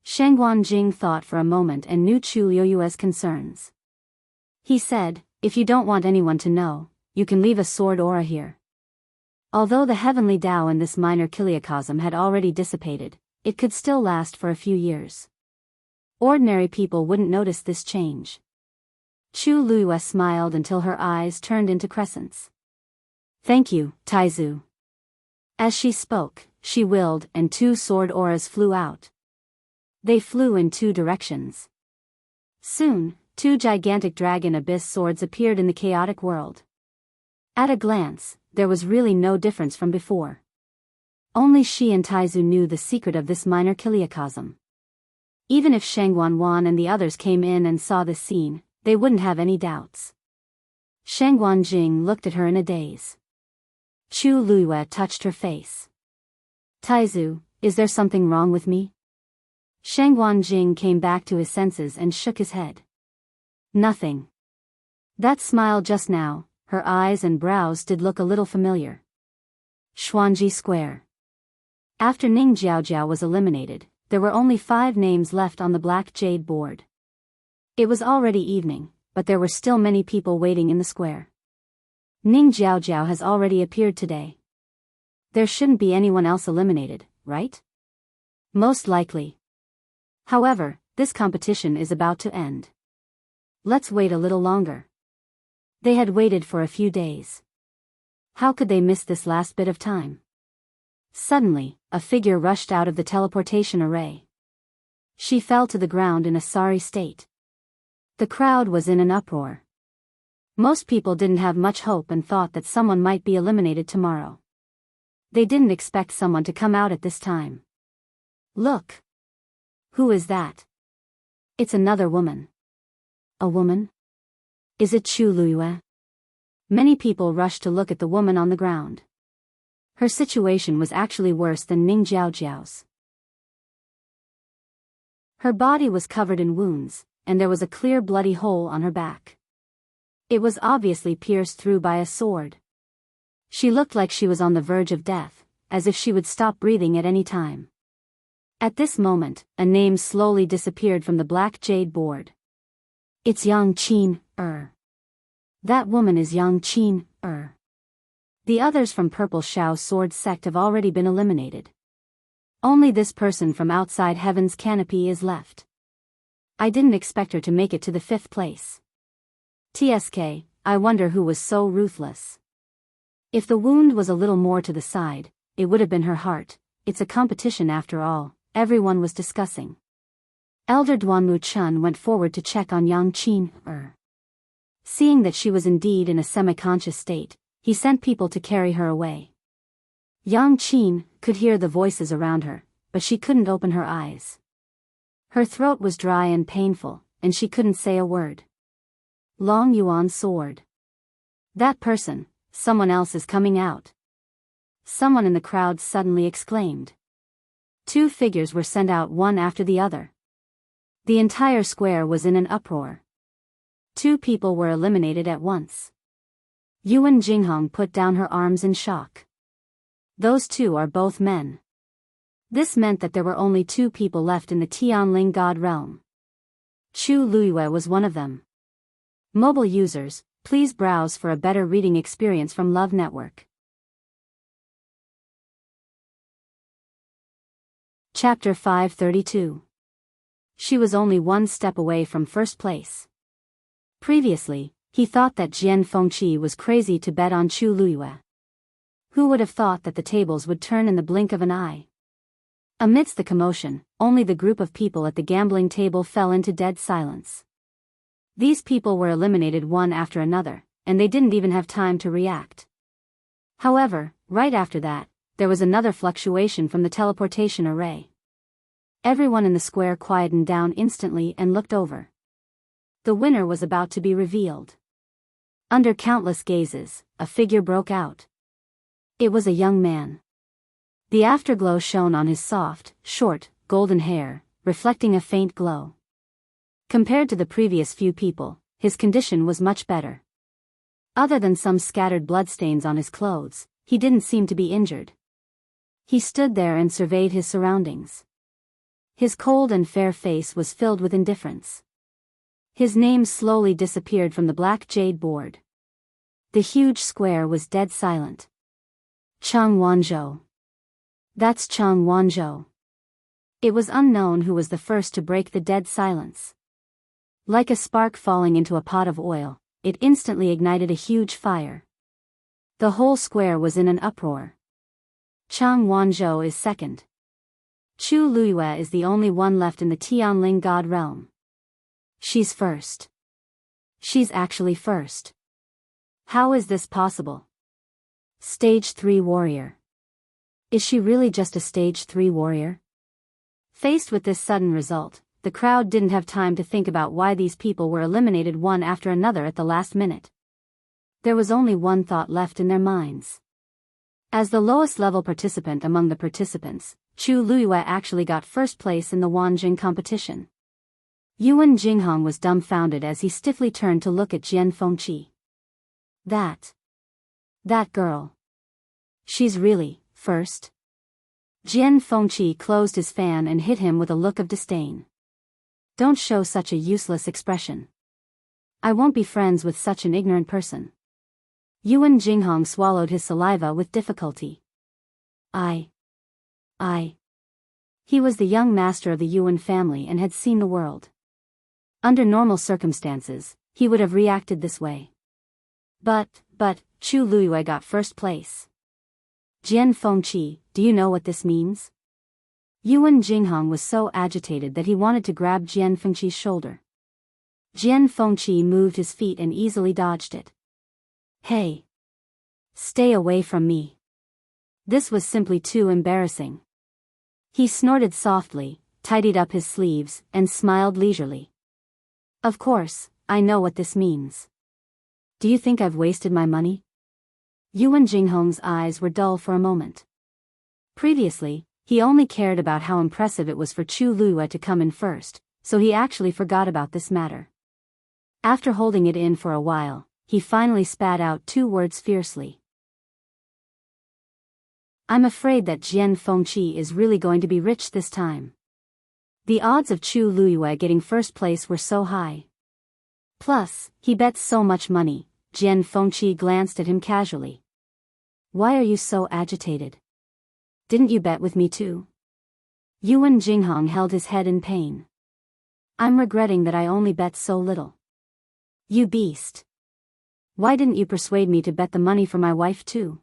Sheng Guanjing thought for a moment and knew Chu Luo's concerns. He said, "If you don't want anyone to know, you can leave a sword aura here." Although the heavenly Tao in this minor kiliacosm had already dissipated, it could still last for a few years. Ordinary people wouldn't notice this change. Chu Luo smiled until her eyes turned into crescents. "Thank you, Taizu." As she spoke, she willed and 2 sword auras flew out. They flew in 2 directions. Soon, 2 gigantic dragon abyss swords appeared in the chaotic world. At a glance, there was really no difference from before. Only she and Taizu knew the secret of this minor kiliacosm. Even if Sheng Guanwan and the others came in and saw this scene, they wouldn't have any doubts. Sheng Guanjing looked at her in a daze. Chu Luo touched her face. "Taizu, is there something wrong with me?" Sheng Guanjing came back to his senses and shook his head. "Nothing." That smile just now, her eyes and brows did look a little familiar. Xuanji Square. After Ning Jiaojiao was eliminated, there were only 5 names left on the black jade board. It was already evening, but there were still many people waiting in the square. Ning Jiaojiao has already appeared today. There shouldn't be anyone else eliminated, right? Most likely. However, this competition is about to end. Let's wait a little longer. They had waited for a few days. How could they miss this last bit of time? Suddenly, a figure rushed out of the teleportation array. She fell to the ground in a sorry state. The crowd was in an uproar. Most people didn't have much hope and thought that someone might be eliminated tomorrow. They didn't expect someone to come out at this time. Look! Who is that? It's another woman. A woman? Is it Chu Luo? Many people rushed to look at the woman on the ground. Her situation was actually worse than Ning Jiaojiao's. Her body was covered in wounds, and there was a clear bloody hole on her back. It was obviously pierced through by a sword. She looked like she was on the verge of death, as if she would stop breathing at any time. At this moment, a name slowly disappeared from the black jade board. It's Yang Qin. That woman is Yang Qin. The others from Purple Shao Sword Sect have already been eliminated. Only this person from outside Heaven's canopy is left. I didn't expect her to make it to the 5th place. TSK, I wonder who was so ruthless. If the wound was a little more to the side, it would have been her heart. It's a competition after all, everyone was discussing. Elder Duanmu Chun went forward to check on Yang Qin. Seeing that she was indeed in a semi-conscious state, he sent people to carry her away. Yang Qin could hear the voices around her, but she couldn't open her eyes. Her throat was dry and painful, and she couldn't say a word. Long Yuan sword. That person, someone else is coming out. Someone in the crowd suddenly exclaimed. 2 figures were sent out one after the other. The entire square was in an uproar. 2 people were eliminated at once. Yuan Jinghong put down her arms in shock. Those 2 are both men. This meant that there were only 2 people left in the Tianling God realm. Chu Luo was one of them. Mobile users, please browse for a better reading experience from Love Network. Chapter 532. She was only 1 step away from first place. Previously, he thought that Jian Fengqi was crazy to bet on Chu Luo. Who would have thought that the tables would turn in the blink of an eye? Amidst the commotion, only the group of people at the gambling table fell into dead silence. These people were eliminated one after another, and they didn't even have time to react. However, right after that, there was another fluctuation from the teleportation array. Everyone in the square quietened down instantly and looked over. The winner was about to be revealed. Under countless gazes, a figure broke out. It was a young man. The afterglow shone on his soft, short, golden hair, reflecting a faint glow. Compared to the previous few people, his condition was much better. Other than some scattered bloodstains on his clothes, he didn't seem to be injured. He stood there and surveyed his surroundings. His cold and fair face was filled with indifference. His name slowly disappeared from the black jade board. The huge square was dead silent. Chang Wanzhou. That's Chang Wanzhou. It was unknown who was the first to break the dead silence. Like a spark falling into a pot of oil, it instantly ignited a huge fire. The whole square was in an uproar. Chang Wanzhou is second. Chu Luiyue is the only one left in the Tianling God realm. She's first. She's actually first. How is this possible? Stage 3 warrior. Is she really just a Stage 3 warrior? Faced with this sudden result, the crowd didn't have time to think about why these people were eliminated one after another at the last minute. There was only one thought left in their minds. As the lowest level participant among the participants, Chu Luiyue actually got first place in the Wanjing competition. Yuan Jinghong was dumbfounded as he stiffly turned to look at Jian Fengqi. That girl. She's really first? Jian Fengqi closed his fan and hit him with a look of disdain. Don't show such a useless expression. I won't be friends with such an ignorant person. Yuan Jinghong swallowed his saliva with difficulty. He was the young master of the Yuan family and had seen the world. Under normal circumstances, he would have reacted this way. But, Chu Luiyue got first place. Jian Fengqi, do you know what this means? Yuan Jinghong was so agitated that he wanted to grab Jian Fengqi's shoulder. Jian Fengqi moved his feet and easily dodged it. Hey! Stay away from me. This was simply too embarrassing. He snorted softly, tidied up his sleeves, and smiled leisurely. Of course, I know what this means. Do you think I've wasted my money? Yuan Jinghong's eyes were dull for a moment. Previously, he only cared about how impressive it was for Chu Luiyue to come in first, so he actually forgot about this matter. After holding it in for a while, he finally spat out 2 words fiercely. I'm afraid that Jian Fengqi is really going to be rich this time. The odds of Chu Luiyue getting first place were so high. Plus, he bets so much money. Jian Fengqi glanced at him casually. Why are you so agitated? Didn't you bet with me too? Yuan Jinghong held his head in pain. I'm regretting that I only bet so little. You beast. Why didn't you persuade me to bet the money for my wife too?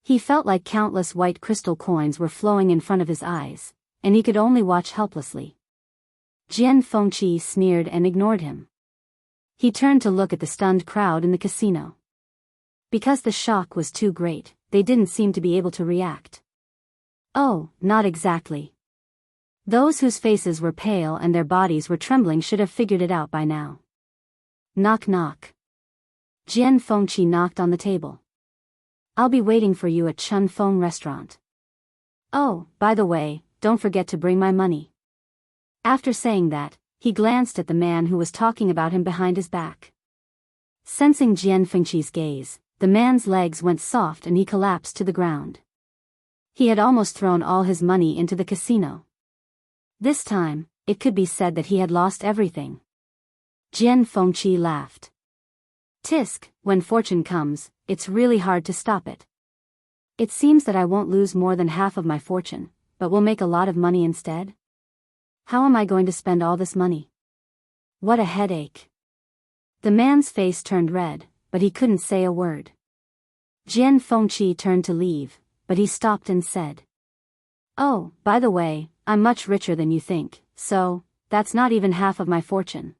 He felt like countless white crystal coins were flowing in front of his eyes, and he could only watch helplessly. Jian Fengqi sneered and ignored him. He turned to look at the stunned crowd in the casino. Because the shock was too great, they didn't seem to be able to react. Oh, not exactly. Those whose faces were pale and their bodies were trembling should have figured it out by now. Knock knock. Jian Fengqi knocked on the table. I'll be waiting for you at Chun Feng restaurant. Oh, by the way, don't forget to bring my money. After saying that, he glanced at the man who was talking about him behind his back. Sensing Jian Fengqi's gaze, the man's legs went soft and he collapsed to the ground. He had almost thrown all his money into the casino. This time, it could be said that he had lost everything. Jian Fengqi laughed. Tisk, when fortune comes, it's really hard to stop it. It seems that I won't lose more than half of my fortune, but will make a lot of money instead. How am I going to spend all this money? What a headache. The man's face turned red, but he couldn't say a word. Jian Fengqi turned to leave, but he stopped and said, Oh, by the way, I'm much richer than you think, so, that's not even half of my fortune.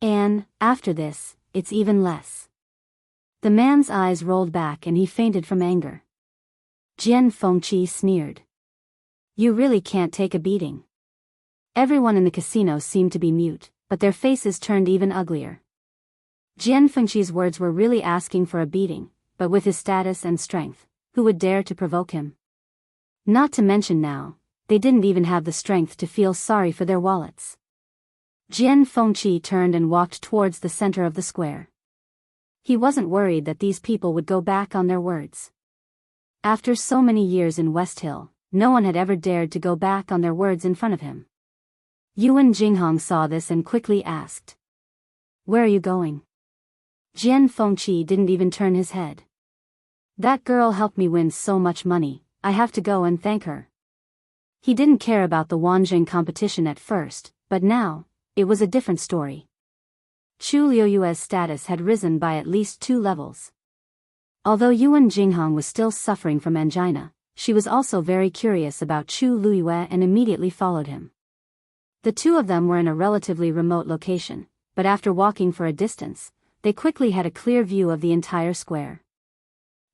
And, after this, it's even less. The man's eyes rolled back and he fainted from anger. Jian Fengqi sneered. You really can't take a beating. Everyone in the casino seemed to be mute, but their faces turned even uglier. Jian Fengqi's words were really asking for a beating, but with his status and strength, who would dare to provoke him? Not to mention now, they didn't even have the strength to feel sorry for their wallets. Jian Fengqi turned and walked towards the center of the square. He wasn't worried that these people would go back on their words. After so many years in West Hill, no one had ever dared to go back on their words in front of him. Yuan Jinghong saw this and quickly asked. Where are you going? Jian Fengqi didn't even turn his head. That girl helped me win so much money, I have to go and thank her. He didn't care about the Wanjing competition at first, but now, it was a different story. Chu Liuyue's status had risen by at least 2 levels. Although Yuan Jinghong was still suffering from angina, she was also very curious about Chu Liuyue and immediately followed him. The two of them were in a relatively remote location, but after walking for a distance, they quickly had a clear view of the entire square.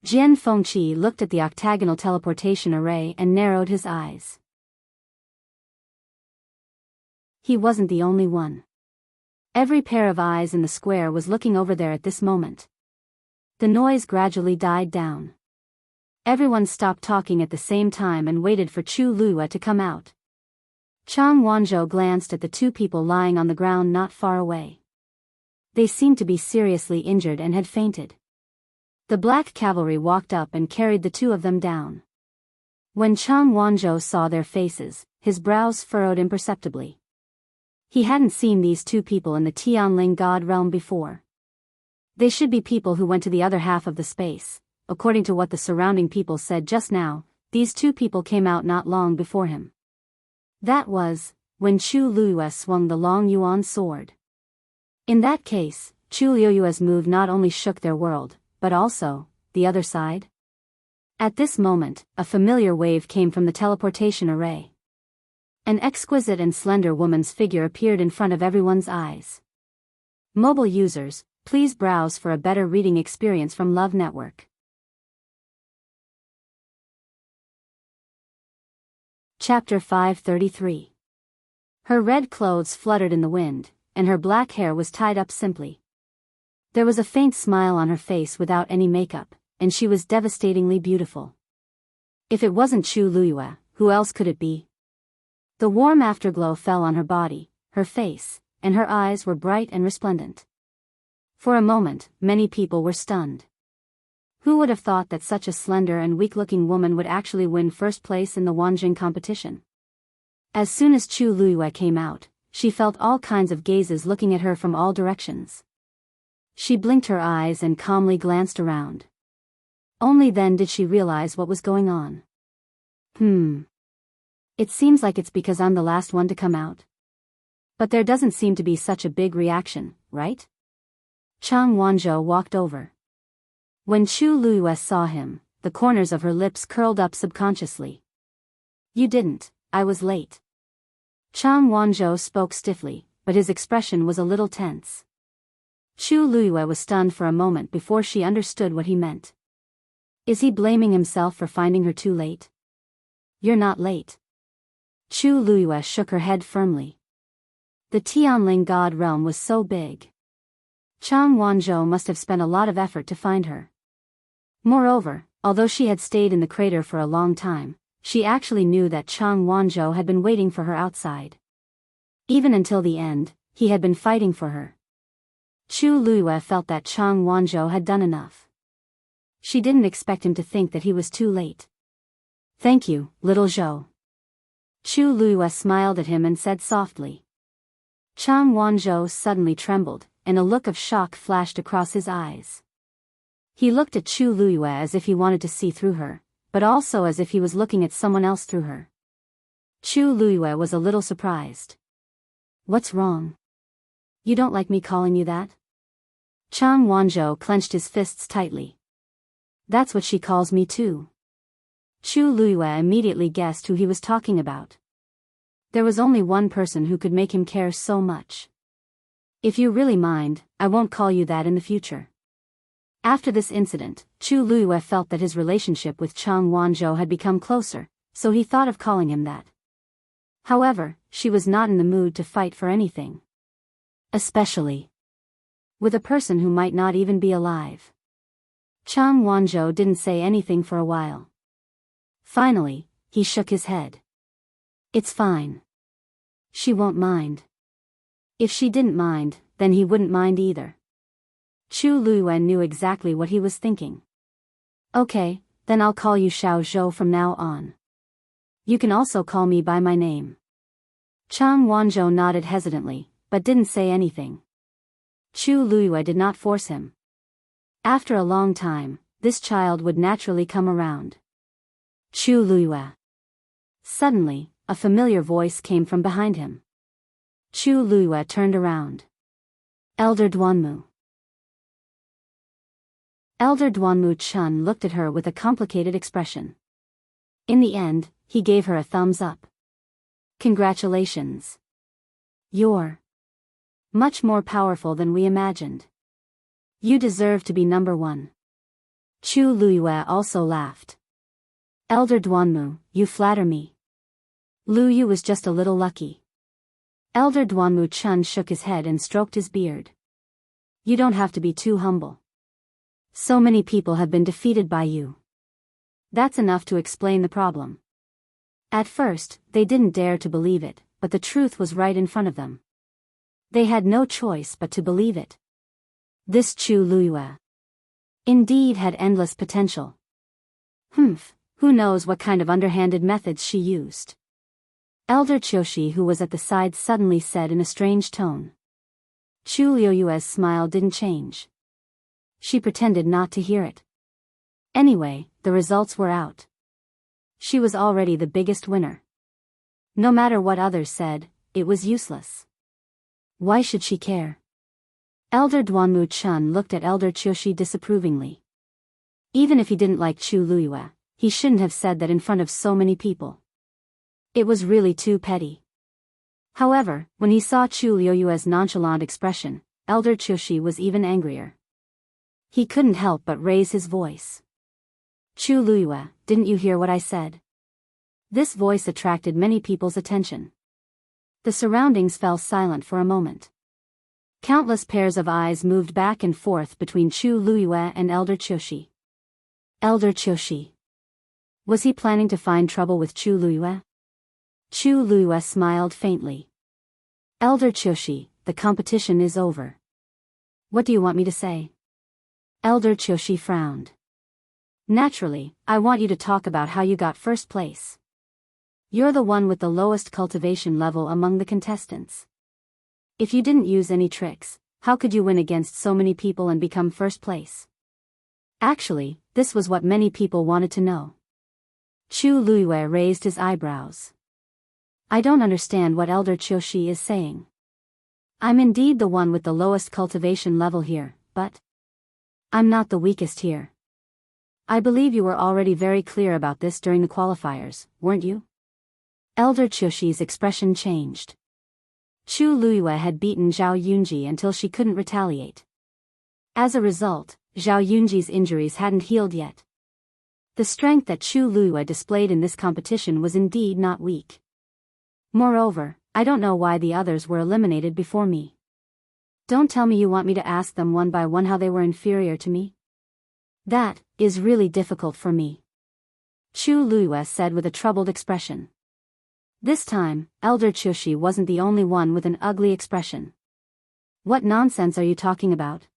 Jian Fengqi looked at the octagonal teleportation array and narrowed his eyes. He wasn't the only one. Every pair of eyes in the square was looking over there at this moment. The noise gradually died down. Everyone stopped talking at the same time and waited for Chu Liuyue to come out. Chang Wanzhou glanced at the 2 people lying on the ground not far away. They seemed to be seriously injured and had fainted. The black cavalry walked up and carried the 2 of them down. When Chang Wanzhou saw their faces, his brows furrowed imperceptibly. He hadn't seen these 2 people in the Tianling God realm before. They should be people who went to the other half of the space. According to what the surrounding people said just now, these 2 people came out not long before him. That was, when Chu Liuyue swung the long yuan sword. In that case, Chu Liuyue's move not only shook their world, but also, the other side. At this moment, a familiar wave came from the teleportation array. An exquisite and slender woman's figure appeared in front of everyone's eyes. Mobile users, please browse for a better reading experience from Love Network. Chapter 533. Her red clothes fluttered in the wind, and her black hair was tied up simply. There was a faint smile on her face without any makeup, and she was devastatingly beautiful. If it wasn't Chu Liuyue, who else could it be? The warm afterglow fell on her body, her face, and her eyes were bright and resplendent. For a moment, many people were stunned. Who would have thought that such a slender and weak-looking woman would actually win first place in the Wanjing competition? As soon as Chu Liuyue came out, she felt all kinds of gazes looking at her from all directions. She blinked her eyes and calmly glanced around. Only then did she realize what was going on. It seems like it's because I'm the last one to come out. But there doesn't seem to be such a big reaction, right? Chang Wanzhou walked over. When Chu Liuyue saw him, the corners of her lips curled up subconsciously. You didn't, I was late. Chang Wanzhou spoke stiffly, but his expression was a little tense. Chu Liuyue was stunned for a moment before she understood what he meant. Is he blaming himself for finding her too late? You're not late. Chu Liuyue shook her head firmly. The Tianling God realm was so big. Chang Wanzhou must have spent a lot of effort to find her. Moreover, although she had stayed in the crater for a long time, she actually knew that Chang Wanzhou had been waiting for her outside. Even until the end, he had been fighting for her. Chu Liuyue felt that Chang Wanzhou had done enough. She didn't expect him to think that he was too late. Thank you, little Zhou. Chu Liuyue smiled at him and said softly. Chang Wanzhou suddenly trembled, and a look of shock flashed across his eyes. He looked at Chu Liuyue as if he wanted to see through her, but also as if he was looking at someone else through her. Chu Liuyue was a little surprised. What's wrong? You don't like me calling you that? Chang Wanzhou clenched his fists tightly. That's what she calls me too. Chu Luiyue immediately guessed who he was talking about. There was only one person who could make him care so much. If you really mind, I won't call you that in the future. After this incident, Chu Luiyue felt that his relationship with Chang Wanzhou had become closer, so he thought of calling him that. However, she was not in the mood to fight for anything. Especially with a person who might not even be alive. Chang Wanzhou didn't say anything for a while. Finally, he shook his head. It's fine. She won't mind. If she didn't mind, then he wouldn't mind either. Chu Luiyue knew exactly what he was thinking. Okay, then I'll call you Xiao Zhou from now on. You can also call me by my name. Chang Wanzhou nodded hesitantly, but didn't say anything. Chu Luiyue did not force him. After a long time, this child would naturally come around. Chu Luiyue. Suddenly, a familiar voice came from behind him. Chu Luiyue turned around. Elder Duanmu. Elder Duanmu Chun looked at her with a complicated expression. In the end, he gave her a thumbs up. Congratulations. You're much more powerful than we imagined. You deserve to be number one. Chu Luiyue also laughed. Elder Duanmu, you flatter me. Lu Yu was just a little lucky. Elder Duanmu Chun shook his head and stroked his beard. You don't have to be too humble. So many people have been defeated by you. That's enough to explain the problem. At first, they didn't dare to believe it, but the truth was right in front of them. They had no choice but to believe it. This Chu Luiyue indeed had endless potential. Who knows what kind of underhanded methods she used. Elder Qiushi, who was at the side, suddenly said in a strange tone. Chu Luiyue's smile didn't change. She pretended not to hear it. Anyway, the results were out. She was already the biggest winner. No matter what others said, it was useless. Why should she care? Elder Duanmu Chun looked at Elder Qiushi disapprovingly. Even if he didn't like Chu Luiyue, he shouldn't have said that in front of so many people. It was really too petty. However, when he saw Chu Luiyue's nonchalant expression, Elder Qiushi was even angrier. He couldn't help but raise his voice. Chu Luiyue, didn't you hear what I said? This voice attracted many people's attention. The surroundings fell silent for a moment. Countless pairs of eyes moved back and forth between Chu Luiyue and Elder Qiushi. Elder Qiushi. Was he planning to find trouble with Chu Luiyue? Chu Luiyue smiled faintly. Elder Qiushi, the competition is over. What do you want me to say? Elder Qiushi frowned. Naturally, I want you to talk about how you got first place. You're the one with the lowest cultivation level among the contestants. If you didn't use any tricks, how could you win against so many people and become first place? Actually, this was what many people wanted to know. Chu Luiyue raised his eyebrows. I don't understand what Elder Qiushi is saying. I'm indeed the one with the lowest cultivation level here, but I'm not the weakest here. I believe you were already very clear about this during the qualifiers, weren't you? Elder Qiushi's expression changed. Chu Luiyue had beaten Zhao Yunji until she couldn't retaliate. As a result, Zhao Yunji's injuries hadn't healed yet. The strength that Chu Luiyue displayed in this competition was indeed not weak. Moreover, I don't know why the others were eliminated before me. Don't tell me you want me to ask them one by one how they were inferior to me? That is really difficult for me. Chu Luiyue said with a troubled expression. This time, Elder Qiushi wasn't the only one with an ugly expression. What nonsense are you talking about?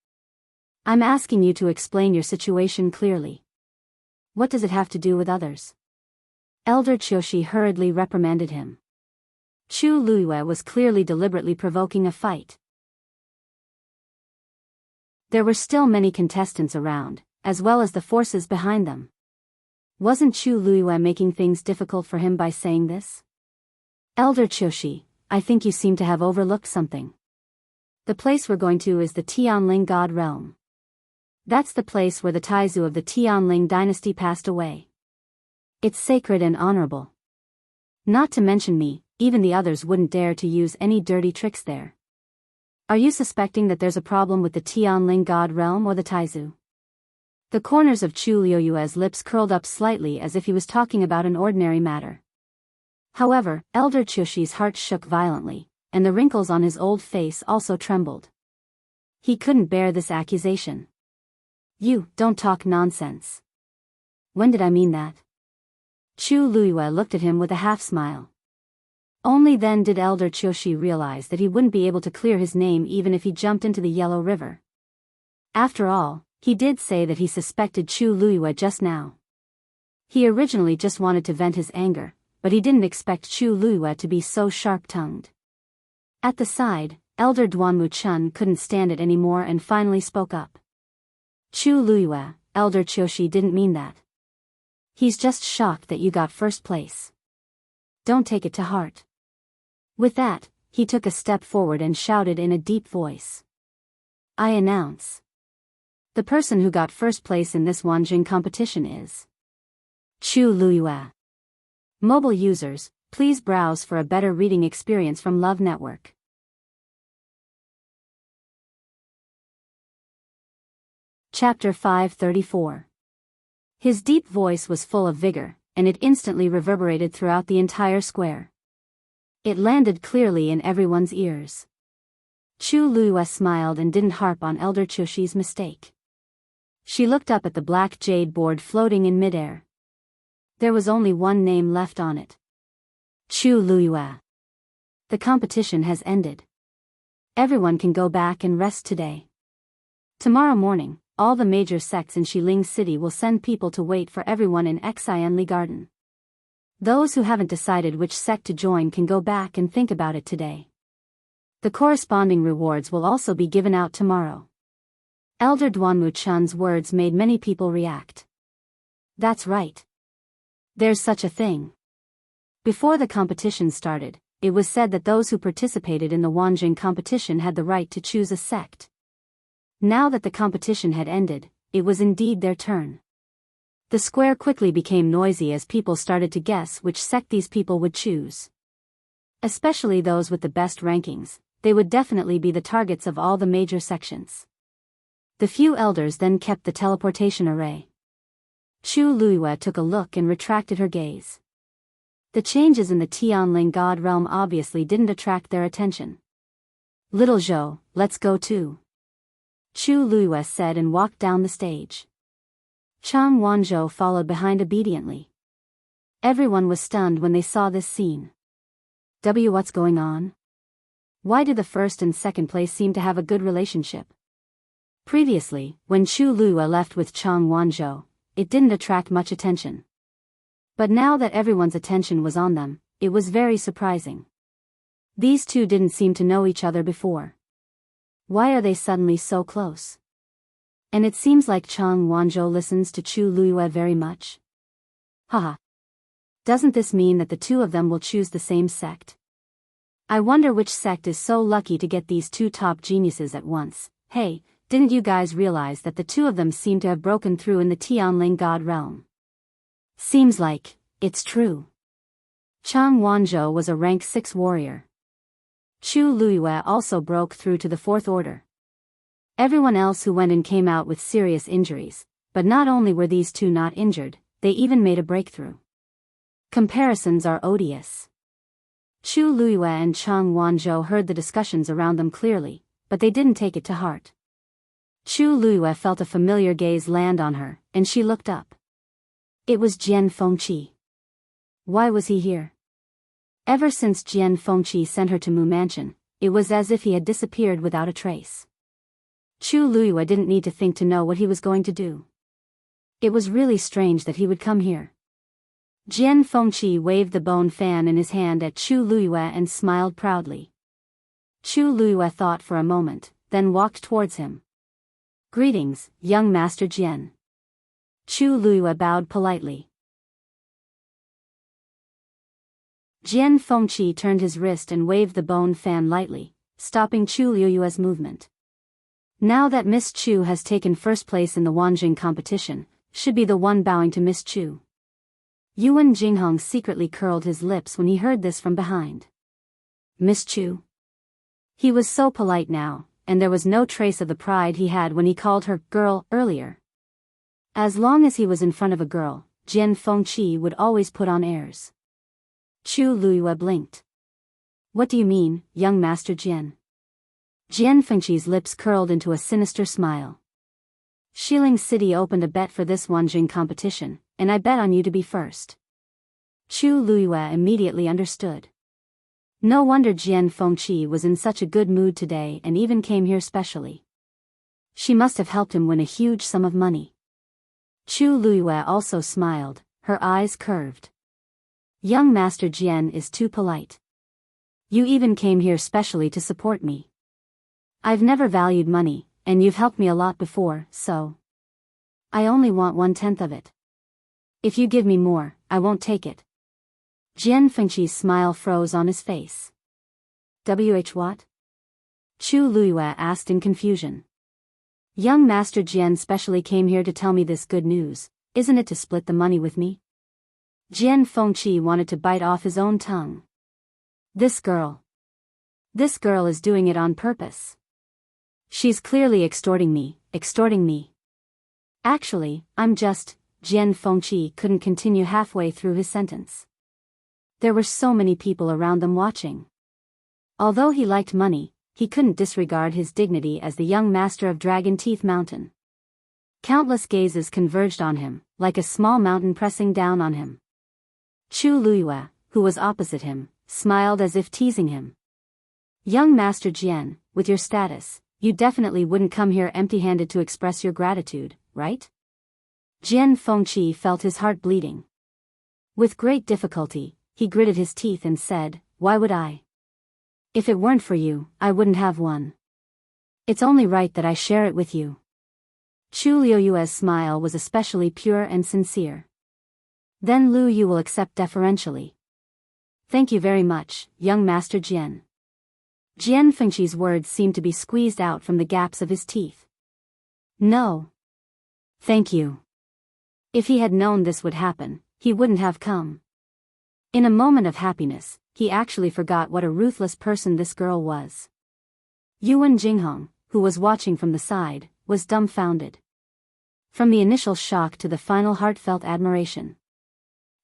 I'm asking you to explain your situation clearly. What does it have to do with others? Elder Qiushi hurriedly reprimanded him. Chu Luiyue was clearly deliberately provoking a fight. There were still many contestants around, as well as the forces behind them. Wasn't Chu Luiyue making things difficult for him by saying this? Elder Qiushi, I think you seem to have overlooked something. The place we're going to is the Tianling God Realm. That's the place where the Taizu of the Tianling dynasty passed away. It's sacred and honorable. Not to mention me, even the others wouldn't dare to use any dirty tricks there. Are you suspecting that there's a problem with the Tianling God realm or the Taizu? The corners of Chu Liuyue's lips curled up slightly as if he was talking about an ordinary matter. However, Elder Chushi's heart shook violently, and the wrinkles on his old face also trembled. He couldn't bear this accusation. You, don't talk nonsense. When did I mean that? Chu Luyue looked at him with a half-smile. Only then did Elder Chushi realize that he wouldn't be able to clear his name even if he jumped into the Yellow River. After all, he did say that he suspected Chu Luyue just now. He originally just wanted to vent his anger, but he didn't expect Chu Luyue to be so sharp-tongued. At the side, Elder Duanmu Chun couldn't stand it anymore and finally spoke up. Chu Luyue, Elder Chushi didn't mean that. He's just shocked that you got first place. Don't take it to heart. With that, he took a step forward and shouted in a deep voice. I announce. The person who got first place in this Wanjing competition is Chu Luyue. Mobile users, please browse for a better reading experience from Love Network. Chapter 534. His deep voice was full of vigor, and it instantly reverberated throughout the entire square. It landed clearly in everyone's ears. Chu Luyue smiled and didn't harp on Elder Chushi's mistake. She looked up at the black jade board floating in midair. There was only one name left on it. Chu Luyue. The competition has ended. Everyone can go back and rest today. Tomorrow morning, all the major sects in Xiling City will send people to wait for everyone in Xianli Garden. Those who haven't decided which sect to join can go back and think about it today. The corresponding rewards will also be given out tomorrow. Elder Duanmu Chun's words made many people react. That's right. There's such a thing. Before the competition started, it was said that those who participated in the Wanjing competition had the right to choose a sect. Now that the competition had ended, it was indeed their turn. The square quickly became noisy as people started to guess which sect these people would choose. Especially those with the best rankings, they would definitely be the targets of all the major sections. The few elders then kept the teleportation array. Chu Luyue took a look and retracted her gaze. The changes in the Tianling God realm obviously didn't attract their attention. Little Zhou, let's go too. Chu Luyue said and walked down the stage. Chang Wanzhou followed behind obediently. Everyone was stunned when they saw this scene. What's going on? Why do the first and second place seem to have a good relationship? Previously, when Chu Luyue left with Chang Wanzhou, it didn't attract much attention. But now that everyone's attention was on them, it was very surprising. These two didn't seem to know each other before. Why are they suddenly so close? And it seems like Chang Wanzhou listens to Chu Luyue very much. Haha. Doesn't this mean that the two of them will choose the same sect? I wonder which sect is so lucky to get these two top geniuses at once. Hey, didn't you guys realize that the two of them seem to have broken through in the Tianling God realm? Seems like it's true. Chang Wanzhou was a rank 6 warrior. Chu Luyue also broke through to the 4th order. Everyone else who went in came out with serious injuries, but not only were these two not injured, they even made a breakthrough. Comparisons are odious. Chu Luyue and Chang Wanzhou heard the discussions around them clearly, but they didn't take it to heart. Chu Luyue felt a familiar gaze land on her, and she looked up. It was Jian Fengqi. Why was he here? Ever since Jian Fengqi sent her to Mu Mansion, it was as if he had disappeared without a trace. Chu Luyue didn't need to think to know what he was going to do. It was really strange that he would come here. Jian Fengqi waved the bone fan in his hand at Chu Luyue and smiled proudly. Chu Luyue thought for a moment, then walked towards him. Greetings, young Master Jian. Chu Luyue bowed politely. Jian Fengqi turned his wrist and waved the bone fan lightly, stopping Chu Luyue's movement. Now that Miss Chu has taken first place in the Wanjing competition, should be the one bowing to Miss Chu. Yuan Jinghong secretly curled his lips when he heard this from behind. Miss Chu. He was so polite now, and there was no trace of the pride he had when he called her girl earlier. As long as he was in front of a girl, Jian Fengqi would always put on airs. Chu Luiyue blinked. What do you mean, young Master Jian? Jian Fengqi's lips curled into a sinister smile. Shiling City opened a bet for this Wanjing competition, and I bet on you to be first. Chu Luiyue immediately understood. No wonder Jian Fengqi was in such a good mood today and even came here specially. She must have helped him win a huge sum of money. Chu Luiyue also smiled, her eyes curved. Young Master Jian is too polite. You even came here specially to support me. I've never valued money, and you've helped me a lot before, so I only want 1/10 of it. If you give me more, I won't take it. Jian Fengqi's smile froze on his face. What? Chu Luiyue asked in confusion. Young Master Jian specially came here to tell me this good news, isn't it to split the money with me? Jian Fengqi wanted to bite off his own tongue. This girl is doing it on purpose. She's clearly extorting me. Actually, Jian Fengqi couldn't continue halfway through his sentence. There were so many people around them watching. Although he liked money, he couldn't disregard his dignity as the young master of Dragon Teeth Mountain. Countless gazes converged on him, like a small mountain pressing down on him. Chu Luiyue, who was opposite him, smiled as if teasing him. Young Master Jian, with your status, you definitely wouldn't come here empty-handed to express your gratitude, right? Jian Fengqi felt his heart bleeding. With great difficulty, he gritted his teeth and said, why would I? If it weren't for you, I wouldn't have one. It's only right that I share it with you. Chu Luiyue's smile was especially pure and sincere. Then Lu Yu will accept deferentially. Thank you very much, young Master Jian. Jian Fengqi's words seemed to be squeezed out from the gaps of his teeth. No. Thank you. If he had known this would happen, he wouldn't have come. In a moment of happiness, he actually forgot what a ruthless person this girl was. Yuan Jinghong, who was watching from the side, was dumbfounded. From the initial shock to the final heartfelt admiration.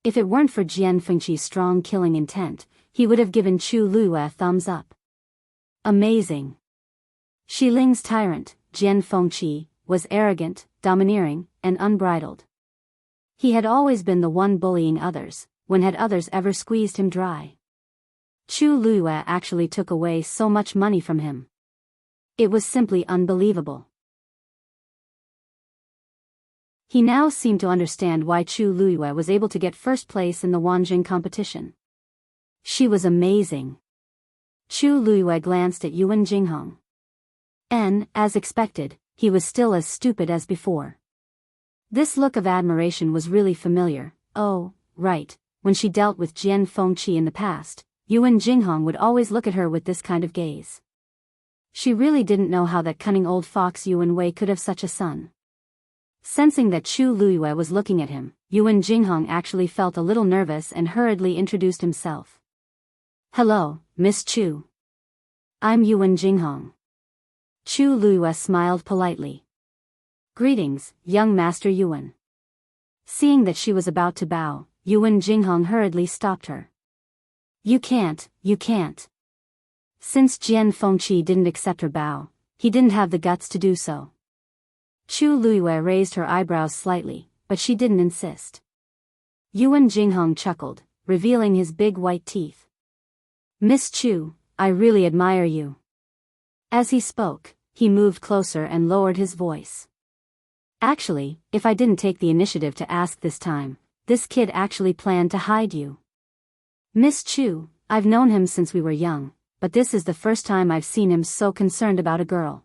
If it weren't for Jian Fengqi's strong killing intent, he would have given Chu Luiyue a thumbs up. Amazing. Shiling's tyrant, Jian Fengqi, was arrogant, domineering, and unbridled. He had always been the one bullying others. When had others ever squeezed him dry? Chu Luiyue actually took away so much money from him. It was simply unbelievable. He now seemed to understand why Chu Luiyue was able to get first place in the Wanjing competition. She was amazing. Chu Luiyue glanced at Yuan Jinghong. And, as expected, he was still as stupid as before. This look of admiration was really familiar. Oh, right. When she dealt with Jian Fengqi in the past, Yuan Jinghong would always look at her with this kind of gaze. She really didn't know how that cunning old fox Yuan Wei could have such a son. Sensing that Chu Luiyue was looking at him, Yuan Jinghong actually felt a little nervous and hurriedly introduced himself. Hello, Miss Chu. I'm Yuan Jinghong. Chu Luiyue smiled politely. Greetings, young Master Yuan. Seeing that she was about to bow, Yuan Jinghong hurriedly stopped her. You can't. Since Jian Fengqi didn't accept her bow, he didn't have the guts to do so. Chu Luiyue raised her eyebrows slightly, but she didn't insist. Yuan Jinghong chuckled, revealing his big white teeth. Miss Chu, I really admire you. As he spoke, he moved closer and lowered his voice. Actually, if I didn't take the initiative to ask this time, this kid actually planned to hide you. Miss Chu, I've known him since we were young, but this is the first time I've seen him so concerned about a girl.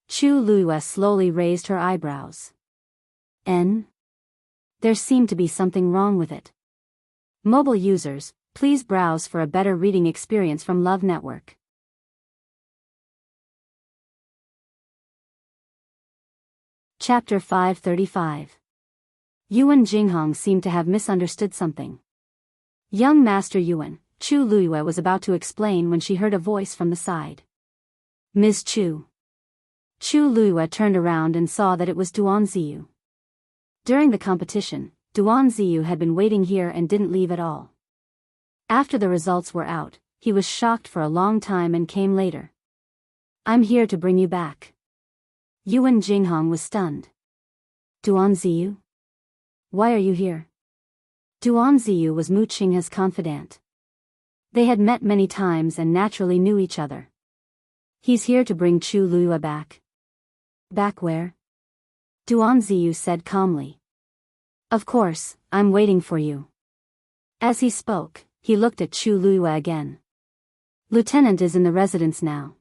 Chu Luiyue slowly raised her eyebrows. There seemed to be something wrong with it. Mobile users, please browse for a better reading experience from Love Network. Chapter 535. Yuan Jinghong seemed to have misunderstood something. Young Master Yuan, Chu Luiyue was about to explain when she heard a voice from the side. Ms. Chu. Chu Luiyue turned around and saw that it was Duan Ziyu. During the competition, Duan Ziyu had been waiting here and didn't leave at all. After the results were out, he was shocked for a long time and came later. I'm here to bring you back. Yuan Jinghong was stunned. Duan Ziyu? Why are you here? Duan Ziyu was Mu Qinghe's confidant. They had met many times and naturally knew each other. He's here to bring Chu Luiyue back. Back where? Duan Ziyu said calmly. Of course, I'm waiting for you. As he spoke, he looked at Chu Luiyue again. Lieutenant is in the residence now.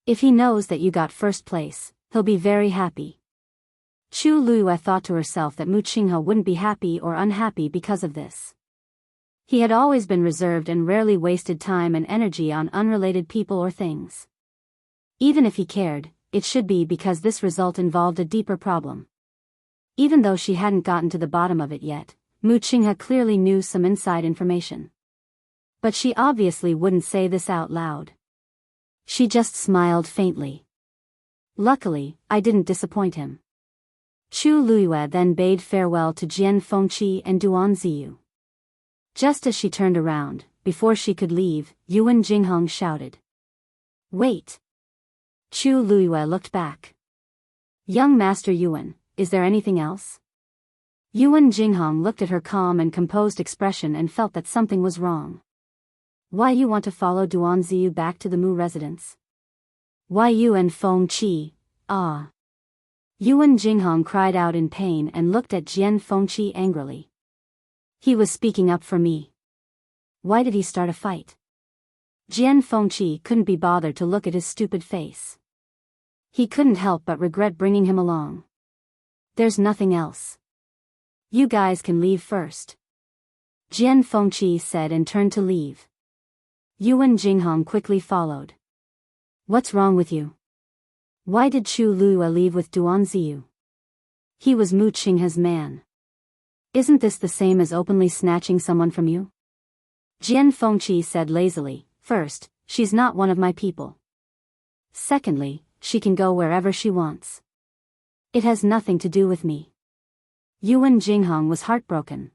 If he knows that you got first place, he'll be very happy. Chu Luiyue thought to herself that Mu Qinghe wouldn't be happy or unhappy because of this. He had always been reserved and rarely wasted time and energy on unrelated people or things. Even if he cared, it should be because this result involved a deeper problem. Even though she hadn't gotten to the bottom of it yet, Mu Qinghe clearly knew some inside information. But she obviously wouldn't say this out loud. She just smiled faintly. Luckily, I didn't disappoint him. Chu Luiyue then bade farewell to Jian Fengqi and Duan Ziyu. Just as she turned around, before she could leave, Yuan Jinghong shouted. Wait! Chu Luiyue looked back. Young Master Yuan, is there anything else? Yuan Jinghong looked at her calm and composed expression and felt that something was wrong. Why you want to follow Duan Ziyu back to the Mu residence? Why Yuan Fengqi, ah. Yuan Jinghong cried out in pain and looked at Jian Fengqi angrily. He was speaking up for me. Why did he start a fight? Jian Fengqi couldn't be bothered to look at his stupid face. He couldn't help but regret bringing him along. There's nothing else. You guys can leave first. Jian Fengqi said and turned to leave. Yuan Jinghong quickly followed. What's wrong with you? Why did Chu Luiyue leave with Duan Ziyu? He was Mu Qinghe's man. Isn't this the same as openly snatching someone from you? Jian Fengqi said lazily, first, she's not one of my people. Secondly, she can go wherever she wants. It has nothing to do with me. Yuan Jinghong was heartbroken.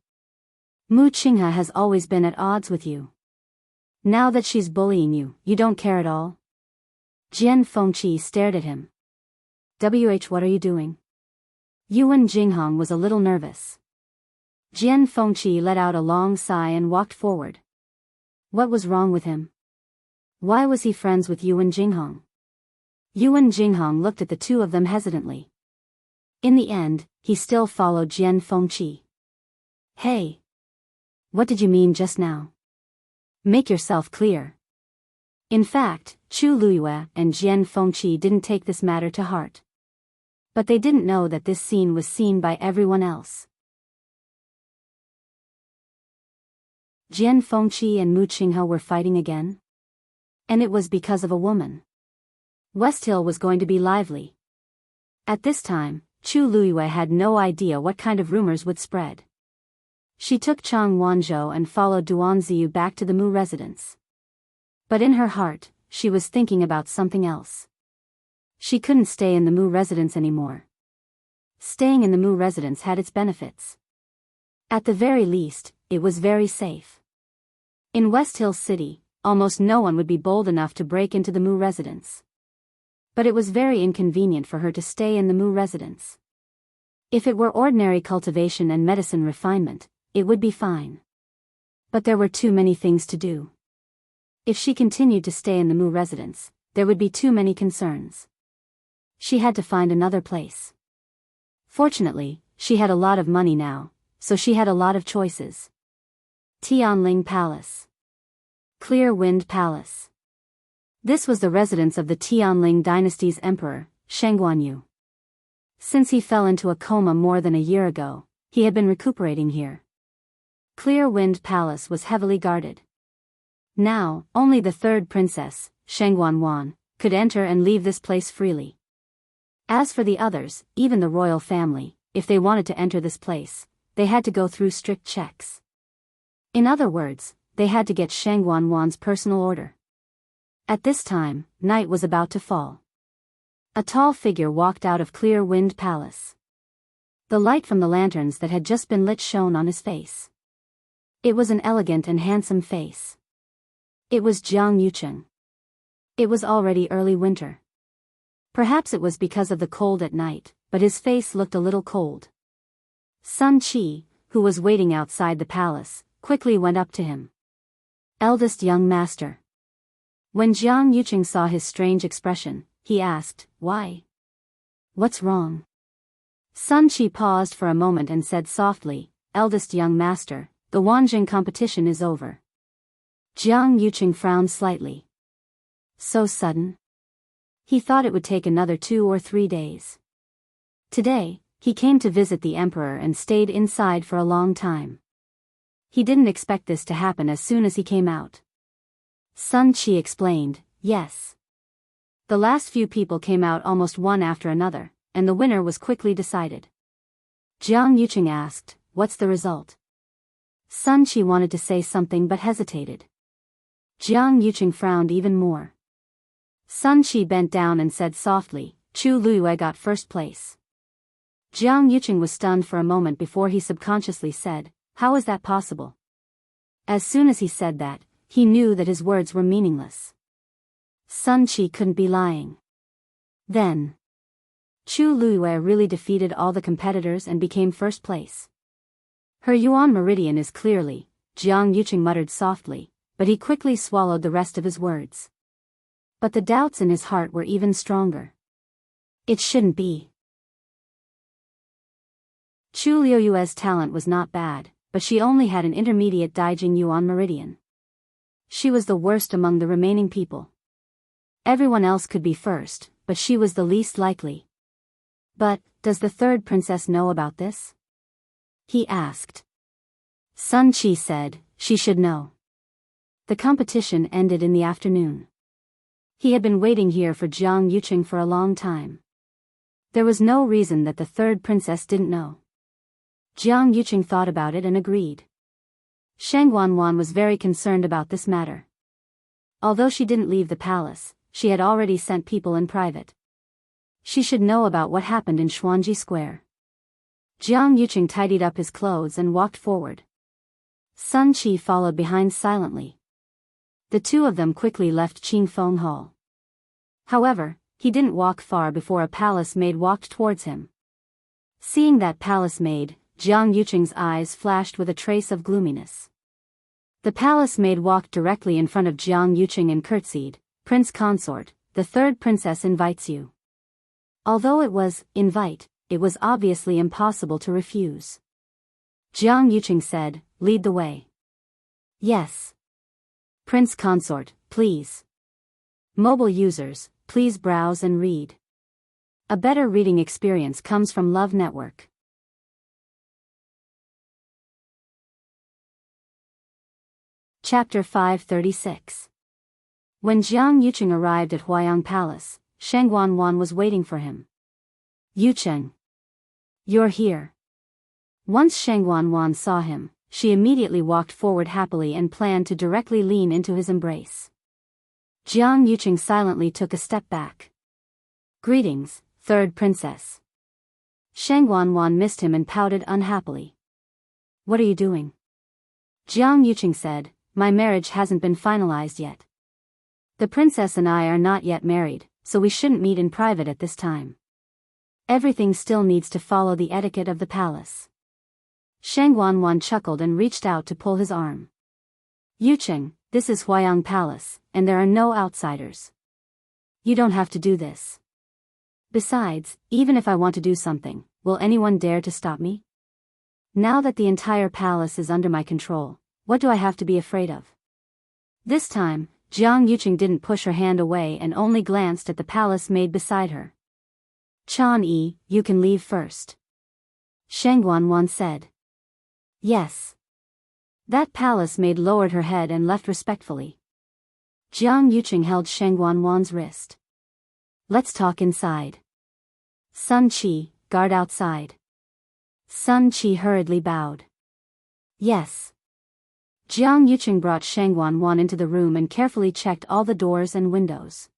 Mu Qinghe has always been at odds with you. Now that she's bullying you, you don't care at all? Jian Fengqi stared at him. What are you doing? Yuan Jinghong was a little nervous. Jian Fengqi let out a long sigh and walked forward. What was wrong with him? Why was he friends with Yuan Jinghong? Yuan Jinghong looked at the two of them hesitantly. In the end, he still followed Jian Fengqi. Hey! What did you mean just now? Make yourself clear. In fact, Chu Luiyue and Jian Fengqi didn't take this matter to heart. But they didn't know that this scene was seen by everyone else. Jian Fengqi and Mu Qinghe were fighting again? And it was because of a woman. West Hill was going to be lively. At this time, Chu Luiyue had no idea what kind of rumors would spread. She took Chang Wanzhou and followed Duan Ziyu back to the Mu residence. But in her heart, she was thinking about something else. She couldn't stay in the Mu residence anymore. Staying in the Mu residence had its benefits. At the very least, it was very safe. In West Hill City, almost no one would be bold enough to break into the Mu residence. But it was very inconvenient for her to stay in the Mu residence. If it were ordinary cultivation and medicine refinement, it would be fine. But there were too many things to do. If she continued to stay in the Mu residence, there would be too many concerns. She had to find another place. Fortunately, she had a lot of money now, so she had a lot of choices. Tianling Palace. Clear Wind Palace. This was the residence of the Tianling dynasty's emperor, Sheng Guanyu. Since he fell into a coma more than a year ago, he had been recuperating here. Clear Wind Palace was heavily guarded. Now, only the third princess, Sheng Guanwan, could enter and leave this place freely. As for the others, even the royal family, if they wanted to enter this place, they had to go through strict checks. In other words, they had to get Shang Wanwan's personal order. At this time, night was about to fall. A tall figure walked out of Clear Wind Palace. The light from the lanterns that had just been lit shone on his face. It was an elegant and handsome face. It was Jiang Yucheng. It was already early winter. Perhaps it was because of the cold at night, but his face looked a little cold. Sun Qi, who was waiting outside the palace, quickly went up to him. Eldest young master. When Jiang Yucheng saw his strange expression, he asked, "Why? What's wrong?" Sun Qi paused for a moment and said softly, "Eldest young master, the Wanjing competition is over." Jiang Yucheng frowned slightly. So sudden? He thought it would take another 2 or 3 days. Today, he came to visit the emperor and stayed inside for a long time. He didn't expect this to happen as soon as he came out. Sun Qi explained, "Yes. The last few people came out almost one after another, and the winner was quickly decided." Jiang Yucheng asked, "What's the result?" Sun Qi wanted to say something but hesitated. Jiang Yucheng frowned even more. Sun Qi bent down and said softly, "Chu Luiyue got first place." Jiang Yucheng was stunned for a moment before he subconsciously said, "How is that possible?" As soon as he said that, he knew that his words were meaningless. Sun Qi couldn't be lying. Then, Chu Luiyue really defeated all the competitors and became first place. Her yuan meridian is clearly, Jiang Yucheng muttered softly, but he quickly swallowed the rest of his words. But the doubts in his heart were even stronger. It shouldn't be. Chu Liuyue's talent was not bad, but she only had an intermediate Daijing yuan meridian. She was the worst among the remaining people. Everyone else could be first, but she was the least likely. "But, does the third princess know about this?" he asked. Sun Qi said, "She should know." The competition ended in the afternoon. He had been waiting here for Jiang Yucheng for a long time. There was no reason that the third princess didn't know. Jiang Yucheng thought about it and agreed. Shang Wanwan was very concerned about this matter. Although she didn't leave the palace, she had already sent people in private. She should know about what happened in Xuanji Square. Jiang Yucheng tidied up his clothes and walked forward. Sun Qi followed behind silently. The two of them quickly left Qingfeng Hall. However, he didn't walk far before a palace maid walked towards him. Seeing that palace maid, Jiang Yucheng's eyes flashed with a trace of gloominess. The palace maid walked directly in front of Jiang Yucheng and curtsied, "Prince consort, the third princess invites you." Although it was invite, it was obviously impossible to refuse. Jiang Yucheng said, "Lead the way." "Yes. Prince consort, please." Mobile users, please browse and read. A better reading experience comes from Love Network. Chapter 536. When Jiang Yucheng arrived at Huayang Palace, Shang Wanwan was waiting for him. "Yucheng. You're here." Once Shang Wanwan saw him, she immediately walked forward happily and planned to directly lean into his embrace. Jiang Yucheng silently took a step back. "Greetings, third princess." Shang Wanwan missed him and pouted unhappily. "What are you doing?" Jiang Yucheng said, "My marriage hasn't been finalized yet. The princess and I are not yet married, so we shouldn't meet in private at this time. Everything still needs to follow the etiquette of the palace." Shang Wanwan chuckled and reached out to pull his arm. "Yucheng, this is Huayang Palace, and there are no outsiders. You don't have to do this. Besides, even if I want to do something, will anyone dare to stop me? Now that the entire palace is under my control, what do I have to be afraid of?" This time, Jiang Yucheng didn't push her hand away and only glanced at the palace maid beside her. "Chan Yi, you can leave first," Shang Wanwan said. "Yes." That palace maid lowered her head and left respectfully. Jiang Yucheng held Shang Wanwan's wrist. "Let's talk inside. Sun Qi, guard outside." Sun Qi hurriedly bowed. Yes. Jiang Yuqing brought Shang Wanwan into the room and carefully checked all the doors and windows.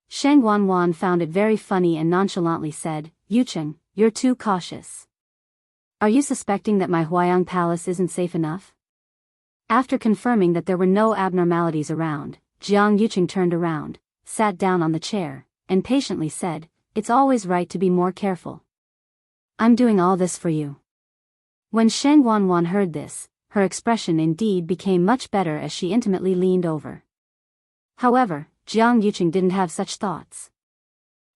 Shang Wanwan found it very funny and nonchalantly said, "Yuqing, you're too cautious. Are you suspecting that my Huayang palace isn't safe enough?" After confirming that there were no abnormalities around, Jiang Yuqing turned around, sat down on the chair, and patiently said, "It's always right to be more careful. I'm doing all this for you." When Shang Wanwan heard this, her expression indeed became much better as she intimately leaned over. However, Jiang Yuqing didn't have such thoughts.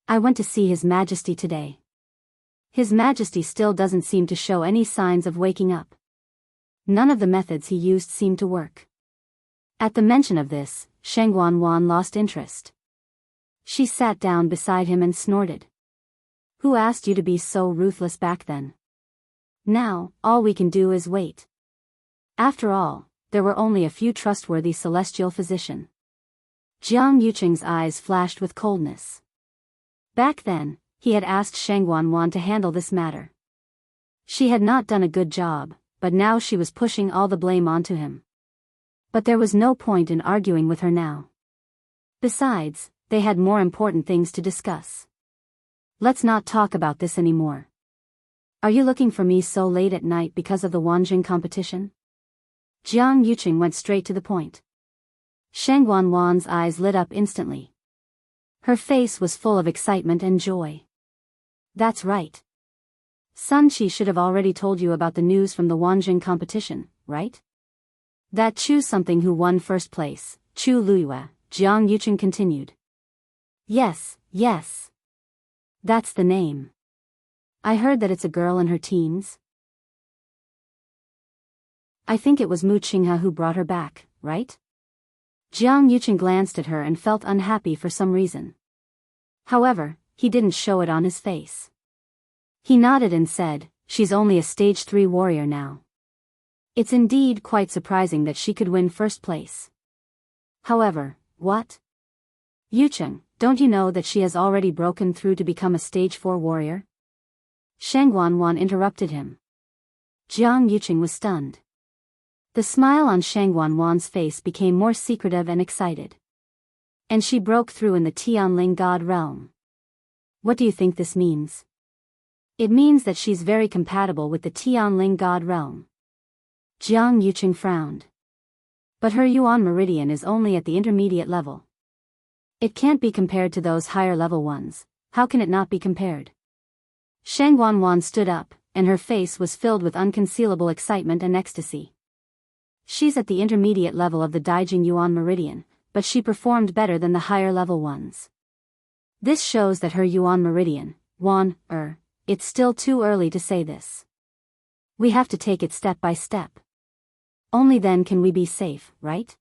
"I went to see His Majesty today. His Majesty still doesn't seem to show any signs of waking up. None of the methods he used seemed to work." At the mention of this, Shang Wanwan lost interest. She sat down beside him and snorted. "Who asked you to be so ruthless back then? Now, all we can do is wait. After all, there were only a few trustworthy celestial physicians." Jiang Yuqing's eyes flashed with coldness. Back then, he had asked Shang Wanwan to handle this matter. She had not done a good job, but now she was pushing all the blame onto him. But there was no point in arguing with her now. Besides, they had more important things to discuss. "Let's not talk about this anymore. Are you looking for me so late at night because of the Wanjing competition?" Jiang Yuqing went straight to the point. Shang Wanwan's eyes lit up instantly. Her face was full of excitement and joy. "That's right. Sun Qi should have already told you about the news from the Wanjing competition, right? That Chu something who won first place, Chu Luyue," Jiang Yuqing continued. Yes. That's the name. I heard that it's a girl in her teens." "I think it was Mu Qinghe who brought her back, right?" Jiang Yuqing glanced at her and felt unhappy for some reason. However, he didn't show it on his face. He nodded and said, "She's only a stage 3 warrior now. It's indeed quite surprising that she could win first place. However, what? Yuqing, don't you know that she has already broken through to become a stage 4 warrior?" Shang Wanwan interrupted him. Jiang Yuqing was stunned. The smile on Shang Wanwan's face became more secretive and excited. "And she broke through in the Tianling God realm. What do you think this means?" "It means that she's very compatible with the Tianling God realm." Jiang Yuqing frowned. "But her Yuan meridian is only at the intermediate level. It can't be compared to those higher level ones. How can it not be compared?" Shang Wanwan stood up, and her face was filled with unconcealable excitement and ecstasy. "She's at the intermediate level of the Daijing Yuan meridian, but she performed better than the higher level ones. This shows that her Yuan meridian, it's still too early to say this. We have to take it step by step. Only then can we be safe, right?"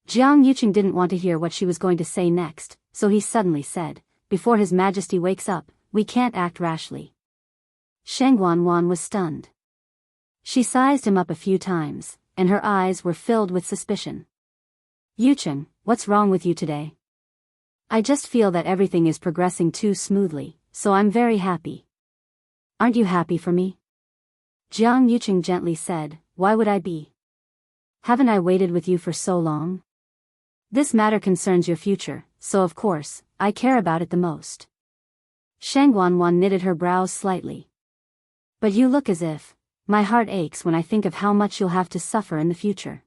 Jiang Yuqing didn't want to hear what she was going to say next, so he suddenly said, "Before His Majesty wakes up, we can't act rashly." Shang Wanwan was stunned. She sized him up a few times, and her eyes were filled with suspicion. "Yuqing, what's wrong with you today?" "I just feel that everything is progressing too smoothly, so I'm very happy." "Aren't you happy for me?" Jiang Yuqing gently said, "Why would I be? Haven't I waited with you for so long? This matter concerns your future, so of course, I care about it the most." Shang Wanwan knitted her brows slightly. "But you look as if, my heart aches when I think of how much you'll have to suffer in the future."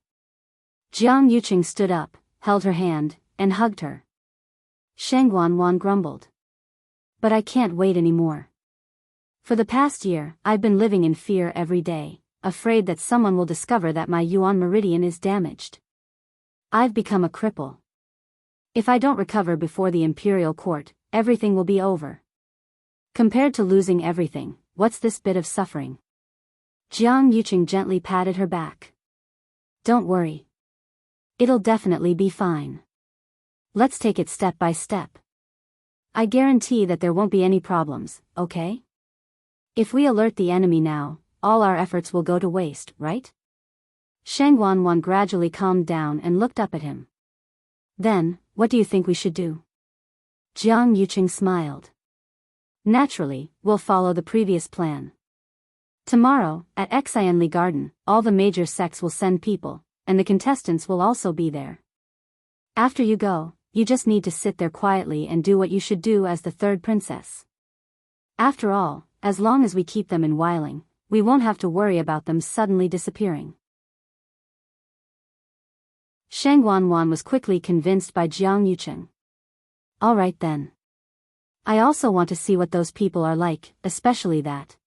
Jiang Yuqing stood up, held her hand, and hugged her. Shang Wanwan grumbled. "But I can't wait anymore. For the past year, I've been living in fear every day, afraid that someone will discover that my Yuan meridian is damaged. I've become a cripple. If I don't recover before the imperial court, everything will be over. Compared to losing everything, what's this bit of suffering?" Jiang Yuqing gently patted her back. "Don't worry. It'll definitely be fine. Let's take it step by step. I guarantee that there won't be any problems, okay? If we alert the enemy now, all our efforts will go to waste, right?" Shang Wanwan gradually calmed down and looked up at him. "Then, what do you think we should do?" Jiang Yuqing smiled. "Naturally, we'll follow the previous plan. Tomorrow, at Xianli Garden, all the major sects will send people, and the contestants will also be there. After you go, you just need to sit there quietly and do what you should do as the third princess. After all, as long as we keep them in Wiling, we won't have to worry about them suddenly disappearing. Shang Wanwan was quickly convinced by Jiang Yucheng. All right then. I also want to see what those people are like, especially that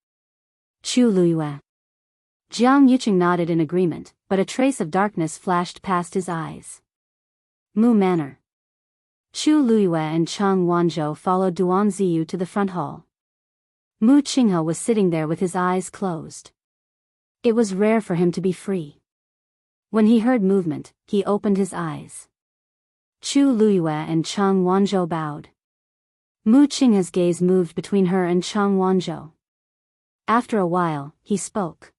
Chu Luyue. Jiang Yucheng nodded in agreement, but a trace of darkness flashed past his eyes. Mu Manor. Chu Luyue and Chang Wanzhou followed Duan Ziyu to the front hall. Mu Qinghe was sitting there with his eyes closed. It was rare for him to be free. When he heard movement, he opened his eyes. Chu Luyue and Chang Wanzhou bowed. Mu Qinghe's gaze moved between her and Chang Wanzhou. After a while, he spoke.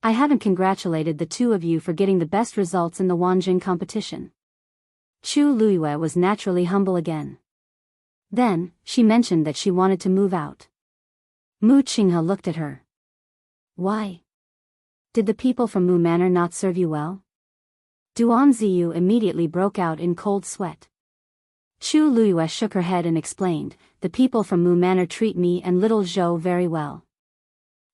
I haven't congratulated the two of you for getting the best results in the Wanjing competition. Chu Luyue was naturally humble again. Then, she mentioned that she wanted to move out. Mu Qinghe looked at her. Why? Did the people from Mu Manor not serve you well? Duan Ziyu immediately broke out in cold sweat. Chu Luyue shook her head and explained, the people from Mu Manor treat me and little Zhou very well.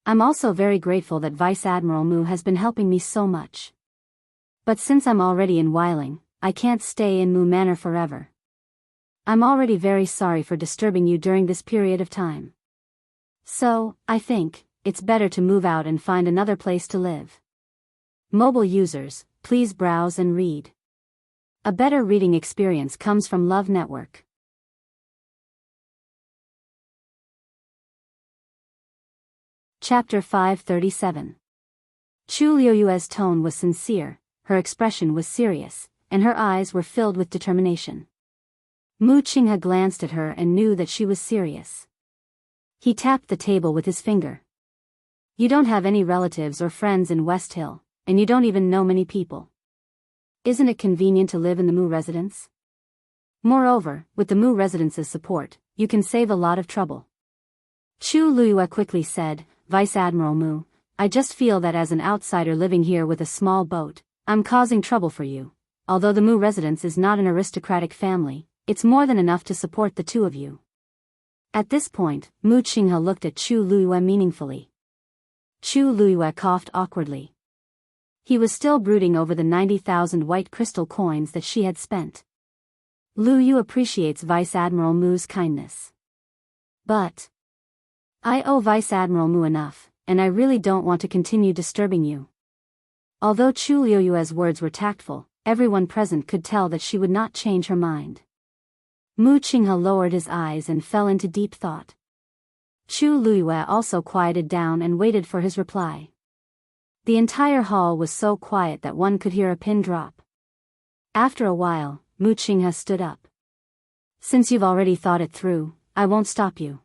I'm also very grateful that Vice Admiral Mu has been helping me so much. But since I'm already in Wiling, I can't stay in Mu Manor forever. I'm already very sorry for disturbing you during this period of time. So, I think, it's better to move out and find another place to live. Mobile users, please browse and read. A better reading experience comes from Love Network. Chapter 537. Chu Liuyue's tone was sincere, her expression was serious, and her eyes were filled with determination. Mu Qinghe glanced at her and knew that she was serious. He tapped the table with his finger. You don't have any relatives or friends in West Hill, and you don't even know many people. Isn't it convenient to live in the Mu residence? Moreover, with the Mu residence's support, you can save a lot of trouble. Chu Luyue quickly said, Vice Admiral Mu, I just feel that as an outsider living here with a small boat, I'm causing trouble for you. Although the Mu residence is not an aristocratic family, it's more than enough to support the two of you. At this point, Mu Qinghe looked at Chu Luyue meaningfully. Chu Luyue coughed awkwardly. He was still brooding over the 90,000 white crystal coins that she had spent. Lu Yu appreciates Vice Admiral Mu's kindness. But I owe Vice Admiral Mu enough, and I really don't want to continue disturbing you. Although Chu Liuyue's words were tactful, everyone present could tell that she would not change her mind. Mu Qinghe lowered his eyes and fell into deep thought. Chu Luyue also quieted down and waited for his reply. The entire hall was so quiet that one could hear a pin drop. After a while, Mu Qinghe stood up. Since you've already thought it through, I won't stop you.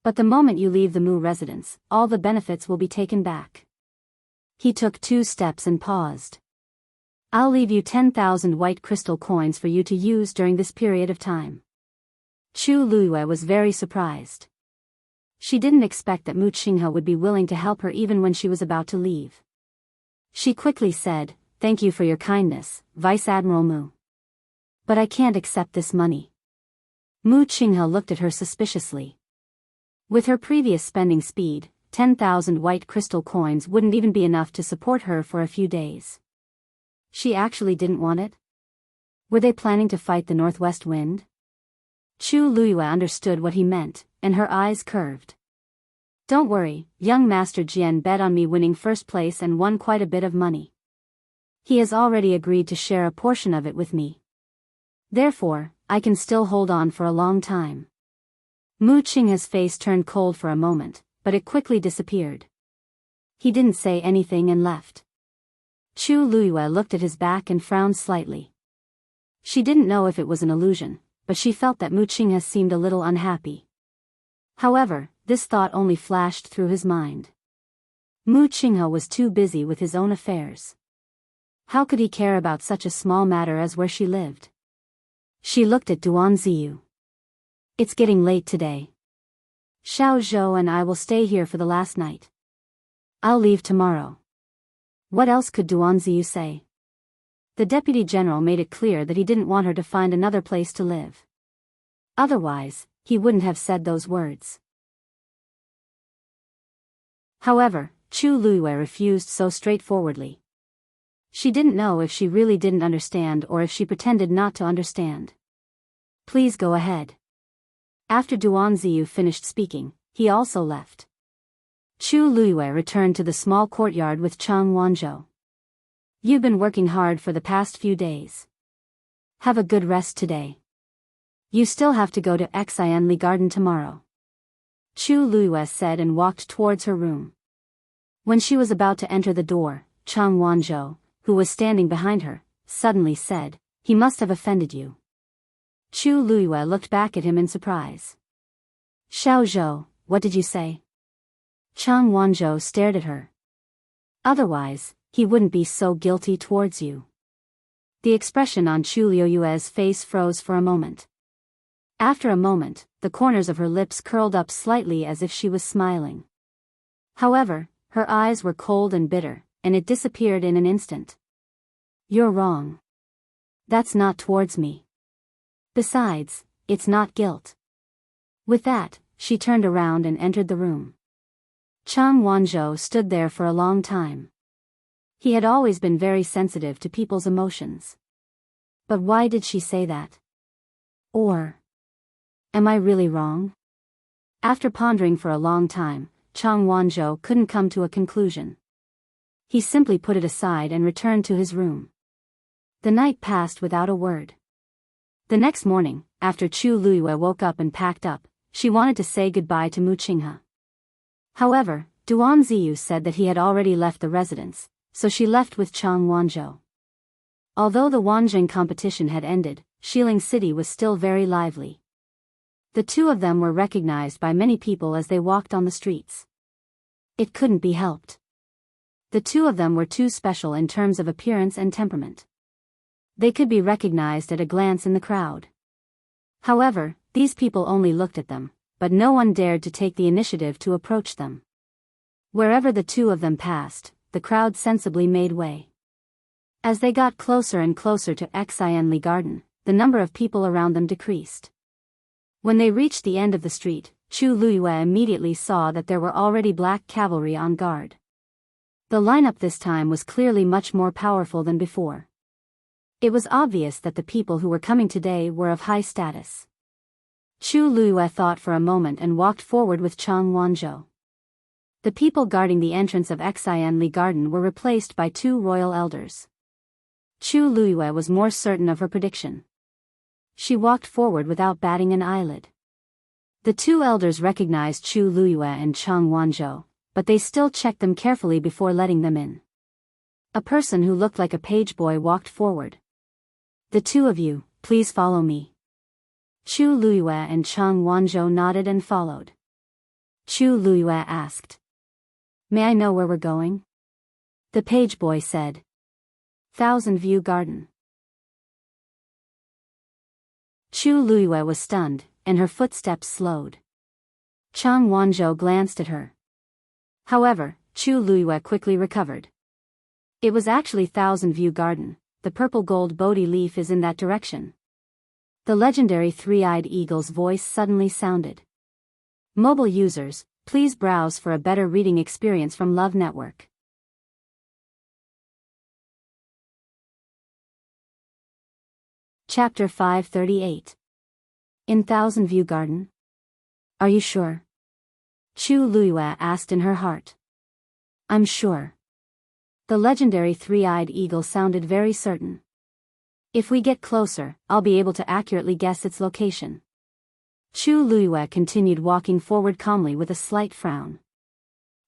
But the moment you leave the Mu residence, all the benefits will be taken back. He took 2 steps and paused. I'll leave you 10,000 white crystal coins for you to use during this period of time. Chu Luyue was very surprised. She didn't expect that Mu Qinghe would be willing to help her even when she was about to leave. She quickly said, Thank you for your kindness, Vice Admiral Mu. But I can't accept this money. Mu Qinghe looked at her suspiciously. With her previous spending speed, 10,000 white crystal coins wouldn't even be enough to support her for a few days. She actually didn't want it? Were they planning to fight the northwest wind? Chu Luyue understood what he meant, and her eyes curved. Don't worry, young Master Jian bet on me winning first place and won quite a bit of money. He has already agreed to share a portion of it with me. Therefore, I can still hold on for a long time. Mu Qinghe's face turned cold for a moment, but it quickly disappeared. He didn't say anything and left. Chu Luyue looked at his back and frowned slightly. She didn't know if it was an illusion, but she felt that Mu Qinghe seemed a little unhappy. However, this thought only flashed through his mind. Mu Qinghe was too busy with his own affairs. How could he care about such a small matter as where she lived? She looked at Duan Ziyu. It's getting late today. Xiao Zhou and I will stay here for the last night. I'll leave tomorrow. What else could Duanziyu say? The deputy general made it clear that he didn't want her to find another place to live. Otherwise, he wouldn't have said those words. However, Chu Luiyue refused so straightforwardly. She didn't know if she really didn't understand or if she pretended not to understand. Please go ahead. After Duanziyu finished speaking, he also left. Chu Luiyue returned to the small courtyard with Chang Wanzhou. You've been working hard for the past few days. Have a good rest today. You still have to go to Xianli Garden tomorrow. Chu Luiyue said and walked towards her room. When she was about to enter the door, Chang Wanzhou, who was standing behind her, suddenly said, "He must have offended you." Chu Luiyue looked back at him in surprise. "Xiao Zhou, what did you say?" Chang Wanzhou stared at her. "Otherwise, he wouldn't be so guilty towards you." The expression on Chu Luiyue's face froze for a moment. After a moment, the corners of her lips curled up slightly as if she was smiling. However, her eyes were cold and bitter, and it disappeared in an instant. "You're wrong. That's not towards me. Besides, it's not guilt." With that, she turned around and entered the room. Chang Wanzhou stood there for a long time. He had always been very sensitive to people's emotions. But why did she say that? Or, am I really wrong? After pondering for a long time, Chang Wanzhou couldn't come to a conclusion. He simply put it aside and returned to his room. The night passed without a word. The next morning, after Chu Luiyue woke up and packed up, she wanted to say goodbye to Mu Qinghe. However, Duanziyu said that he had already left the residence, so she left with Chang Wanzhou. Although the Wanjing competition had ended, Xiling City was still very lively. The two of them were recognized by many people as they walked on the streets. It couldn't be helped. The two of them were too special in terms of appearance and temperament. They could be recognized at a glance in the crowd. However, these people only looked at them, but no one dared to take the initiative to approach them. Wherever the two of them passed, the crowd sensibly made way. As they got closer and closer to Xianli Garden, the number of people around them decreased. When they reached the end of the street, Chu Luiyue immediately saw that there were already black cavalry on guard. The lineup this time was clearly much more powerful than before. It was obvious that the people who were coming today were of high status. Chu Luiyue thought for a moment and walked forward with Chang Wanzhou. The people guarding the entrance of Xianli Garden were replaced by two royal elders. Chu Luiyue was more certain of her prediction. She walked forward without batting an eyelid. The two elders recognized Chu Luiyue and Chang Wanzhou, but they still checked them carefully before letting them in. A person who looked like a page boy walked forward. "The two of you, please follow me." Chu Luiyue and Chang Wanzhou nodded and followed. Chu Luiyue asked, "May I know where we're going?" The page boy said, "Thousand View Garden." Chu Luiyue was stunned, and her footsteps slowed. Chang Wanzhou glanced at her. However, Chu Luiyue quickly recovered. "It was actually Thousand View Garden. The purple gold Bodhi leaf is in that direction." The legendary three-eyed eagle's voice suddenly sounded. Mobile users, please browse for a better reading experience from Love Network. Chapter 538. In Thousand View Garden? Are you sure? Chu Luiyue asked in her heart. "I'm sure." The legendary three-eyed eagle sounded very certain. "If we get closer, I'll be able to accurately guess its location." Chu Luiyue continued walking forward calmly with a slight frown.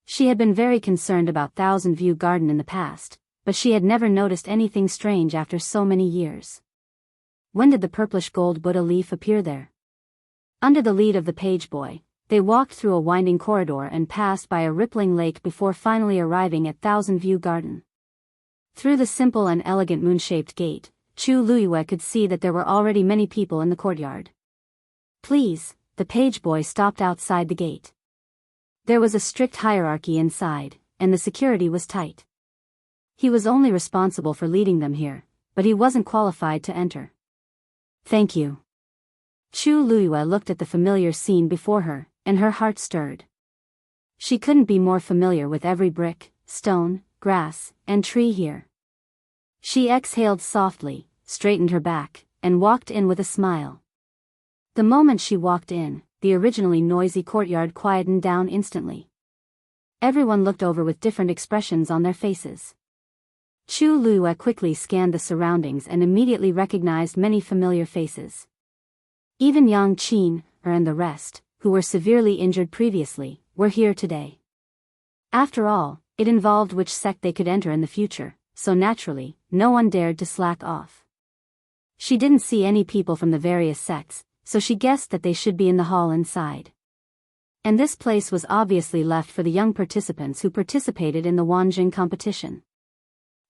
She had been very concerned about Thousand View Garden in the past, but she had never noticed anything strange after so many years. When did the purplish gold Buddha leaf appear there? Under the lead of the page boy, they walked through a winding corridor and passed by a rippling lake before finally arriving at Thousand View Garden. Through the simple and elegant moon-shaped gate, Chu Luiyue could see that there were already many people in the courtyard. "Please," the page boy stopped outside the gate. There was a strict hierarchy inside, and the security was tight. He was only responsible for leading them here, but he wasn't qualified to enter. Thank you. Chu Luiyue looked at the familiar scene before her, and her heart stirred. She couldn't be more familiar with every brick, stone, grass, and tree here. She exhaled softly, straightened her back, and walked in with a smile. The moment she walked in, the originally noisy courtyard quietened down instantly. Everyone looked over with different expressions on their faces. Chu Luiyue quickly scanned the surroundings and immediately recognized many familiar faces. Even Yang Qin, and the rest, who were severely injured previously, were here today. After all, it involved which sect they could enter in the future, so naturally, no one dared to slack off. She didn't see any people from the various sects, so she guessed that they should be in the hall inside. And this place was obviously left for the young participants who participated in the Wanjing competition.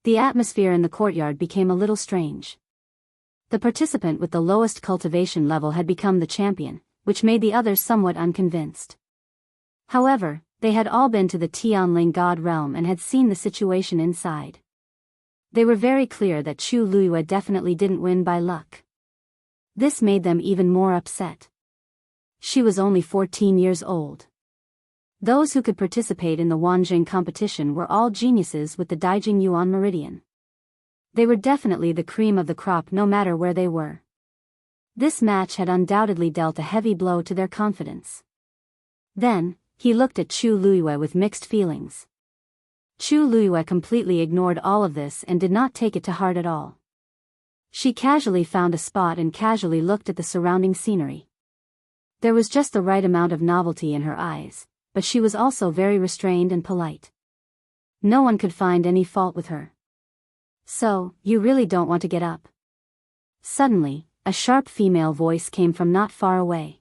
The atmosphere in the courtyard became a little strange. The participant with the lowest cultivation level had become the champion, which made the others somewhat unconvinced. However, they had all been to the Tianling God realm and had seen the situation inside. They were very clear that Chu Luiyue definitely didn't win by luck. This made them even more upset. She was only 14 years old. Those who could participate in the Wanjing competition were all geniuses with the Daijing Yuan Meridian. They were definitely the cream of the crop no matter where they were. This match had undoubtedly dealt a heavy blow to their confidence. Then, he looked at Chu Luiyue with mixed feelings. Chu Luiyue completely ignored all of this and did not take it to heart at all. She casually found a spot and casually looked at the surrounding scenery. There was just the right amount of novelty in her eyes, but she was also very restrained and polite. No one could find any fault with her. So, you really don't want to get up? Suddenly, a sharp female voice came from not far away.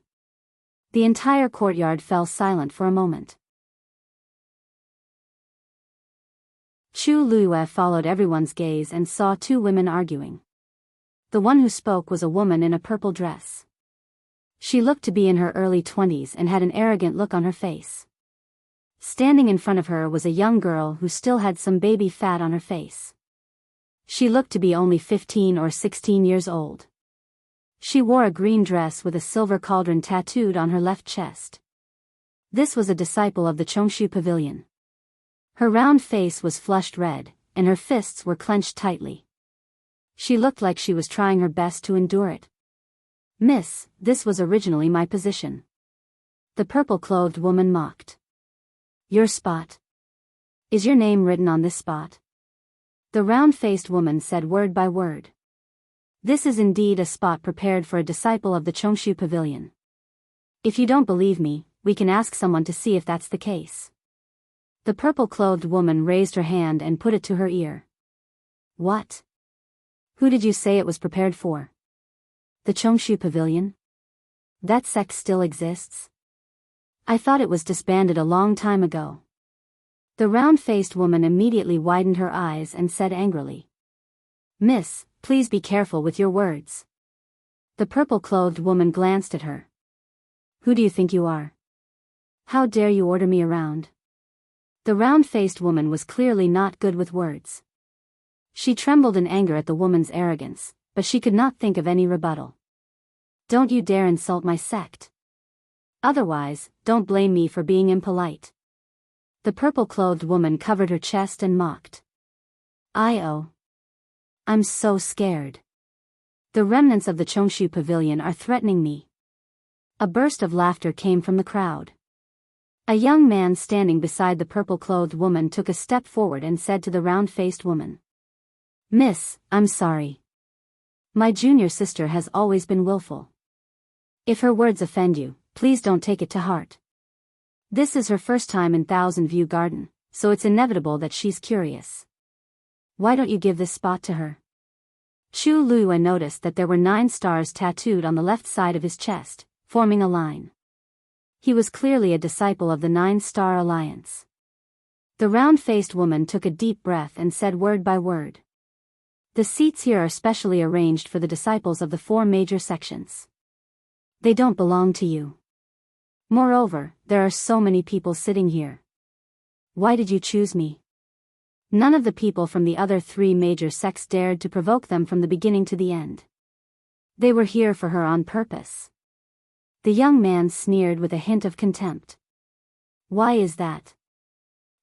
The entire courtyard fell silent for a moment. Chu Luiyue followed everyone's gaze and saw two women arguing. The one who spoke was a woman in a purple dress. She looked to be in her early 20s and had an arrogant look on her face. Standing in front of her was a young girl who still had some baby fat on her face. She looked to be only 15 or 16 years old. She wore a green dress with a silver cauldron tattooed on her left chest. This was a disciple of the Chongshu Pavilion. Her round face was flushed red, and her fists were clenched tightly. She looked like she was trying her best to endure it. "Miss, this was originally my position." The purple-clothed woman mocked. "Your spot? Is your name written on this spot?" The round-faced woman said word by word. "This is indeed a spot prepared for a disciple of the Chongshu Pavilion. If you don't believe me, we can ask someone to see if that's the case." The purple-clothed woman raised her hand and put it to her ear. "What? Who did you say it was prepared for? The Chongshu Pavilion? That sect still exists? I thought it was disbanded a long time ago." The round-faced woman immediately widened her eyes and said angrily, "Miss, please be careful with your words." The purple-clothed woman glanced at her. "Who do you think you are? How dare you order me around?" The round-faced woman was clearly not good with words. She trembled in anger at the woman's arrogance, but she could not think of any rebuttal. "Don't you dare insult my sect. Otherwise, don't blame me for being impolite." The purple-clothed woman covered her chest and mocked. I'm so scared. The remnants of the Chongshu Pavilion are threatening me." A burst of laughter came from the crowd. A young man standing beside the purple-clothed woman took a step forward and said to the round-faced woman, "Miss, I'm sorry. My junior sister has always been willful. If her words offend you, please don't take it to heart. This is her first time in Thousand View Garden, so it's inevitable that she's curious. Why don't you give this spot to her?" Chu Luiyue noticed that there were 9 stars tattooed on the left side of his chest, forming a line. He was clearly a disciple of the 9-Star Alliance. The round-faced woman took a deep breath and said word by word, "The seats here are specially arranged for the disciples of the 4 major sections. They don't belong to you. Moreover, there are so many people sitting here. Why did you choose me? None of the people from the other 3 major sects dared to provoke them from the beginning to the end. They were here for her on purpose. The young man sneered with a hint of contempt. Why is that?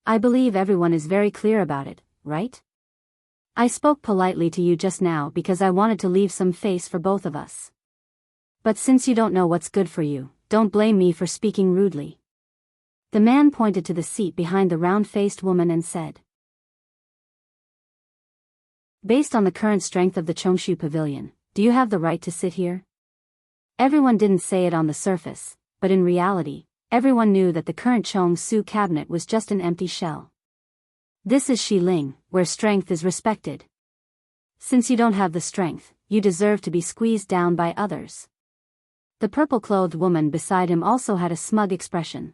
I believe everyone is very clear about it, right? I spoke politely to you just now because I wanted to leave some face for both of us. But since you don't know what's good for you, don't blame me for speaking rudely. The man pointed to the seat behind the round-faced woman and said, Based on the current strength of the Chongshu Pavilion, do you have the right to sit here? Everyone didn't say it on the surface, but in reality, everyone knew that the current Chongsu cabinet was just an empty shell. This is Xiling, where strength is respected. Since you don't have the strength, you deserve to be squeezed down by others. The purple-clothed woman beside him also had a smug expression.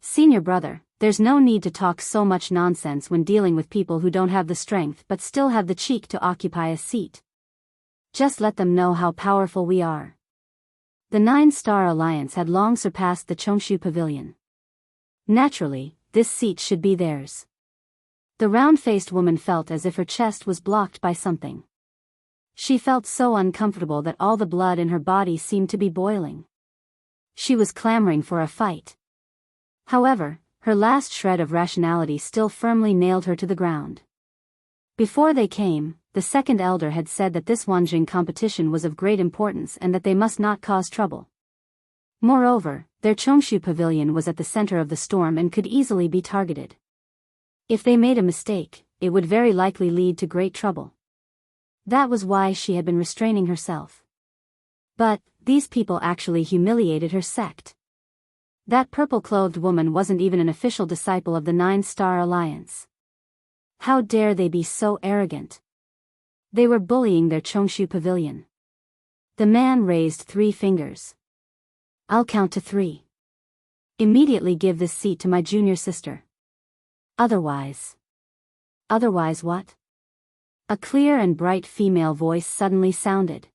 Senior brother, there's no need to talk so much nonsense when dealing with people who don't have the strength but still have the cheek to occupy a seat. Just let them know how powerful we are. The 9-Star Alliance had long surpassed the Chongshu Pavilion. Naturally, this seat should be theirs. The round-faced woman felt as if her chest was blocked by something. She felt so uncomfortable that all the blood in her body seemed to be boiling. She was clamoring for a fight. However, her last shred of rationality still firmly nailed her to the ground. Before they came, the second elder had said that this Wanjing competition was of great importance and that they must not cause trouble. Moreover, their Chongshu Pavilion was at the center of the storm and could easily be targeted. If they made a mistake, it would very likely lead to great trouble. That was why she had been restraining herself. But, these people actually humiliated her sect. That purple-clothed woman wasn't even an official disciple of the 9-Star Alliance. How dare they be so arrogant? They were bullying their Chongshu Pavilion. The man raised 3 fingers. I'll count to 3. Immediately give this seat to my junior sister. Otherwise what? A clear and bright female voice suddenly sounded.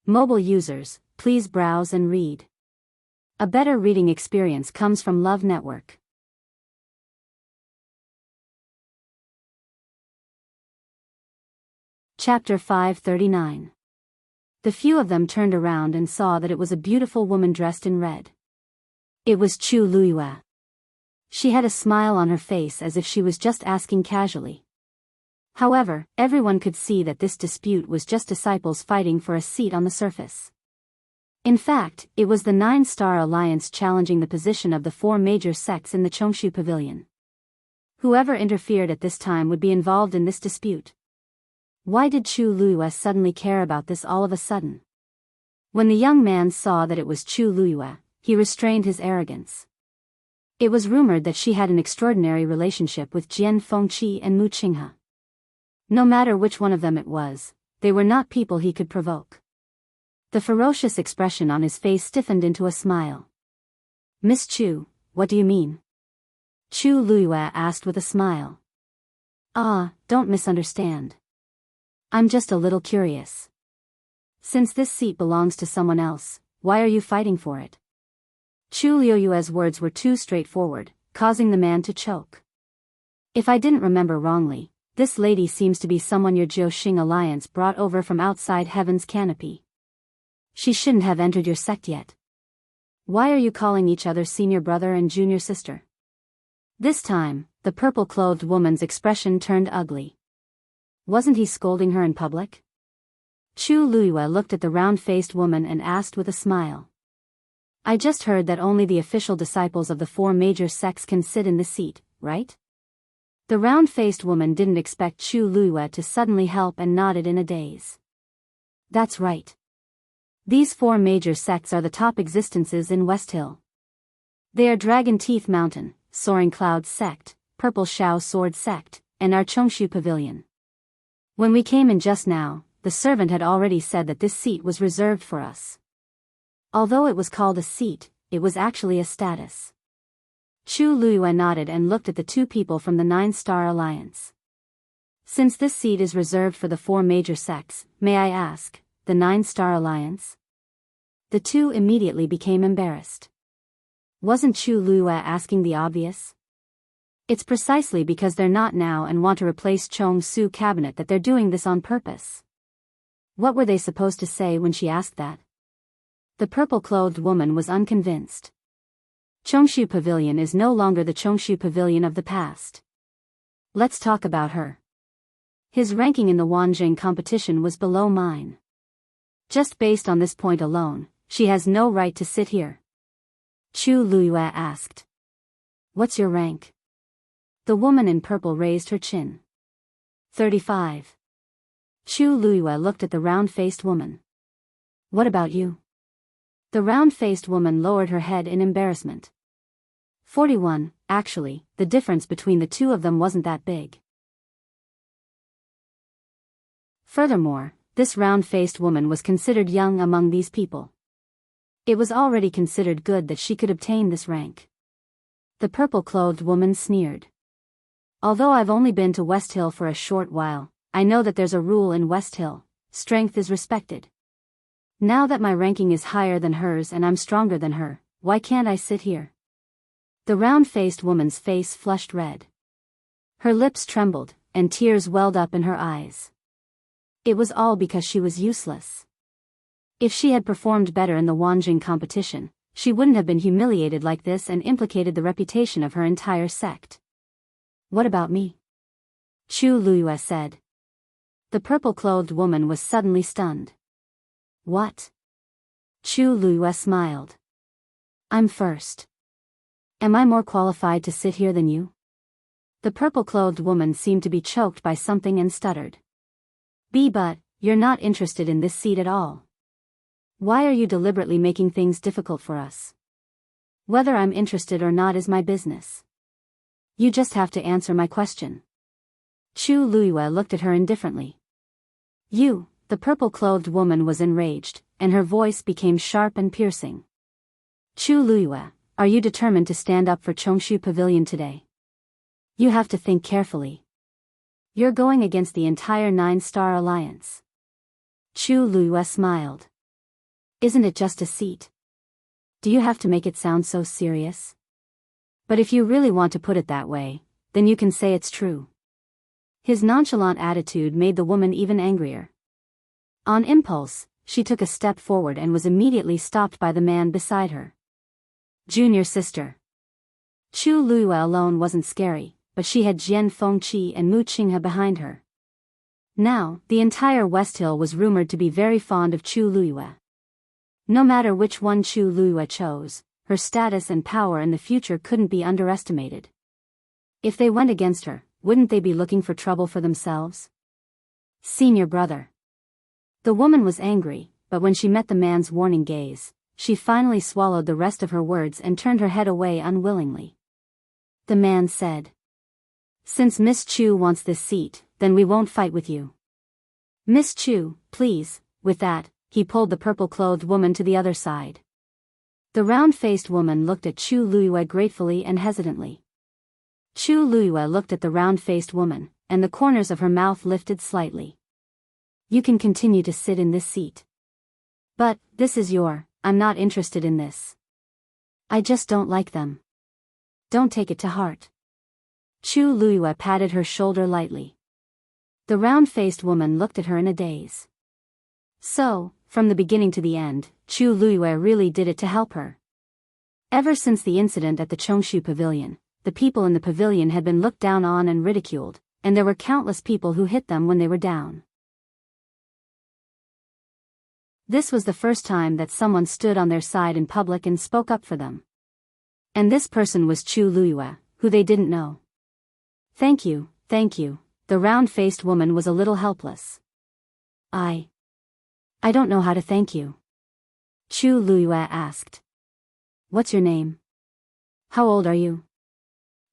Mobile users, please browse and read. A better reading experience comes from Love Network. Chapter 539. The few of them turned around and saw that it was a beautiful woman dressed in red. It was Chu Luiyue. She had a smile on her face as if she was just asking casually. However, everyone could see that this dispute was just disciples fighting for a seat on the surface. In fact, it was the 9-Star Alliance challenging the position of the 4 major sects in the Chongshu Pavilion. Whoever interfered at this time would be involved in this dispute. Why did Chu Luiyue suddenly care about this all of a sudden? When the young man saw that it was Chu Luiyue, he restrained his arrogance. It was rumored that she had an extraordinary relationship with Jian Fengqi and Mu Qinghe. No matter which one of them it was, they were not people he could provoke. The ferocious expression on his face stiffened into a smile. Miss Chu, what do you mean? Chu Luiyue asked with a smile. Don't misunderstand. I'm just a little curious. Since this seat belongs to someone else, why are you fighting for it? Chu Luiyue's words were too straightforward, causing the man to choke. If I didn't remember wrongly, this lady seems to be someone your Jiuxing Alliance brought over from outside Heaven's Canopy. She shouldn't have entered your sect yet. Why are you calling each other senior brother and junior sister? This time, the purple-clothed woman's expression turned ugly. Wasn't he scolding her in public? Chu Luiyue looked at the round-faced woman and asked with a smile. I just heard that only the official disciples of the 4 major sects can sit in the seat, right? The round-faced woman didn't expect Chu Luiyue to suddenly help and nodded in a daze. That's right. These 4 major sects are the top existences in West Hill. They are Dragon Teeth Mountain, Soaring Cloud Sect, Purple Shao Sword Sect, and our Chongshu Pavilion. When we came in just now, the servant had already said that this seat was reserved for us. Although it was called a seat, it was actually a status. Chu Luiyue nodded and looked at the 2 people from the 9-Star Alliance. Since this seat is reserved for the 4 major sects, may I ask, the 9-Star Alliance? The 2 immediately became embarrassed. Wasn't Chu Luiyue asking the obvious? It's precisely because they're not now and want to replace Chong-su cabinet that they're doing this on purpose. What were they supposed to say when she asked that? The purple-clothed woman was unconvinced. Chongshu Pavilion is no longer the Chongshu Pavilion of the past. Let's talk about her. His ranking in the Wanjing competition was below mine. Just based on this point alone, she has no right to sit here. Chu Luiyue asked. What's your rank? The woman in purple raised her chin. 35. Chu Luiyue looked at the round-faced woman. What about you? The round-faced woman lowered her head in embarrassment. 41, actually, the difference between the two of them wasn't that big. Furthermore, this round-faced woman was considered young among these people. It was already considered good that she could obtain this rank. The purple-clothed woman sneered. Although I've only been to West Hill for a short while, I know that there's a rule in West Hill: strength is respected. Now that my ranking is higher than hers and I'm stronger than her, why can't I sit here? The round-faced woman's face flushed red. Her lips trembled, and tears welled up in her eyes. It was all because she was useless. If she had performed better in the Wanjing competition, she wouldn't have been humiliated like this and implicated the reputation of her entire sect. What about me? Chu Luiyue said. The purple-clothed woman was suddenly stunned. What? Chu Luiyue smiled. I'm first. Am I more qualified to sit here than you? The purple-clothed woman seemed to be choked by something and stuttered. But, you're not interested in this seat at all. Why are you deliberately making things difficult for us? Whether I'm interested or not is my business. You just have to answer my question. Chu Luiyue looked at her indifferently. You, the purple-clothed woman was enraged, and her voice became sharp and piercing. Chu Luiyue, are you determined to stand up for Chongshu Pavilion today? You have to think carefully. You're going against the entire 9-Star Alliance. Chu Luiyue smiled. Isn't it just a seat? Do you have to make it sound so serious? But if you really want to put it that way, then you can say it's true. His nonchalant attitude made the woman even angrier. On impulse, she took a step forward and was immediately stopped by the man beside her. Junior sister. Chu Luiyue alone wasn't scary, but she had Jian Fengqi and Mu Qinghe behind her. Now, the entire West Hill was rumored to be very fond of Chu Luiyue. No matter which one Chu Luiyue chose, her status and power in the future couldn't be underestimated. If they went against her, wouldn't they be looking for trouble for themselves? Senior brother. The woman was angry, but when she met the man's warning gaze, she finally swallowed the rest of her words and turned her head away unwillingly. The man said, Since Miss Chu wants this seat, then we won't fight with you. Miss Chu, please. With that, he pulled the purple-clothed woman to the other side. The round-faced woman looked at Chu Luiyue gratefully and hesitantly. Chu Luiyue looked at the round-faced woman, and the corners of her mouth lifted slightly. You can continue to sit in this seat. But, this is I'm not interested in this. I just don't like them. Don't take it to heart. Chu Luiyue patted her shoulder lightly. The round-faced woman looked at her in a daze. So, from the beginning to the end, Chu Luiyue really did it to help her. Ever since the incident at the Chongshu Pavilion, the people in the pavilion had been looked down on and ridiculed, and there were countless people who hit them when they were down. This was the first time that someone stood on their side in public and spoke up for them. And this person was Chu Luiyue, who they didn't know. Thank you, the round-faced woman was a little helpless. I don't know how to thank you. Chu Luiyue asked. What's your name? How old are you?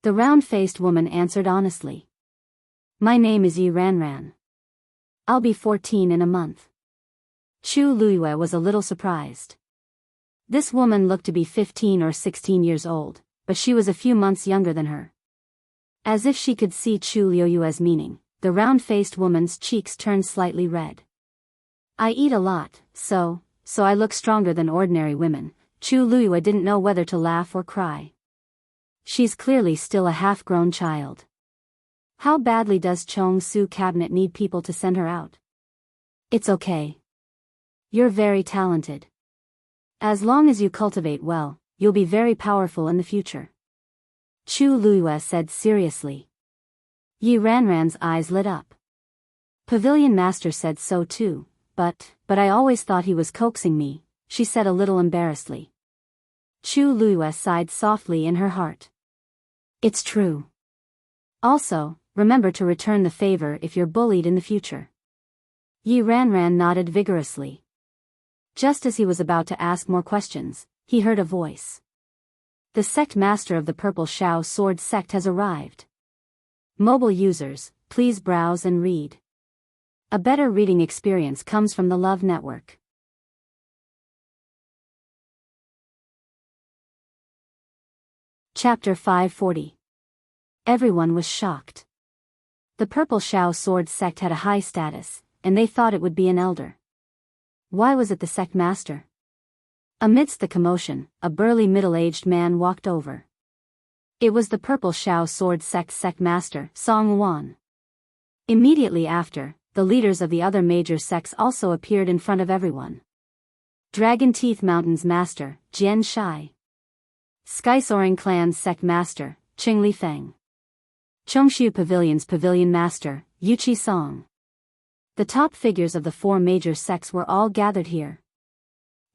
The round-faced woman answered honestly. My name is Yi Ranran. I'll be 14 in a month. Chu Luiyue was a little surprised. This woman looked to be 15 or 16 years old, but she was a few months younger than her. As if she could see Chu Luiyue's meaning, the round-faced woman's cheeks turned slightly red. I eat a lot, so I look stronger than ordinary women. Chu Luiyue didn't know whether to laugh or cry. She's clearly still a half-grown child. How badly does Chong Su cabinet need people to send her out? It's okay. You're very talented. As long as you cultivate well, you'll be very powerful in the future. Chu Luiyue said seriously. Yi Ranran's eyes lit up. Pavilion Master said so too, but I always thought he was coaxing me, she said a little embarrassedly. Chu Luiyue sighed softly in her heart. It's true. Also, remember to return the favor if you're bullied in the future. Yi Ranran nodded vigorously. Just as he was about to ask more questions, he heard a voice. The sect master of the Purple Shao Sword sect has arrived. Mobile users, please browse and read. A better reading experience comes from the Love Network. Chapter 540. Everyone was shocked. The Purple Shao Sword sect had a high status, and they thought it would be an elder. Why was it the sect master? Amidst the commotion, a burly middle-aged man walked over. It was the Purple Shao Sword sect master, Song Wan. Immediately after, the leaders of the other major sects also appeared in front of everyone. Dragon Teeth Mountain's master, Jian Shai. Sky Soaring Clan's sect master, Qing Li Feng. Chongshu Pavilion's pavilion master, Yuchi Song. The top figures of the four major sects were all gathered here.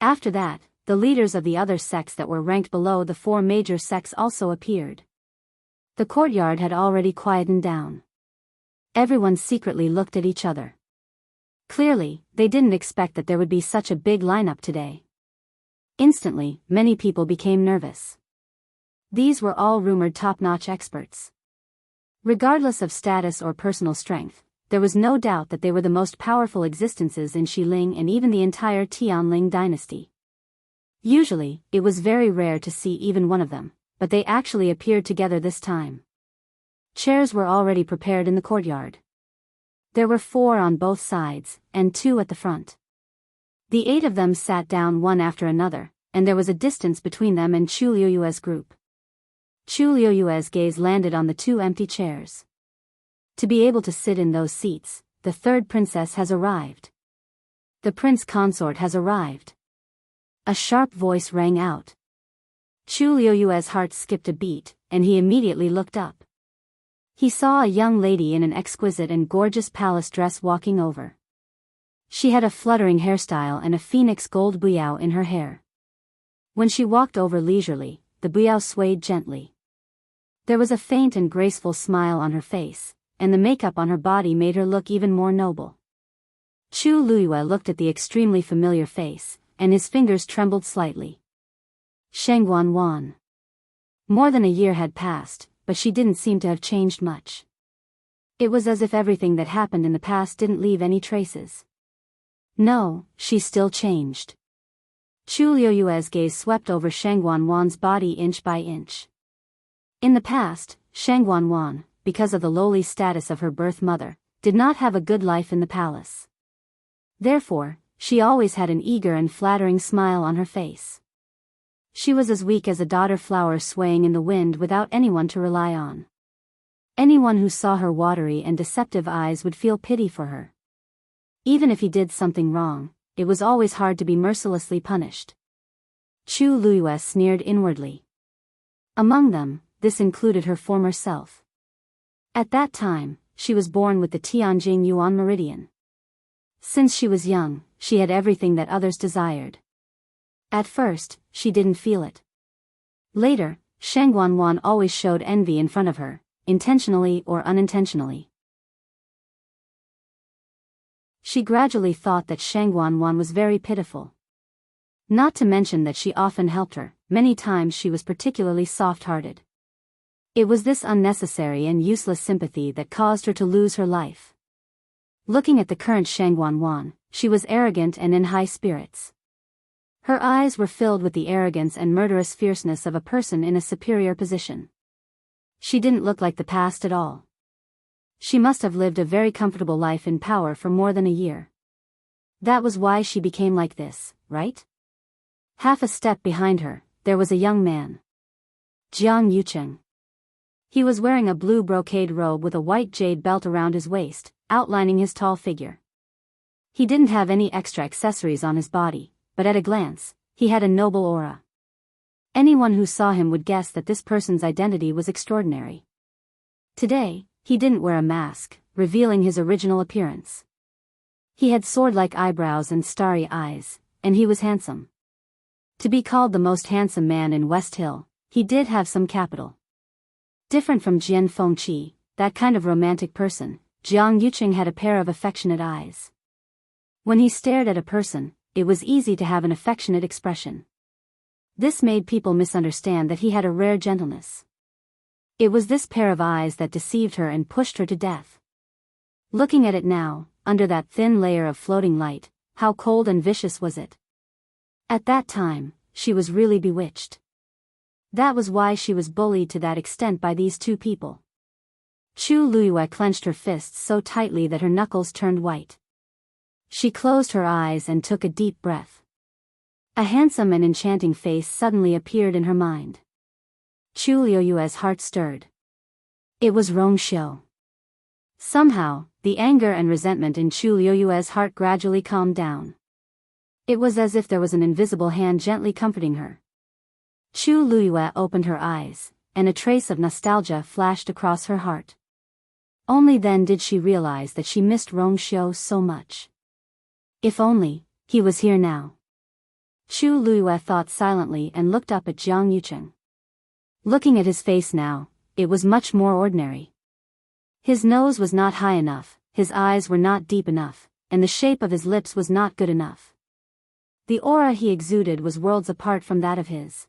After that, the leaders of the other sects that were ranked below the four major sects also appeared. The courtyard had already quietened down. Everyone secretly looked at each other. Clearly, they didn't expect that there would be such a big lineup today. Instantly, many people became nervous. These were all rumored top-notch experts. Regardless of status or personal strength, there was no doubt that they were the most powerful existences in Xiling and even the entire Tianling dynasty. Usually, it was very rare to see even one of them, but they actually appeared together this time. Chairs were already prepared in the courtyard. There were 4 on both sides, and 2 at the front. The 8 of them sat down one after another, and there was a distance between them and Chu Liuyue's group. Chu Liuyue's gaze landed on the 2 empty chairs. To be able to sit in those seats, the 3rd princess has arrived. The prince consort has arrived. A sharp voice rang out. Chu Liuyue's heart skipped a beat, and he immediately looked up. He saw a young lady in an exquisite and gorgeous palace dress walking over. She had a fluttering hairstyle and a phoenix gold buyao in her hair. When she walked over leisurely, the buyao swayed gently. There was a faint and graceful smile on her face, and the makeup on her body made her look even more noble. Chu Luiyue looked at the extremely familiar face, and his fingers trembled slightly. Shengguan Wan. More than a year had passed, but she didn't seem to have changed much. It was as if everything that happened in the past didn't leave any traces. No, she still changed. Chu Liuyue's gaze swept over Shengguan Wan's body inch by inch. In the past, Shengguan Wan, because of the lowly status of her birth mother, did not have a good life in the palace. Therefore, she always had an eager and flattering smile on her face. She was as weak as a dodder flower swaying in the wind without anyone to rely on. Anyone who saw her watery and deceptive eyes would feel pity for her. Even if he did something wrong, it was always hard to be mercilessly punished. Chu Luiyue sneered inwardly. Among them, this included her former self. At that time, she was born with the Tianjing Yuan meridian. Since she was young, she had everything that others desired. At first, she didn't feel it. Later, Shengguan Wan always showed envy in front of her, intentionally or unintentionally. She gradually thought that Shengguan Wan was very pitiful. Not to mention that she often helped her, many times she was particularly soft-hearted. It was this unnecessary and useless sympathy that caused her to lose her life. Looking at the current Shengguan Wan, she was arrogant and in high spirits. Her eyes were filled with the arrogance and murderous fierceness of a person in a superior position. She didn't look like the past at all. She must have lived a very comfortable life in power for more than a year. That was why she became like this, right? Half a step behind her, there was a young man. Jiang Yucheng. He was wearing a blue brocade robe with a white jade belt around his waist, outlining his tall figure. He didn't have any extra accessories on his body, but at a glance, he had a noble aura. Anyone who saw him would guess that this person's identity was extraordinary. Today, he didn't wear a mask, revealing his original appearance. He had sword-like eyebrows and starry eyes, and he was handsome. To be called the most handsome man in West Hill, he did have some capital. Different from Jian Fengqi, that kind of romantic person, Jiang Yuqing had a pair of affectionate eyes. When he stared at a person, it was easy to have an affectionate expression. This made people misunderstand that he had a rare gentleness. It was this pair of eyes that deceived her and pushed her to death. Looking at it now, under that thin layer of floating light, how cold and vicious was it? At that time, she was really bewitched. That was why she was bullied to that extent by these two people. Chu Luiyue clenched her fists so tightly that her knuckles turned white. She closed her eyes and took a deep breath. A handsome and enchanting face suddenly appeared in her mind. Chu Luiyue's heart stirred. It was Rong Xiu. Somehow, the anger and resentment in Chu Luiyue's heart gradually calmed down. It was as if there was an invisible hand gently comforting her. Chu Luiyue opened her eyes, and a trace of nostalgia flashed across her heart. Only then did she realize that she missed Rong Xiu so much. If only he was here now. Chu Luiyue thought silently and looked up at Jiang Yuqing. Looking at his face now, it was much more ordinary. His nose was not high enough, his eyes were not deep enough, and the shape of his lips was not good enough. The aura he exuded was worlds apart from that of his.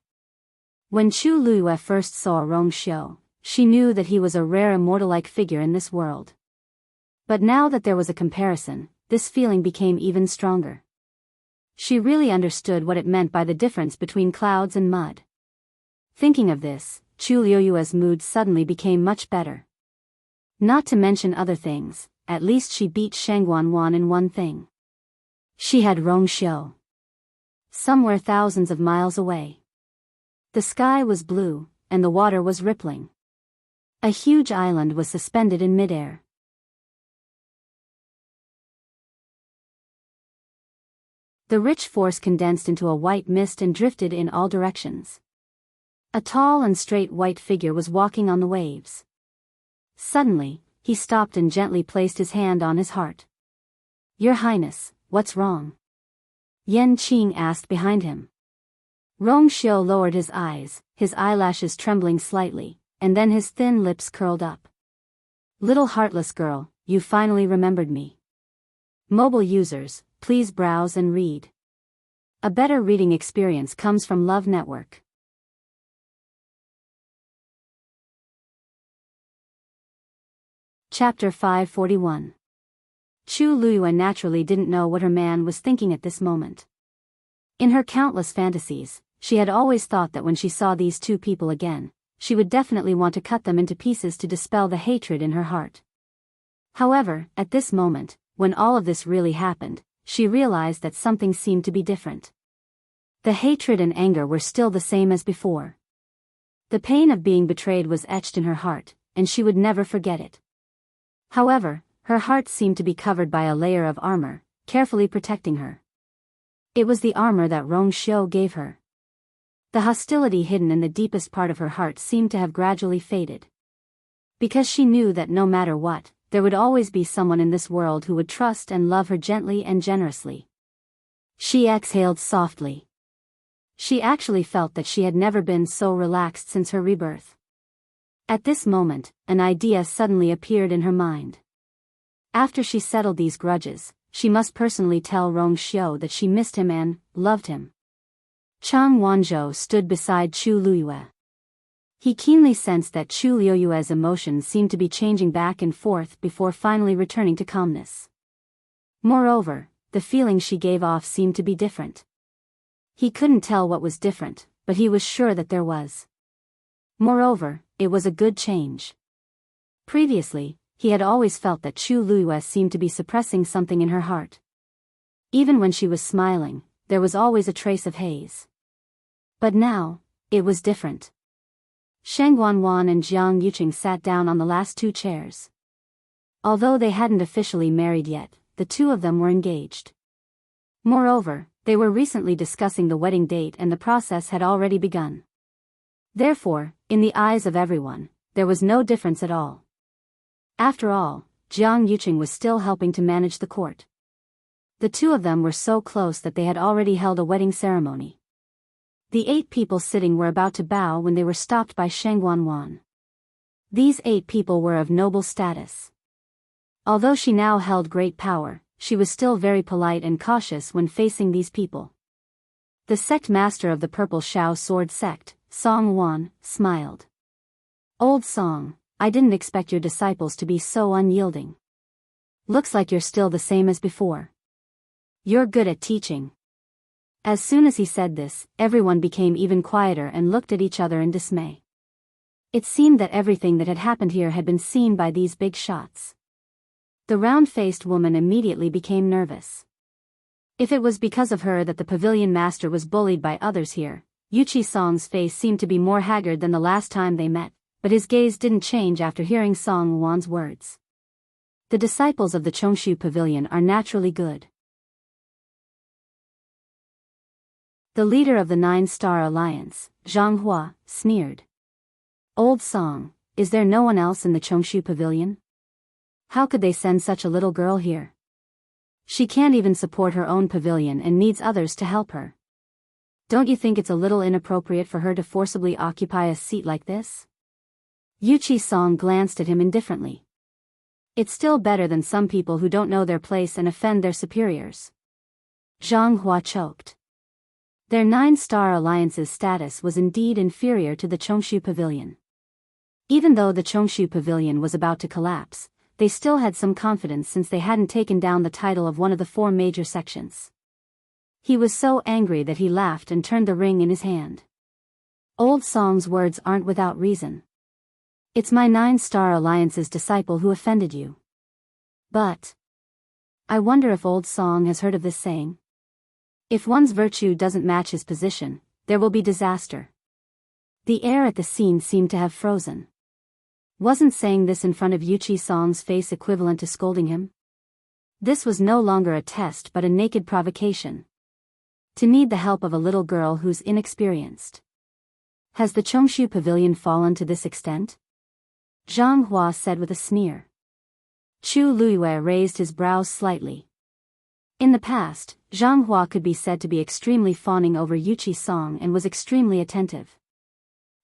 When Chu Luiyue first saw Rong Xiu, she knew that he was a rare immortal-like figure in this world. But now that there was a comparison, this feeling became even stronger. She really understood what it meant by the difference between clouds and mud. Thinking of this, Chu Luiyue's mood suddenly became much better. Not to mention other things, at least she beat Shangguan Wan in one thing. She had Rong Xiu. Somewhere thousands of miles away. The sky was blue, and the water was rippling. A huge island was suspended in midair. The rich force condensed into a white mist and drifted in all directions. A tall and straight white figure was walking on the waves. Suddenly, he stopped and gently placed his hand on his heart. "Your Highness, what's wrong?" Yan Qing asked behind him. Rong Xiu lowered his eyes, his eyelashes trembling slightly, and then his thin lips curled up. "Little heartless girl, you finally remembered me." Mobile users, please browse and read. A better reading experience comes from Love Network. Chapter 541. Chu Luiyue naturally didn't know what her man was thinking at this moment. In her countless fantasies, she had always thought that when she saw these two people again, she would definitely want to cut them into pieces to dispel the hatred in her heart. However, at this moment, when all of this really happened, she realized that something seemed to be different. The hatred and anger were still the same as before. The pain of being betrayed was etched in her heart, and she would never forget it. However, her heart seemed to be covered by a layer of armor, carefully protecting her. It was the armor that Rong Xiu gave her. The hostility hidden in the deepest part of her heart seemed to have gradually faded. Because she knew that no matter what, there would always be someone in this world who would trust and love her gently and generously. She exhaled softly. She actually felt that she had never been so relaxed since her rebirth. At this moment, an idea suddenly appeared in her mind. After she settled these grudges, she must personally tell Rong Xiu that she missed him and loved him. Chang Wanzhou stood beside Chu Luiyue. He keenly sensed that Chu Luiyue's emotions seemed to be changing back and forth before finally returning to calmness. Moreover, the feeling she gave off seemed to be different. He couldn't tell what was different, but he was sure that there was. Moreover, it was a good change. Previously, he had always felt that Chu Luiyue seemed to be suppressing something in her heart. Even when she was smiling, there was always a trace of haze. But now, it was different. Shang Wanwan and Jiang Yuqing sat down on the last two chairs. Although they hadn't officially married yet, the two of them were engaged. Moreover, they were recently discussing the wedding date and the process had already begun. Therefore, in the eyes of everyone, there was no difference at all. After all, Jiang Yuqing was still helping to manage the court. The two of them were so close that they had already held a wedding ceremony. The 8 people sitting were about to bow when they were stopped by Shang Wanwan. These 8 people were of noble status. Although she now held great power, she was still very polite and cautious when facing these people. The sect master of the Purple Shao Sword sect, Song Wan, smiled. "Old Song, I didn't expect your disciples to be so unyielding. Looks like you're still the same as before. You're good at teaching." As soon as he said this, everyone became even quieter and looked at each other in dismay. It seemed that everything that had happened here had been seen by these big shots. The round-faced woman immediately became nervous. If it was because of her that the pavilion master was bullied by others here, Yuqi Song's face seemed to be more haggard than the last time they met, but his gaze didn't change after hearing Song Wan's words. The disciples of the Chongshu Pavilion are naturally good. The leader of the 9-Star Alliance, Zhang Hua, sneered. "Old Song, is there no one else in the Chongshu Pavilion? How could they send such a little girl here? She can't even support her own pavilion and needs others to help her. Don't you think it's a little inappropriate for her to forcibly occupy a seat like this?" Yuqi Song glanced at him indifferently. "It's still better than some people who don't know their place and offend their superiors." Zhang Hua choked. Their 9-Star Alliance's status was indeed inferior to the Chongshu Pavilion. Even though the Chongshu Pavilion was about to collapse, they still had some confidence since they hadn't taken down the title of one of the 4 major sections. He was so angry that he laughed and turned the ring in his hand. "Old Song's words aren't without reason. It's my 9-Star Alliance's disciple who offended you. But I wonder if Old Song has heard of this saying? If one's virtue doesn't match his position, there will be disaster." The air at the scene seemed to have frozen. Wasn't saying this in front of Yuqi Song's face equivalent to scolding him? This was no longer a test but a naked provocation. To need the help of a little girl who's inexperienced. Has the Chongshu Pavilion fallen to this extent? Zhang Hua said with a sneer. Chu Luiyue raised his brows slightly. In the past, Zhang Hua could be said to be extremely fawning over Yuqi Song and was extremely attentive.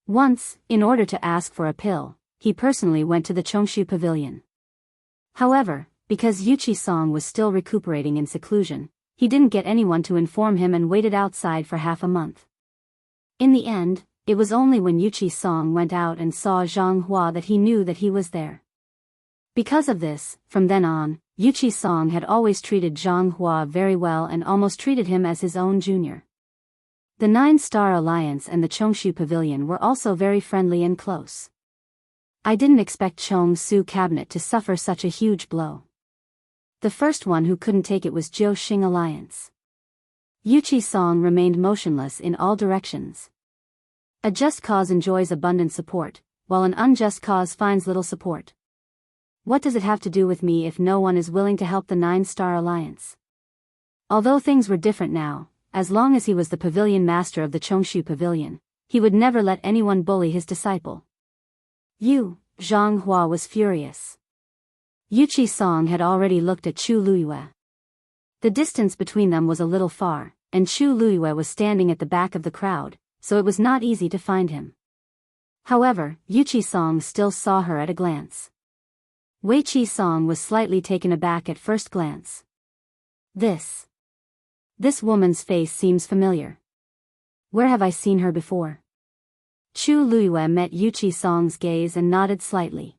Once, in order to ask for a pill, he personally went to the Chongshu Pavilion. However, because Yuqi Song was still recuperating in seclusion, he didn't get anyone to inform him and waited outside for half a month. In the end, it was only when Yuqi Song went out and saw Zhang Hua that he knew that he was there. Because of this, from then on, Yuqi Song had always treated Zhang Hua very well and almost treated him as his own junior. The 9-Star Alliance and the Chongshu Pavilion were also very friendly and close. I didn't expect Chong-Su Cabinet to suffer such a huge blow. The first one who couldn't take it was Jiu Xing Alliance. Yuqi Song remained motionless in all directions. A just cause enjoys abundant support, while an unjust cause finds little support. What does it have to do with me if no one is willing to help the 9-Star Alliance? Although things were different now, as long as he was the pavilion master of the Chongshu Pavilion, he would never let anyone bully his disciple. Zhang Hua was furious. Yuqi Song had already looked at Chu Luiyue. The distance between them was a little far, and Chu Luiyue was standing at the back of the crowd, so it was not easy to find him. However, Yuqi Song still saw her at a glance. Wei Qi Song was slightly taken aback at first glance. This woman's face seems familiar. Where have I seen her before? Chu Luiyue met Yuqi Song's gaze and nodded slightly.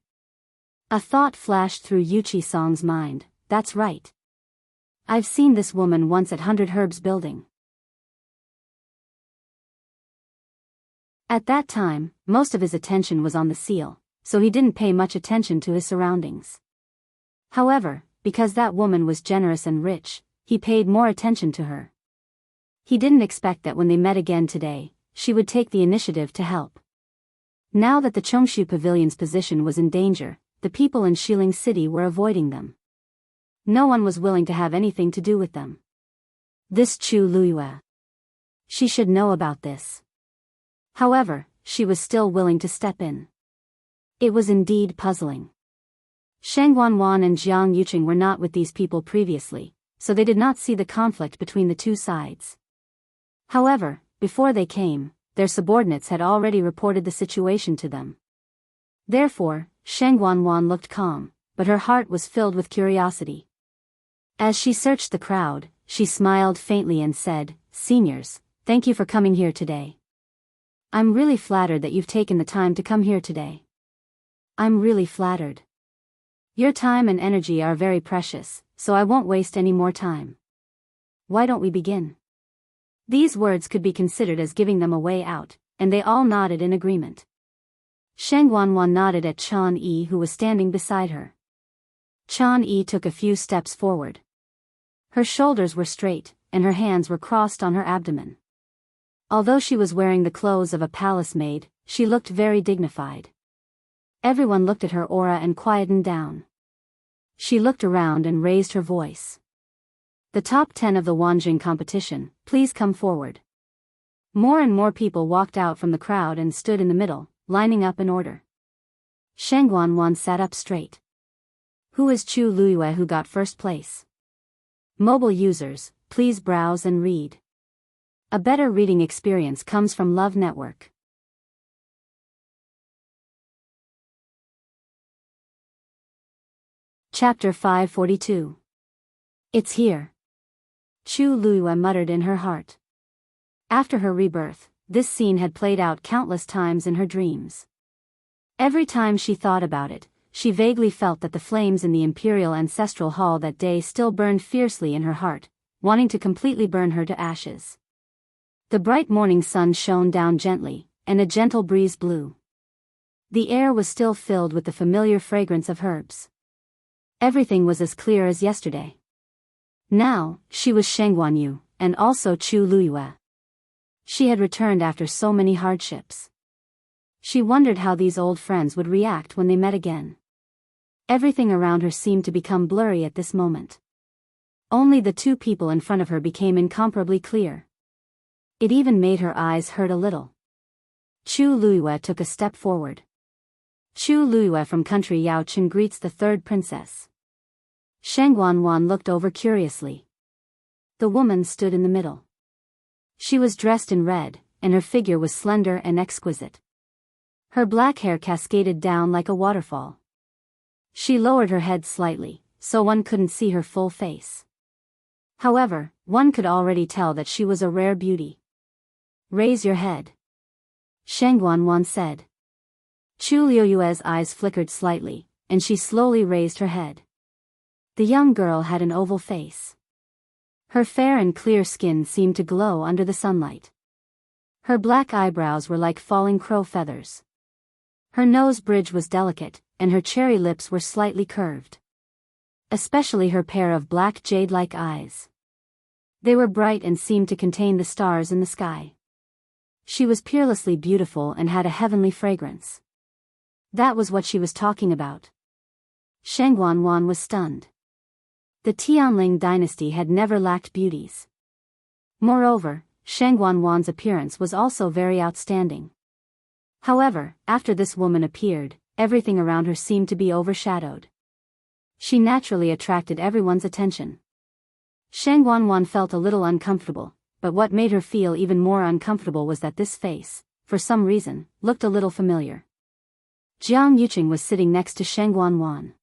A thought flashed through Yuqi Song's mind, that's right. I've seen this woman once at 100 Herbs Building. At that time, most of his attention was on the seal, so he didn't pay much attention to his surroundings. However, because that woman was generous and rich, he paid more attention to her. He didn't expect that when they met again today, she would take the initiative to help. Now that the Chongshu Pavilion's position was in danger, the people in Xiling City were avoiding them. No one was willing to have anything to do with them. This Chu Luyue. She should know about this. However, she was still willing to step in. It was indeed puzzling. Sheng Wanwan and Jiang Yuqing were not with these people previously, so they did not see the conflict between the two sides. However, before they came, their subordinates had already reported the situation to them. Therefore, Sheng Wanwan looked calm, but her heart was filled with curiosity. As she searched the crowd, she smiled faintly and said, "Seniors, thank you for coming here today. I'm really flattered that you've taken the time to come here today. I'm really flattered. Your time and energy are very precious, so I won't waste any more time. Why don't we begin?" These words could be considered as giving them a way out, and they all nodded in agreement. Sheng Wanwan nodded at Chan Yi, who was standing beside her. Chan Yi took a few steps forward. Her shoulders were straight, and her hands were crossed on her abdomen. Although she was wearing the clothes of a palace maid, she looked very dignified. Everyone looked at her aura and quietened down. She looked around and raised her voice. "The top 10 of the Wanjing competition, please come forward." More and more people walked out from the crowd and stood in the middle, lining up in order. Sheng Wanwan sat up straight. "Who is Chu Luyue who got first place?" Mobile users, please browse and read. A better reading experience comes from Love Network. Chapter 542. It's here. Chu Luyue muttered in her heart. After her rebirth, this scene had played out countless times in her dreams. Every time she thought about it, she vaguely felt that the flames in the Imperial Ancestral Hall that day still burned fiercely in her heart, wanting to completely burn her to ashes. The bright morning sun shone down gently, and a gentle breeze blew. The air was still filled with the familiar fragrance of herbs. Everything was as clear as yesterday. Now, she was Sheng Wanyu, and also Chu Luyue. She had returned after so many hardships. She wondered how these old friends would react when they met again. Everything around her seemed to become blurry at this moment. Only the two people in front of her became incomparably clear. It even made her eyes hurt a little. Chu Luyue took a step forward. Chu Luyue from country Yaochen greets the third princess. Sheng Wanwan looked over curiously. The woman stood in the middle. She was dressed in red, and her figure was slender and exquisite. Her black hair cascaded down like a waterfall. She lowered her head slightly, so one couldn't see her full face. However, one could already tell that she was a rare beauty. "Raise your head," Sheng Wanwan said. Chu Luyue's eyes flickered slightly, and she slowly raised her head. The young girl had an oval face. Her fair and clear skin seemed to glow under the sunlight. Her black eyebrows were like falling crow feathers. Her nose bridge was delicate, and her cherry lips were slightly curved. Especially her pair of black jade-like eyes. They were bright and seemed to contain the stars in the sky. She was peerlessly beautiful and had a heavenly fragrance. That was what she was talking about. Sheng Wanwan was stunned. The Tianling dynasty had never lacked beauties. Moreover, Sheng Wanwan's appearance was also very outstanding. However, after this woman appeared, everything around her seemed to be overshadowed. She naturally attracted everyone's attention. Sheng Wanwan felt a little uncomfortable, but what made her feel even more uncomfortable was that this face, for some reason, looked a little familiar. Jiang Yuqing was sitting next to Sheng Wanwan.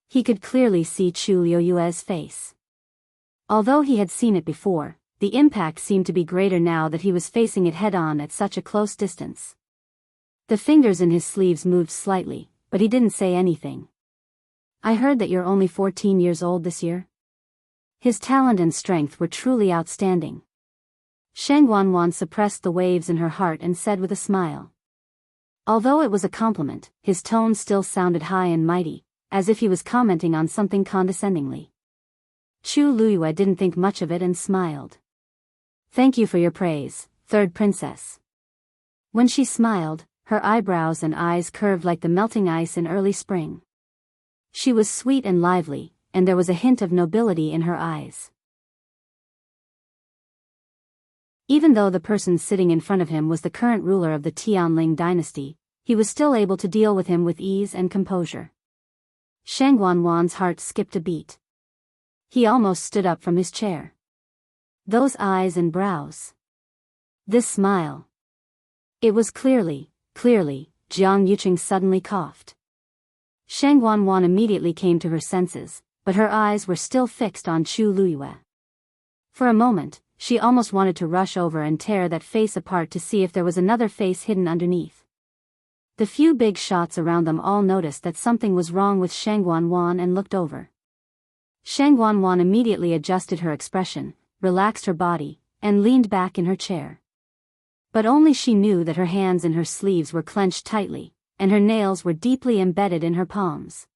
He could clearly see Chu Luyue's face. Although he had seen it before, the impact seemed to be greater now that he was facing it head-on at such a close distance. The fingers in his sleeves moved slightly, but he didn't say anything. "I heard that you're only 14 years old this year?" His talent and strength were truly outstanding. Sheng Wanwan suppressed the waves in her heart and said with a smile. Although it was a compliment, his tone still sounded high and mighty, as if he was commenting on something condescendingly. Chu Luyue didn't think much of it and smiled. "Thank you for your praise, third princess." When she smiled, her eyebrows and eyes curved like the melting ice in early spring. She was sweet and lively, and there was a hint of nobility in her eyes. Even though the person sitting in front of him was the current ruler of the Tianling dynasty, he was still able to deal with him with ease and composure. Shang Wanwan's heart skipped a beat. He almost stood up from his chair. Those eyes and brows. This smile. It was clearly, Jiang Yuqing suddenly coughed. Shang Wanwan immediately came to her senses, but her eyes were still fixed on Chu Luyue. For a moment, she almost wanted to rush over and tear that face apart to see if there was another face hidden underneath. The few big shots around them all noticed that something was wrong with Shang Wanwan and looked over. Shang Wanwan immediately adjusted her expression, relaxed her body, and leaned back in her chair. But only she knew that her hands in her sleeves were clenched tightly, and her nails were deeply embedded in her palms.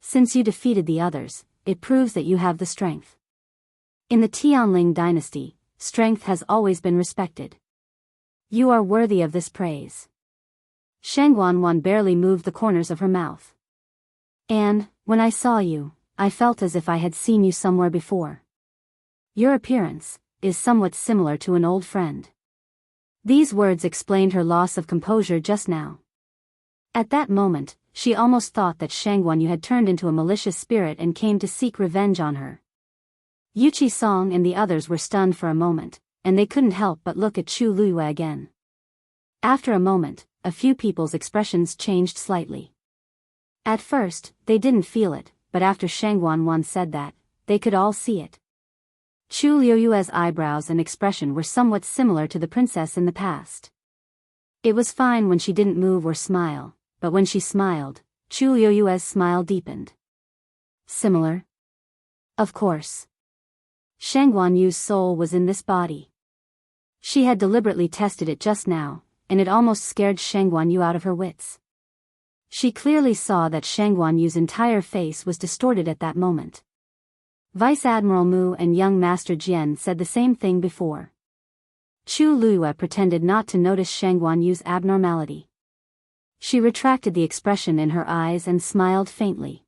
Since you defeated the others, it proves that you have the strength. In the Tianling dynasty, strength has always been respected. You are worthy of this praise. Shang Wanwan barely moved the corners of her mouth. And, when I saw you, I felt as if I had seen you somewhere before. Your appearance is somewhat similar to an old friend. These words explained her loss of composure just now. At that moment, she almost thought that Shang Wanyu had turned into a malicious spirit and came to seek revenge on her. Yu Qisong and the others were stunned for a moment, and they couldn't help but look at Chu Luyue again. After a moment, a few people's expressions changed slightly. At first, they didn't feel it, but after Shang Wanwan said that, they could all see it. Chu Luyue's eyebrows and expression were somewhat similar to the princess in the past. It was fine when she didn't move or smile, but when she smiled, Chu Luyue's smile deepened. Similar? Of course. Shang Wanyu's soul was in this body. She had deliberately tested it just now, and it almost scared Shang Wanyu out of her wits. She clearly saw that Shang Wanyu's entire face was distorted at that moment. Vice Admiral Mu and young Master Jian said the same thing before. Chu Luyue pretended not to notice Shang Wanyu's abnormality. She retracted the expression in her eyes and smiled faintly.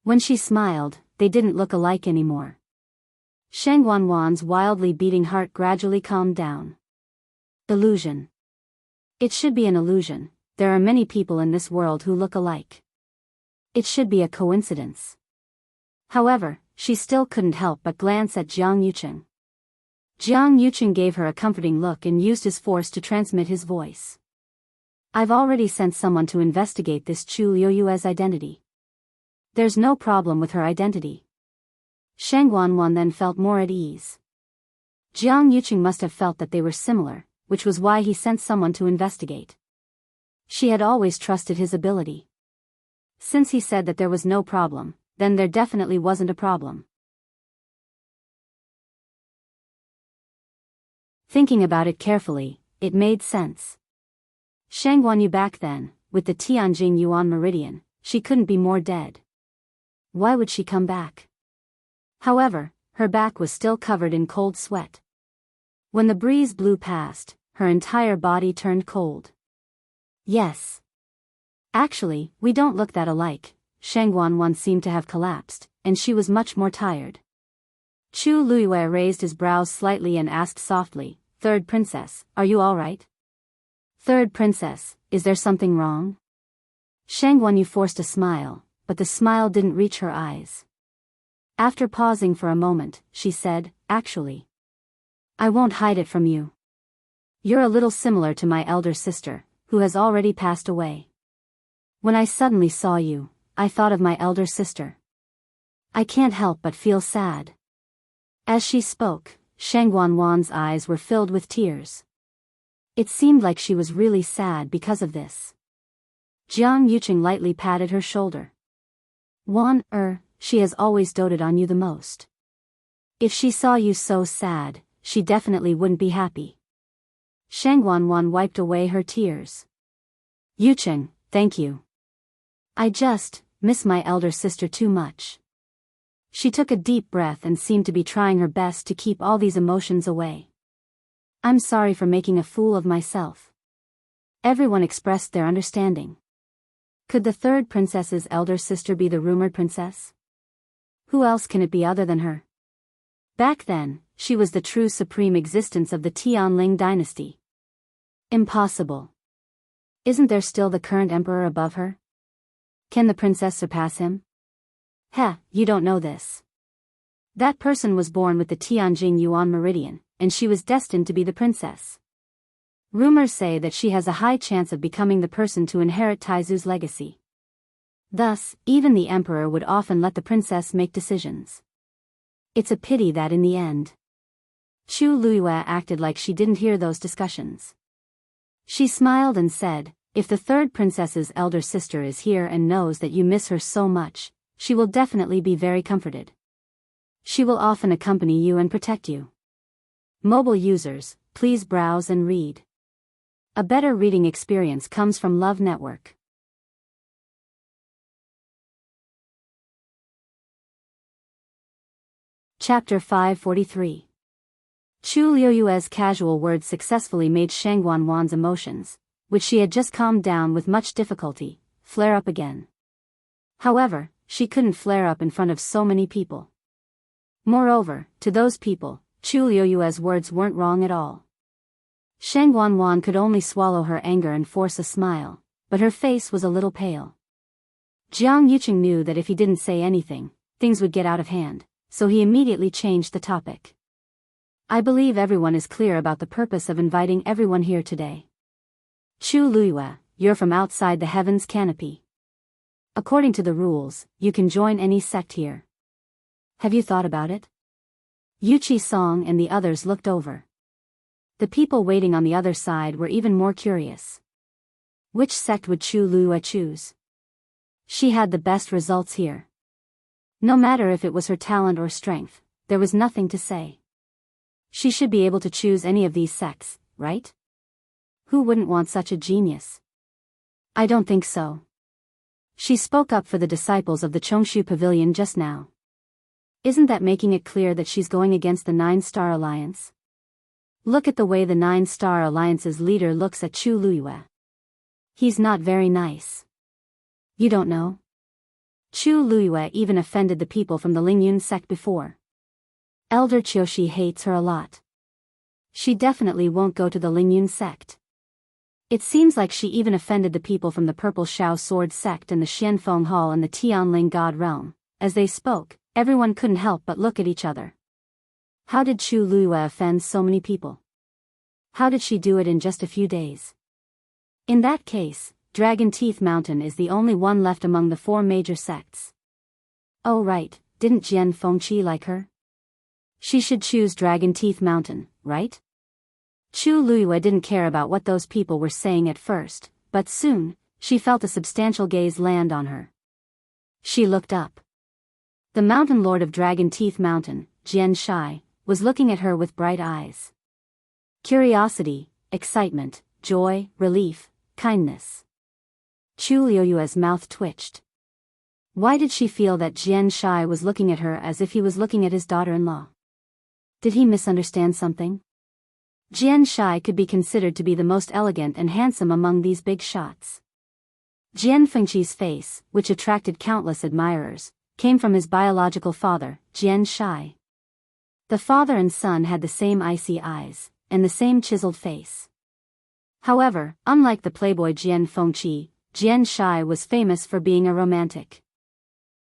When she smiled, they didn't look alike anymore. Shang Wanwan's wildly beating heart gradually calmed down. Illusion. It should be an illusion. There are many people in this world who look alike. It should be a coincidence. However, she still couldn't help but glance at Jiang Yuqing. Jiang Yuqing gave her a comforting look and used his force to transmit his voice. I've already sent someone to investigate this Chu Luyue's identity. There's no problem with her identity. Shang Wanwan then felt more at ease. Jiang Yuqing must have felt that they were similar, which was why he sent someone to investigate. She had always trusted his ability. Since he said that there was no problem, then there definitely wasn't a problem. Thinking about it carefully, it made sense. Shang Wanyu back then, with the Tianjing Yuan meridian, she couldn't be more dead. Why would she come back? However, her back was still covered in cold sweat. When the breeze blew past, her entire body turned cold. Yes. Actually, we don't look that alike. Shang Wanwan seemed to have collapsed, and she was much more tired. Chu Luyue raised his brows slightly and asked softly, Third Princess, are you all right? Third Princess, is there something wrong? Shang Wanyu forced a smile, but the smile didn't reach her eyes. After pausing for a moment, she said, Actually, I won't hide it from you. You're a little similar to my elder sister, who has already passed away. When I suddenly saw you, I thought of my elder sister. I can't help but feel sad. As she spoke, Shang Wanwan's eyes were filled with tears. It seemed like she was really sad because of this. Jiang Yuqing lightly patted her shoulder. She has always doted on you the most. If she saw you so sad, she definitely wouldn't be happy. Shang Wanwan wiped away her tears. Yuqing, thank you. I just miss my elder sister too much. She took a deep breath and seemed to be trying her best to keep all these emotions away. I'm sorry for making a fool of myself. Everyone expressed their understanding. Could the third princess's elder sister be the rumored princess? Who else can it be other than her? Back then, she was the true supreme existence of the Tianling dynasty. Impossible. Isn't there still the current emperor above her? Can the princess surpass him? Heh, you don't know this. That person was born with the Tianjing Yuan meridian, and she was destined to be the princess. Rumors say that she has a high chance of becoming the person to inherit Taizu's legacy. Thus, even the emperor would often let the princess make decisions. It's a pity that in the end, Chu Luiyue acted like she didn't hear those discussions. She smiled and said, "If the third princess's elder sister is here and knows that you miss her so much, she will definitely be very comforted. She will often accompany you and protect you." Mobile users, please browse and read. A better reading experience comes from Love Network. Chapter 543. Chu Liuyue's casual words successfully made Shang Wanwan's emotions, which she had just calmed down with much difficulty, flare up again. However, she couldn't flare up in front of so many people. Moreover, to those people, Chu Liuyue's words weren't wrong at all. Shang Wanwan could only swallow her anger and force a smile, but her face was a little pale. Jiang Yuqing knew that if he didn't say anything, things would get out of hand, so he immediately changed the topic. "I believe everyone is clear about the purpose of inviting everyone here today. Chu Luiyue, you're from outside the heavens canopy. According to the rules, you can join any sect here. Have you thought about it?" Yu Qi Song and the others looked over. The people waiting on the other side were even more curious. Which sect would Chu Luiyue choose? She had the best results here. No matter if it was her talent or strength, there was nothing to say. She should be able to choose any of these sects, right? Who wouldn't want such a genius? I don't think so. She spoke up for the disciples of the Chongshu Pavilion just now. Isn't that making it clear that she's going against the Nine-Star Alliance? Look at the way the Nine-Star Alliance's leader looks at Chu Luiyue. He's not very nice. You don't know? Chu Luiyue even offended the people from the Lingyun sect before. Elder Qiushi hates her a lot. She definitely won't go to the Lingyun sect. It seems like she even offended the people from the Purple Shao Sword sect and the Xianfeng Hall and the Tianling God Realm. As they spoke, everyone couldn't help but look at each other. How did Chu Luiyue offend so many people? How did she do it in just a few days? In that case, Dragon Teeth Mountain is the only one left among the four major sects. Oh right, didn't Jian Fengqi like her? She should choose Dragon Teeth Mountain, right? Chu Luiyue didn't care about what those people were saying at first, but soon, she felt a substantial gaze land on her. She looked up. The Mountain Lord of Dragon Teeth Mountain, Jian Shai, was looking at her with bright eyes. Curiosity, excitement, joy, relief, kindness. Chu Liuyue's mouth twitched. Why did she feel that Jian Shai was looking at her as if he was looking at his daughter-in-law? Did he misunderstand something? Jian Shai could be considered to be the most elegant and handsome among these big shots. Jian Fengqi's face, which attracted countless admirers, came from his biological father, Jian Shai. The father and son had the same icy eyes, and the same chiseled face. However, unlike the playboy Jian Fengqi, Jian Shai was famous for being a romantic.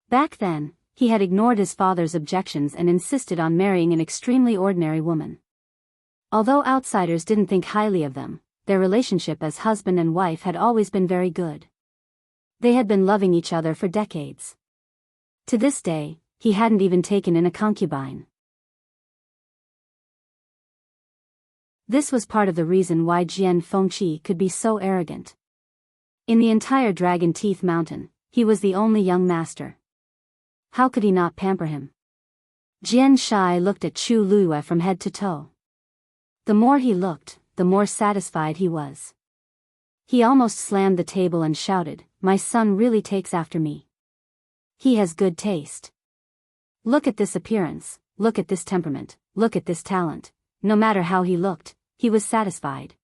Back then, he had ignored his father's objections and insisted on marrying an extremely ordinary woman. Although outsiders didn't think highly of them, their relationship as husband and wife had always been very good. They had been loving each other for decades. To this day, he hadn't even taken in a concubine. This was part of the reason why Jian Fengqi could be so arrogant. In the entire Dragon Teeth Mountain, he was the only young master. How could he not pamper him? Jian Shai looked at Chu Luiyue from head to toe. The more he looked, the more satisfied he was. He almost slammed the table and shouted, "My son really takes after me. He has good taste. Look at this appearance, look at this temperament, look at this talent." No matter how he looked, he was satisfied.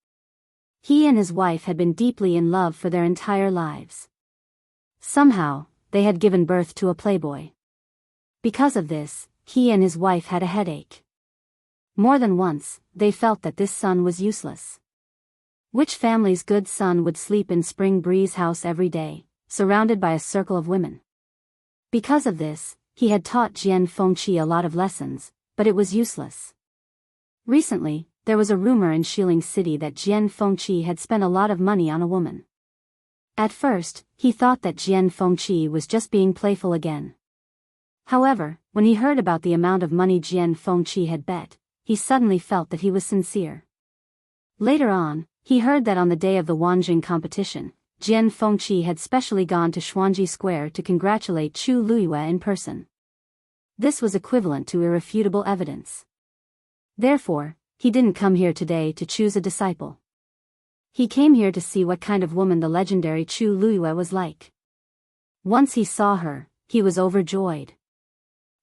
He and his wife had been deeply in love for their entire lives. Somehow, they had given birth to a playboy. Because of this, he and his wife had a headache. More than once, they felt that this son was useless. Which family's good son would sleep in Spring Bree's house every day, surrounded by a circle of women? Because of this, he had taught Jian Fengqi a lot of lessons, but it was useless. Recently, there was a rumor in Xiling City that Jian Fengqi had spent a lot of money on a woman. At first, he thought that Jian Fengqi was just being playful again. However, when he heard about the amount of money Jian Fengqi had bet, he suddenly felt that he was sincere. Later on, he heard that on the day of the Wanjing competition, Jian Fengqi had specially gone to Xuanji Square to congratulate Chu Luiyue in person. This was equivalent to irrefutable evidence. Therefore, he didn't come here today to choose a disciple. He came here to see what kind of woman the legendary Chu Luiyue was like. Once he saw her, he was overjoyed.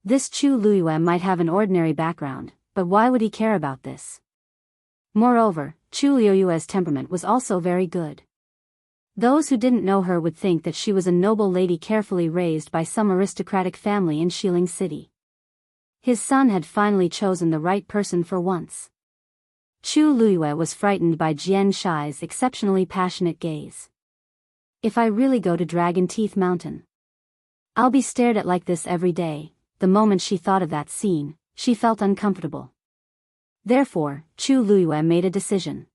This Chu Luiyue might have an ordinary background, but why would he care about this? Moreover, Chu Luiyue's temperament was also very good. Those who didn't know her would think that she was a noble lady carefully raised by some aristocratic family in Xiling City. His son had finally chosen the right person for once. Chu Luiyue was frightened by Jian Shi's exceptionally passionate gaze. If I really go to Dragon Teeth Mountain, I'll be stared at like this every day. The moment she thought of that scene, she felt uncomfortable. Therefore, Chu Luiyue made a decision.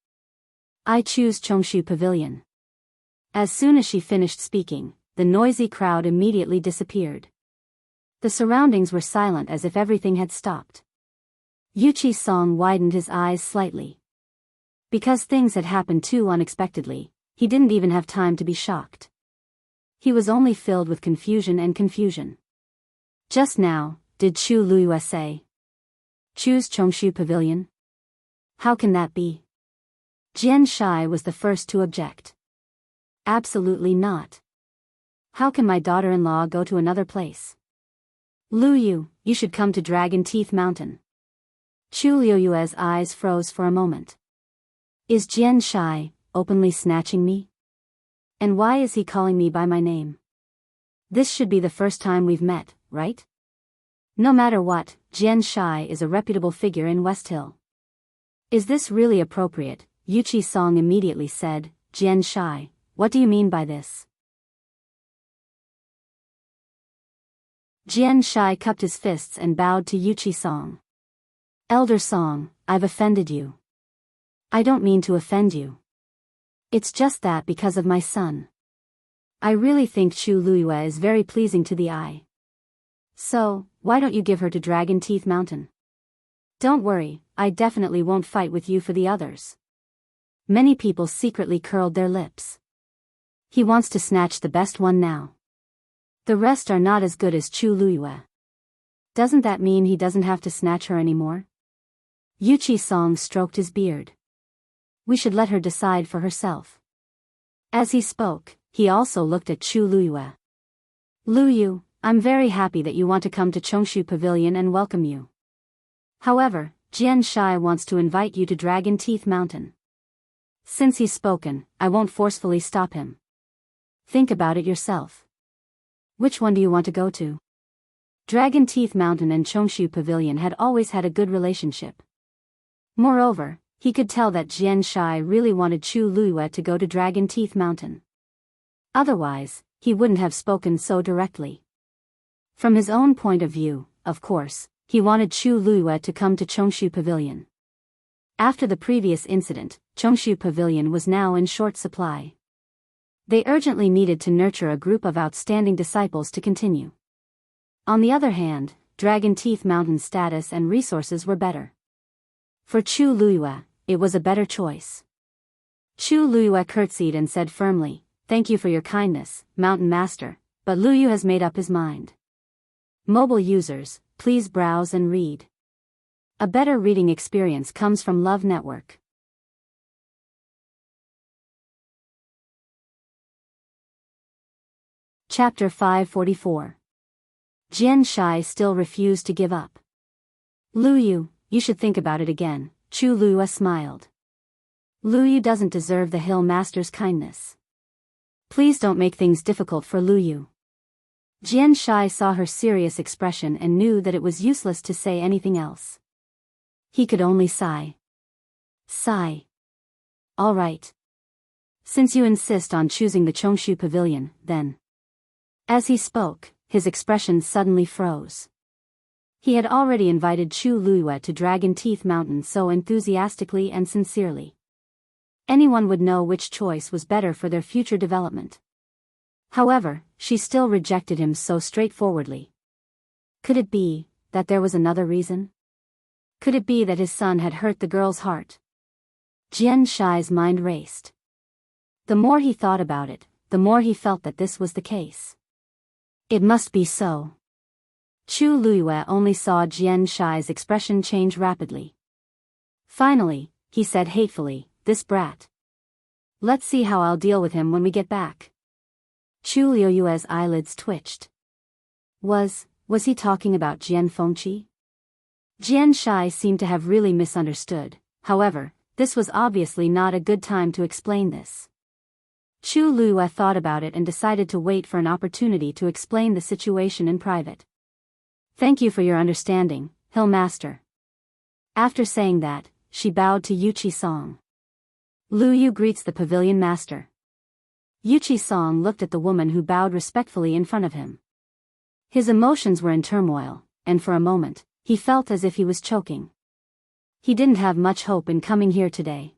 I choose Chongshu Pavilion. As soon as she finished speaking, the noisy crowd immediately disappeared. The surroundings were silent as if everything had stopped. Yuchi Song widened his eyes slightly. Because things had happened too unexpectedly, he didn't even have time to be shocked. He was only filled with confusion and confusion. Just now, did Chu Luiyue say, choose Chongshu Pavilion? How can that be? Jian Shi was the first to object. Absolutely not. How can my daughter-in-law go to another place? Lu Yu, you should come to Dragon Teeth Mountain. Chu Luiyue's eyes froze for a moment. Is Jian Shi openly snatching me? And why is he calling me by my name? This should be the first time we've met, right? No matter what, Jian Shi is a reputable figure in West Hill. Is this really appropriate? Yuchi Song immediately said, Jian Shi, what do you mean by this? Jian Shi cupped his fists and bowed to Yuchi Song. Elder Song, I've offended you. I don't mean to offend you. It's just that because of my son. I really think Chu Luiyue is very pleasing to the eye. So, why don't you give her to Dragon Teeth Mountain? Don't worry, I definitely won't fight with you for the others. Many people secretly curled their lips. He wants to snatch the best one now. The rest are not as good as Chu Luiyue. Doesn't that mean he doesn't have to snatch her anymore? Yuchi Song stroked his beard. We should let her decide for herself. As he spoke, he also looked at Chu Luiyue. Lu Yu, I'm very happy that you want to come to Chongshu Pavilion and welcome you. However, Jian Shi wants to invite you to Dragon Teeth Mountain. Since he's spoken, I won't forcefully stop him. Think about it yourself. Which one do you want to go to? Dragon Teeth Mountain and Chongshu Pavilion had always had a good relationship. Moreover, he could tell that Jian Shi really wanted Chu Luiyue to go to Dragon Teeth Mountain. Otherwise, he wouldn't have spoken so directly. From his own point of view, of course, he wanted Chu Luiyue to come to Chongshu Pavilion. After the previous incident, Chongshu Pavilion was now in short supply. They urgently needed to nurture a group of outstanding disciples to continue. On the other hand, Dragon Teeth Mountain's status and resources were better. For Chu Luiyue, it was a better choice. Chu Luiyue curtsied and said firmly, "Thank you for your kindness, Mountain Master," but Lu Yu has made up his mind. Mobile users, please browse and read. A better reading experience comes from Love Network. Chapter 544. Jian Shi still refused to give up. Lu Yu, you should think about it again, Chu Luiyue smiled. Lu Yu doesn't deserve the Hill Master's kindness. Please don't make things difficult for Lu Yu. Jian Shai saw her serious expression and knew that it was useless to say anything else. He could only sigh. Sigh. All right. Since you insist on choosing the Chongshu Pavilion, then. As he spoke, his expression suddenly froze. He had already invited Chu Luiyue to Dragon Teeth Mountain so enthusiastically and sincerely. Anyone would know which choice was better for their future development. However, she still rejected him so straightforwardly. Could it be that there was another reason? Could it be that his son had hurt the girl's heart? Jian Shai's mind raced. The more he thought about it, the more he felt that this was the case. It must be so. Chu Luiyue only saw Jian Shai's expression change rapidly. Finally, he said hatefully, "This brat. Let's see how I'll deal with him when we get back." Chu Luiyue's eyelids twitched. Was he talking about Jian Fengqi? Jian Shai seemed to have really misunderstood. However, this was obviously not a good time to explain this. Chu Luiyue thought about it and decided to wait for an opportunity to explain the situation in private. "Thank you for your understanding, Hill Master." After saying that, she bowed to Yuchi Song. Lu Yu greets the pavilion master. Yuchi Song looked at the woman who bowed respectfully in front of him. His emotions were in turmoil, and for a moment, he felt as if he was choking. He didn't have much hope in coming here today.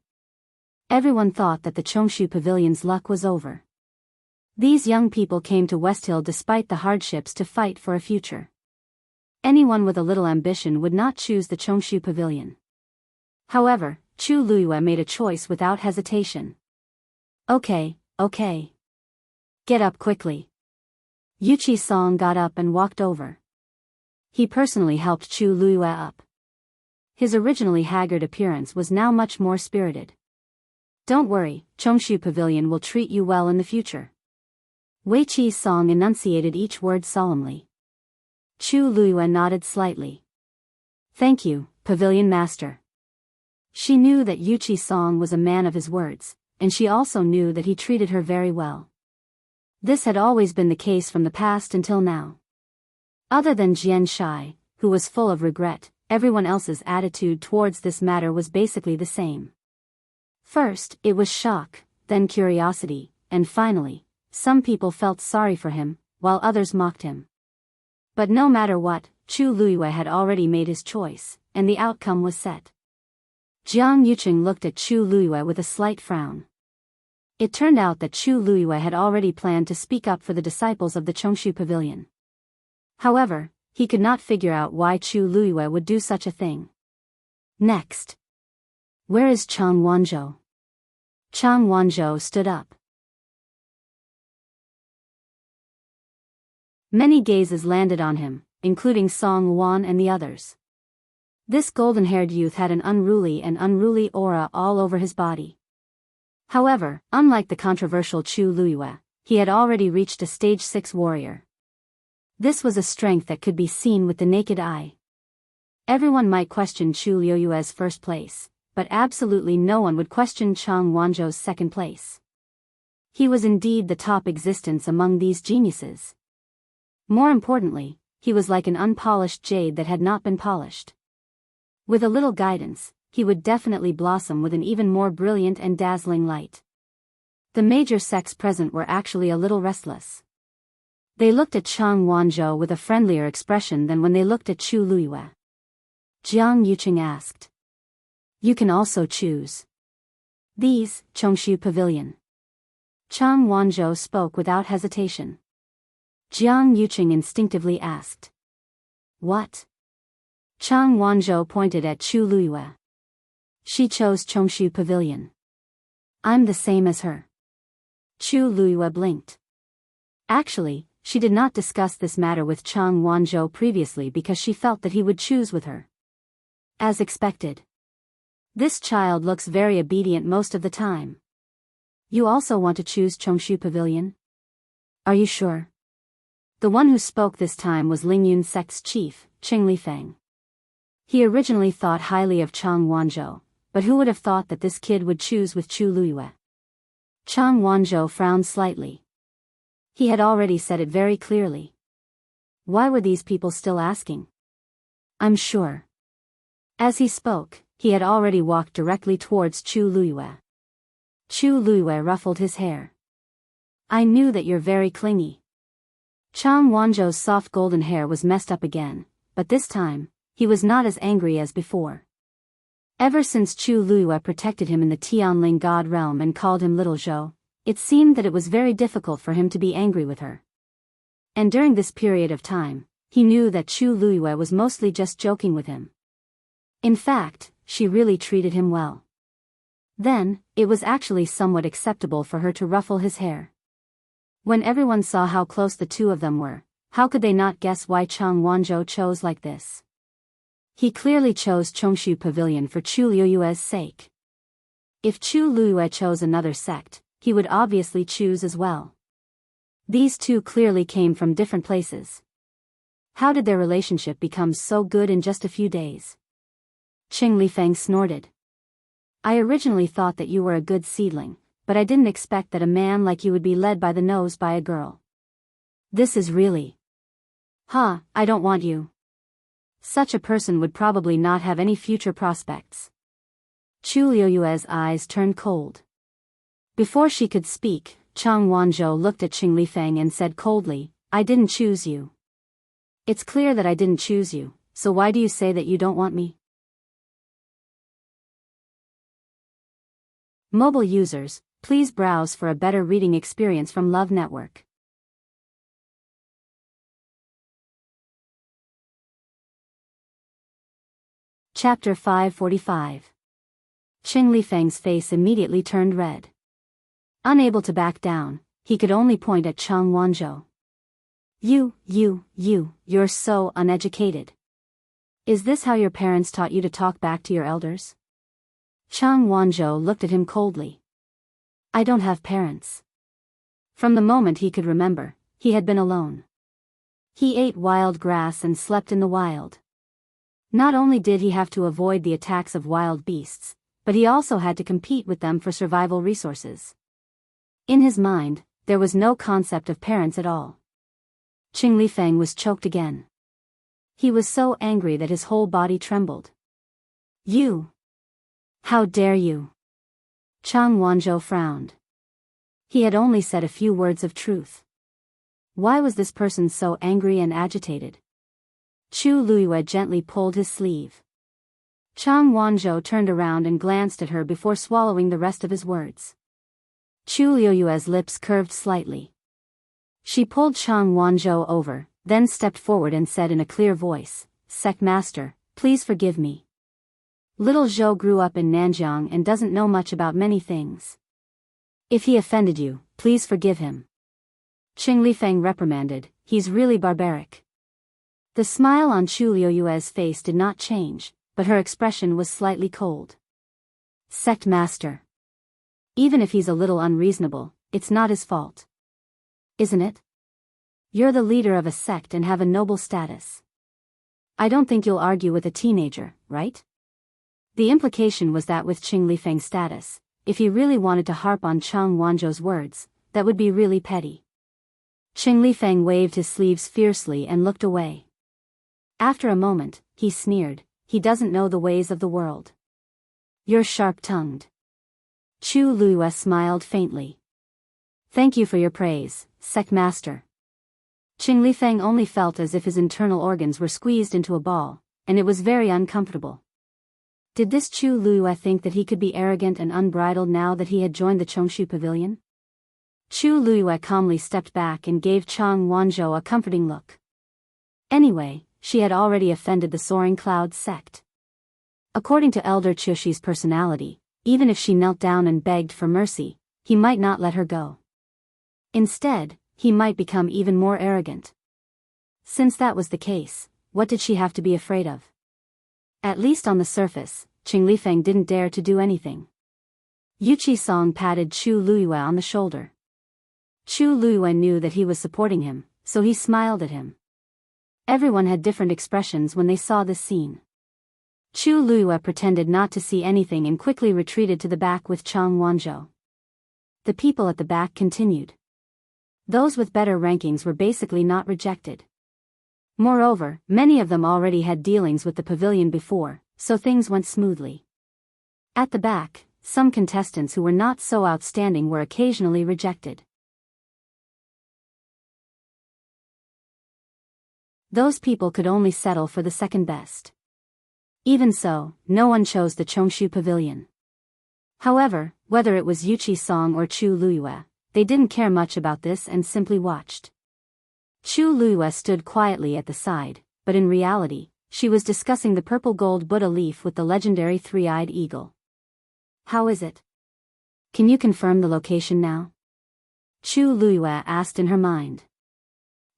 Everyone thought that the Chongshu Pavilion's luck was over. These young people came to West Hill despite the hardships to fight for a future. Anyone with a little ambition would not choose the Chongshu Pavilion. However, Chu Luiyue made a choice without hesitation. Okay. Get up quickly." Yuchi Song got up and walked over. He personally helped Chu Luiyue up. His originally haggard appearance was now much more spirited. "Don't worry, Chongshu Pavilion will treat you well in the future." Wei Chi Song enunciated each word solemnly. Chu Luiyue nodded slightly. "Thank you, Pavilion Master." She knew that Yuchi Song was a man of his words, and she also knew that he treated her very well. This had always been the case from the past until now. Other than Jian Shai, who was full of regret, everyone else's attitude towards this matter was basically the same. First, it was shock, then curiosity, and finally, some people felt sorry for him, while others mocked him. But no matter what, Chu Luiyue had already made his choice, and the outcome was set. Jiang Yuqing looked at Chu Luiyue with a slight frown. It turned out that Chu Luiyue had already planned to speak up for the disciples of the Chongshu Pavilion. However, he could not figure out why Chu Luiyue would do such a thing. Next. Where is Chang Wanzhou? Chang Wanzhou stood up. Many gazes landed on him, including Song Wan and the others. This golden-haired youth had an unruly aura all over his body. However, unlike the controversial Chu Luiyue, he had already reached a stage 6 warrior. This was a strength that could be seen with the naked eye. Everyone might question Chu Luiyue's first place, but absolutely no one would question Chang Wanzhou's second place. He was indeed the top existence among these geniuses. More importantly, he was like an unpolished jade that had not been polished. With a little guidance, he would definitely blossom with an even more brilliant and dazzling light. The major sects present were actually a little restless. They looked at Chang Wanzhou with a friendlier expression than when they looked at Chu Luiyue. Jiang Yuqing asked. "You can also choose these, Chongshu Pavilion." Chang Wanzhou spoke without hesitation. Jiang Yuqing instinctively asked. "What?" Chang Wanzhou pointed at Chu Luiyue. "She chose Chongshu Pavilion. I'm the same as her." Chu Luiyue blinked. Actually, she did not discuss this matter with Chang Wanzhou previously because she felt that he would choose with her. As expected. This child looks very obedient most of the time. "You also want to choose Chongshu Pavilion? Are you sure?" The one who spoke this time was Lingyun sect's chief, Qing Lifeng. He originally thought highly of Chang Wanzhou, but who would have thought that this kid would choose with Chu Luyue? Chang Wanzhou frowned slightly. He had already said it very clearly. Why were these people still asking? I'm sure. As he spoke, he had already walked directly towards Chu Luyue. Chu Luyue ruffled his hair. I knew that you're very clingy. Chang Wanzhou's soft golden hair was messed up again, but this time, he was not as angry as before. Ever since Chu Luyue protected him in the Tianling God realm and called him Little Zhou, it seemed that it was very difficult for him to be angry with her. And during this period of time, he knew that Chu Luyue was mostly just joking with him. In fact, she really treated him well. Then, it was actually somewhat acceptable for her to ruffle his hair. When everyone saw how close the two of them were, how could they not guess why Chang Wanzhou chose like this? He clearly chose Chongshu Pavilion for Chu Luyue's sake. If Chu Luyue chose another sect, he would obviously choose as well. These two clearly came from different places. How did their relationship become so good in just a few days? Qing Lifeng snorted. I originally thought that you were a good seedling, but I didn't expect that a man like you would be led by the nose by a girl. This is really... I don't want you. Such a person would probably not have any future prospects. Chu Luyue's eyes turned cold. Before she could speak, Chang Wanzhou looked at Qing Lifeng and said coldly, I didn't choose you. It's clear that I didn't choose you, so why do you say that you don't want me? Mobile users, please browse for a better reading experience from Love Network. Chapter 545. Qing Lifeng's face immediately turned red. Unable to back down, he could only point at Chang Wanzhou. You're so uneducated. Is this how your parents taught you to talk back to your elders? Chang Wanzhou looked at him coldly. I don't have parents. From the moment he could remember, he had been alone. He ate wild grass and slept in the wild. Not only did he have to avoid the attacks of wild beasts, but he also had to compete with them for survival resources. In his mind, there was no concept of parents at all. Qing Lifeng was choked again. He was so angry that his whole body trembled. You! How dare you! Chang Wanzhou frowned. He had only said a few words of truth. Why was this person so angry and agitated? Chu Luyue gently pulled his sleeve. Chang Wanzhou turned around and glanced at her before swallowing the rest of his words. Chu Luyue's lips curved slightly. She pulled Chang Wanzhou over, then stepped forward and said in a clear voice, Sect Master, please forgive me. Little Zhou grew up in Nanjiang and doesn't know much about many things. If he offended you, please forgive him. Qing Lifeng reprimanded, he's really barbaric. The smile on Chu Luyue's face did not change, but her expression was slightly cold. Sect Master. Even if he's a little unreasonable, it's not his fault. Isn't it? You're the leader of a sect and have a noble status. I don't think you'll argue with a teenager, right? The implication was that with Qing Lifeng's status, if he really wanted to harp on Chang Wanzhou's words, that would be really petty. Qing Lifeng waved his sleeves fiercely and looked away. After a moment, he sneered, he doesn't know the ways of the world. You're sharp-tongued. Chu Luyue smiled faintly. Thank you for your praise, Sect Master. Qing Lifeng only felt as if his internal organs were squeezed into a ball, and it was very uncomfortable. Did this Chu Luyue think that he could be arrogant and unbridled now that he had joined the Chongshu Pavilion? Chu Luyue calmly stepped back and gave Chang Wanzhou a comforting look. Anyway, she had already offended the Soaring Cloud sect. According to Elder Chushi's personality, even if she knelt down and begged for mercy, he might not let her go. Instead, he might become even more arrogant. Since that was the case, what did she have to be afraid of? At least on the surface, Qing Lifeng didn't dare to do anything. Yuchi Song patted Chu Luyue on the shoulder. Chu Luyue knew that he was supporting him, so he smiled at him. Everyone had different expressions when they saw this scene. Chu Luiyue pretended not to see anything and quickly retreated to the back with Chang Wanzhou. The people at the back continued. Those with better rankings were basically not rejected. Moreover, many of them already had dealings with the pavilion before, so things went smoothly. At the back, some contestants who were not so outstanding were occasionally rejected. Those people could only settle for the second best. Even so, no one chose the Chongshu Pavilion. However, whether it was Yuqi Song or Chu Luiyue, they didn't care much about this and simply watched. Chu Luiyue stood quietly at the side, but in reality, she was discussing the purple gold Buddha leaf with the legendary three-eyed eagle. How is it? Can you confirm the location now? Chu Luiyue asked in her mind.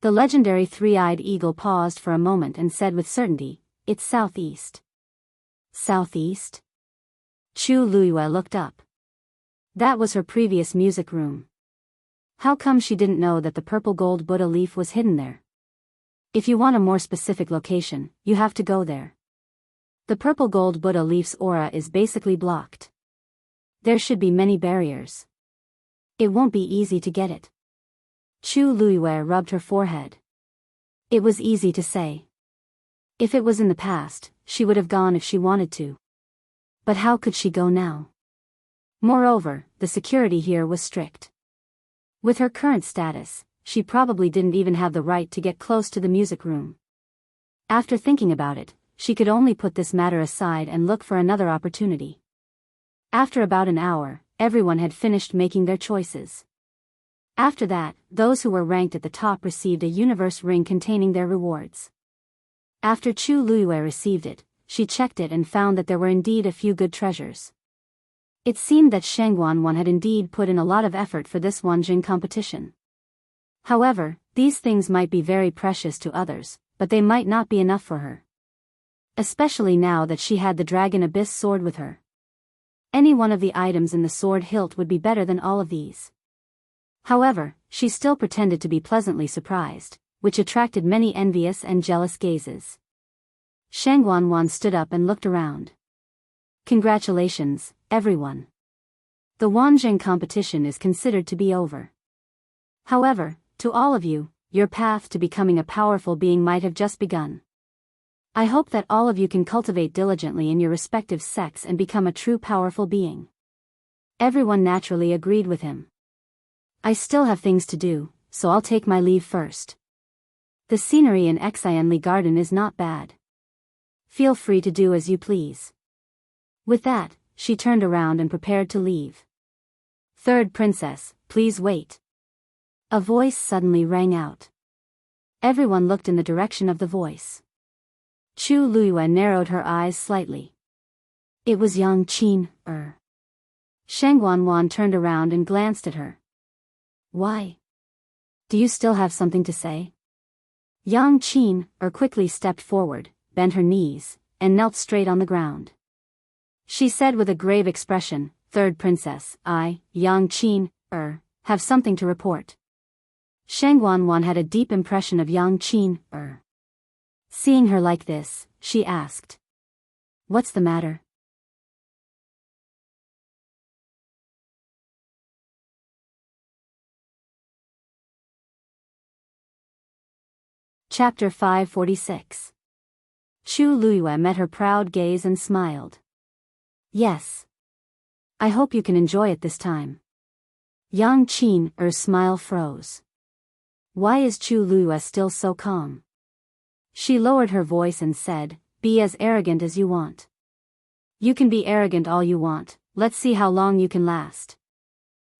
The legendary three-eyed eagle paused for a moment and said with certainty, "It's southeast." Southeast? Chu Luiyue looked up. That was her previous music room. How come she didn't know that the purple gold Buddha leaf was hidden there? If you want a more specific location, you have to go there. The purple gold Buddha leaf's aura is basically blocked. There should be many barriers. It won't be easy to get it. Chu Luiyue rubbed her forehead. It was easy to say. If it was in the past, she would have gone if she wanted to. But how could she go now? Moreover, the security here was strict. With her current status, she probably didn't even have the right to get close to the music room. After thinking about it, she could only put this matter aside and look for another opportunity. After about an hour, everyone had finished making their choices. After that, those who were ranked at the top received a universe ring containing their rewards. After Chu Luiyue received it, she checked it and found that there were indeed a few good treasures. It seemed that Shangguan had indeed put in a lot of effort for this Wanjing competition. However, these things might be very precious to others, but they might not be enough for her. Especially now that she had the Dragon Abyss sword with her. Any one of the items in the sword hilt would be better than all of these. However, she still pretended to be pleasantly surprised, which attracted many envious and jealous gazes. Shangguan stood up and looked around. Congratulations, everyone. The Wanjing competition is considered to be over. However, to all of you, your path to becoming a powerful being might have just begun. I hope that all of you can cultivate diligently in your respective sects and become a true powerful being. Everyone naturally agreed with him. I still have things to do, so I'll take my leave first. The scenery in Xianli Garden is not bad. Feel free to do as you please. With that, she turned around and prepared to leave. Third princess, please wait. A voice suddenly rang out. Everyone looked in the direction of the voice. Chu Luiyue narrowed her eyes slightly. It was Yang Qin. Shangguan turned around and glanced at her. Why? Do you still have something to say? Yang Qin quickly stepped forward, bent her knees, and knelt straight on the ground. She said with a grave expression, Third princess, I, Yang Qin, have something to report. Shangguan had a deep impression of Yang Qin. Seeing her like this, she asked. What's the matter? Chapter 546. Chu Luiyue met her proud gaze and smiled. Yes. I hope you can enjoy it this time. Yang Qin's smile froze. Why is Chu Luiyue still so calm? She lowered her voice and said, Be as arrogant as you want. You can be arrogant all you want, let's see how long you can last.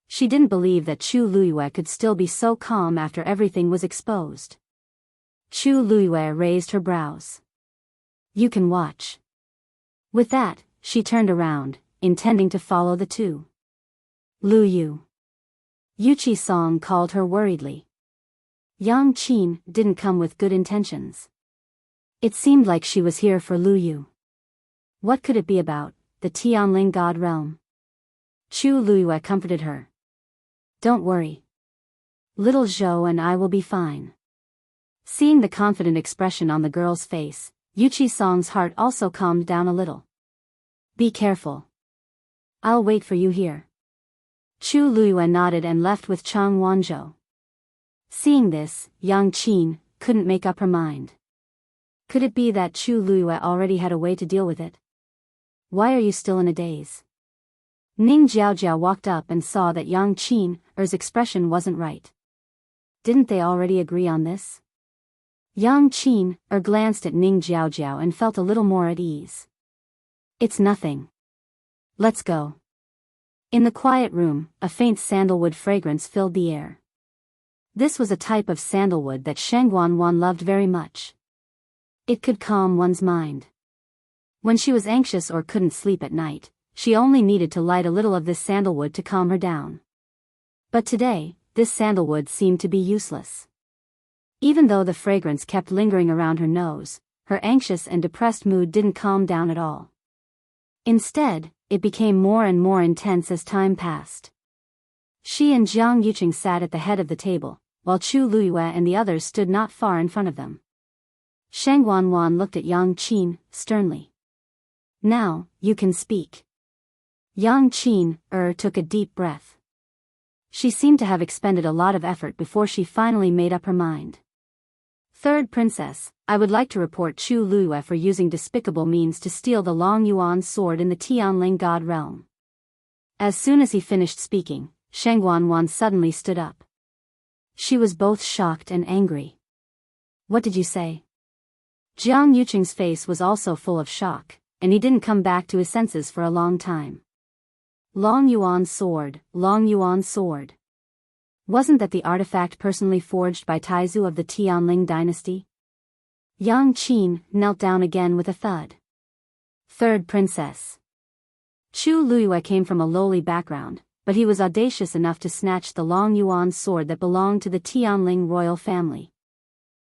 She didn't believe that Chu Luiyue could still be so calm after everything was exposed. Chu Luiyue raised her brows. You can watch. With that, she turned around, intending to follow the two. Lu Yu. Yuqi Song called her worriedly. Yang Qin didn't come with good intentions. It seemed like she was here for Lu Yu. What could it be about, the Tianling God realm? Chu Luiyue comforted her. Don't worry. Little Zhou and I will be fine. Seeing the confident expression on the girl's face, Yuchi Song's heart also calmed down a little. Be careful. I'll wait for you here. Chu Luiyue nodded and left with Chang Wanzhou. Seeing this, Yang Qin couldn't make up her mind. Could it be that Chu Luiyue already had a way to deal with it? Why are you still in a daze? Ning Jiaojiao walked up and saw that Yang Qin's expression wasn't right. Didn't they already agree on this? Yang Qin glanced at Ning Jiaojiao and felt a little more at ease. It's nothing. Let's go. In the quiet room, a faint sandalwood fragrance filled the air. This was a type of sandalwood that Sheng Guanwan loved very much. It could calm one's mind. When she was anxious or couldn't sleep at night, she only needed to light a little of this sandalwood to calm her down. But today, this sandalwood seemed to be useless. Even though the fragrance kept lingering around her nose, her anxious and depressed mood didn't calm down at all. Instead, it became more and more intense as time passed. She and Jiang Yuqing sat at the head of the table, while Chu Luiyue and the others stood not far in front of them. Sheng Guanwan looked at Yang Qin sternly. Now, you can speak. Yang Qin took a deep breath. She seemed to have expended a lot of effort before she finally made up her mind. Third Princess, I would like to report Chu Luiyue for using despicable means to steal the Long Yuan sword in the Tianling God realm. As soon as he finished speaking, Sheng Guanwan suddenly stood up. She was both shocked and angry. What did you say? Jiang Yuqing's face was also full of shock, and he didn't come back to his senses for a long time. Long Yuan sword, Long Yuan sword. Wasn't that the artifact personally forged by Taizu of the Tianling dynasty? Yang Qin knelt down again with a thud. Third Princess. Chu Luiyue came from a lowly background, but he was audacious enough to snatch the Long Yuan sword that belonged to the Tianling royal family.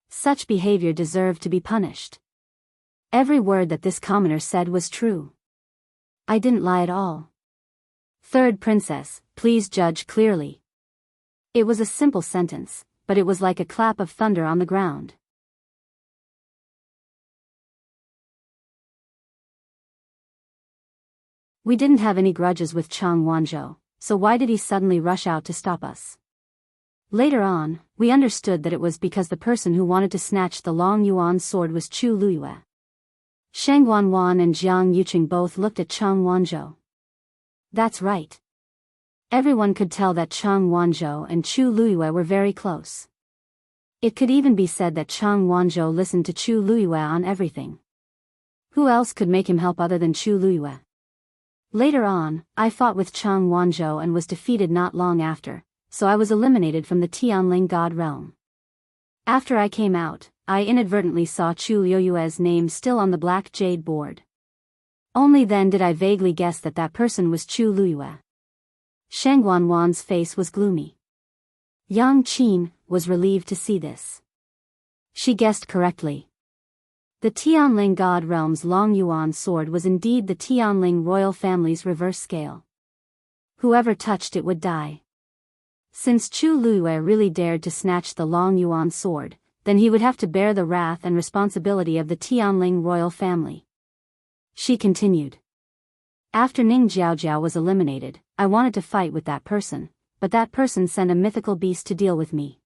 Such behavior deserved to be punished. Every word that this commoner said was true. I didn't lie at all. Third Princess, please judge clearly. It was a simple sentence, but it was like a clap of thunder on the ground. We didn't have any grudges with Chang Wanzhou, so why did he suddenly rush out to stop us? Later on, we understood that it was because the person who wanted to snatch the Long Yuan sword was Chu Luiyue. Sheng Guanwan and Jiang Yuqing both looked at Chang Wanzhou. That's right. Everyone could tell that Chang Wanzhou and Chu Luiyue were very close. It could even be said that Chang Wanzhou listened to Chu Luiyue on everything. Who else could make him help other than Chu Luiyue? Later on, I fought with Chang Wanzhou and was defeated not long after, so I was eliminated from the Tianling God realm. After I came out, I inadvertently saw Chu Luiyue's name still on the black jade board. Only then did I vaguely guess that that person was Chu Luiyue. Sheng Guanwan's face was gloomy. Yang Qin was relieved to see this. She guessed correctly. The Tianling God realm's Long Yuan sword was indeed the Tianling royal family's reverse scale. Whoever touched it would die. Since Chu Luiyue really dared to snatch the Long Yuan sword, then he would have to bear the wrath and responsibility of the Tianling royal family. She continued. After Ning Jiaojiao was eliminated, I wanted to fight with that person, but that person sent a mythical beast to deal with me.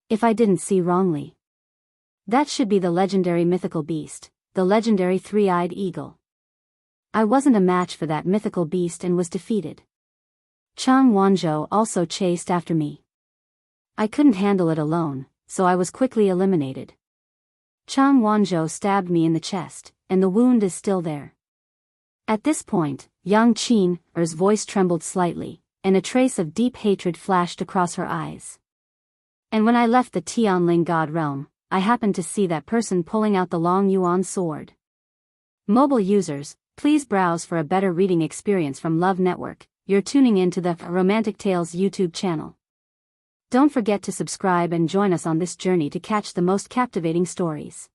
If I didn't see wrongly. That should be the legendary mythical beast, the legendary three-eyed eagle. I wasn't a match for that mythical beast and was defeated. Chang Wanzhou also chased after me. I couldn't handle it alone, so I was quickly eliminated. Chang Wanzhou stabbed me in the chest, and the wound is still there. At this point, Yang Qin's voice trembled slightly, and a trace of deep hatred flashed across her eyes. And when I left the Tianling God realm, I happened to see that person pulling out the Long Yuan sword. Mobile users, please browse for a better reading experience from Love Network. You're tuning in to the Romantic Tales YouTube channel. Don't forget to subscribe and join us on this journey to catch the most captivating stories.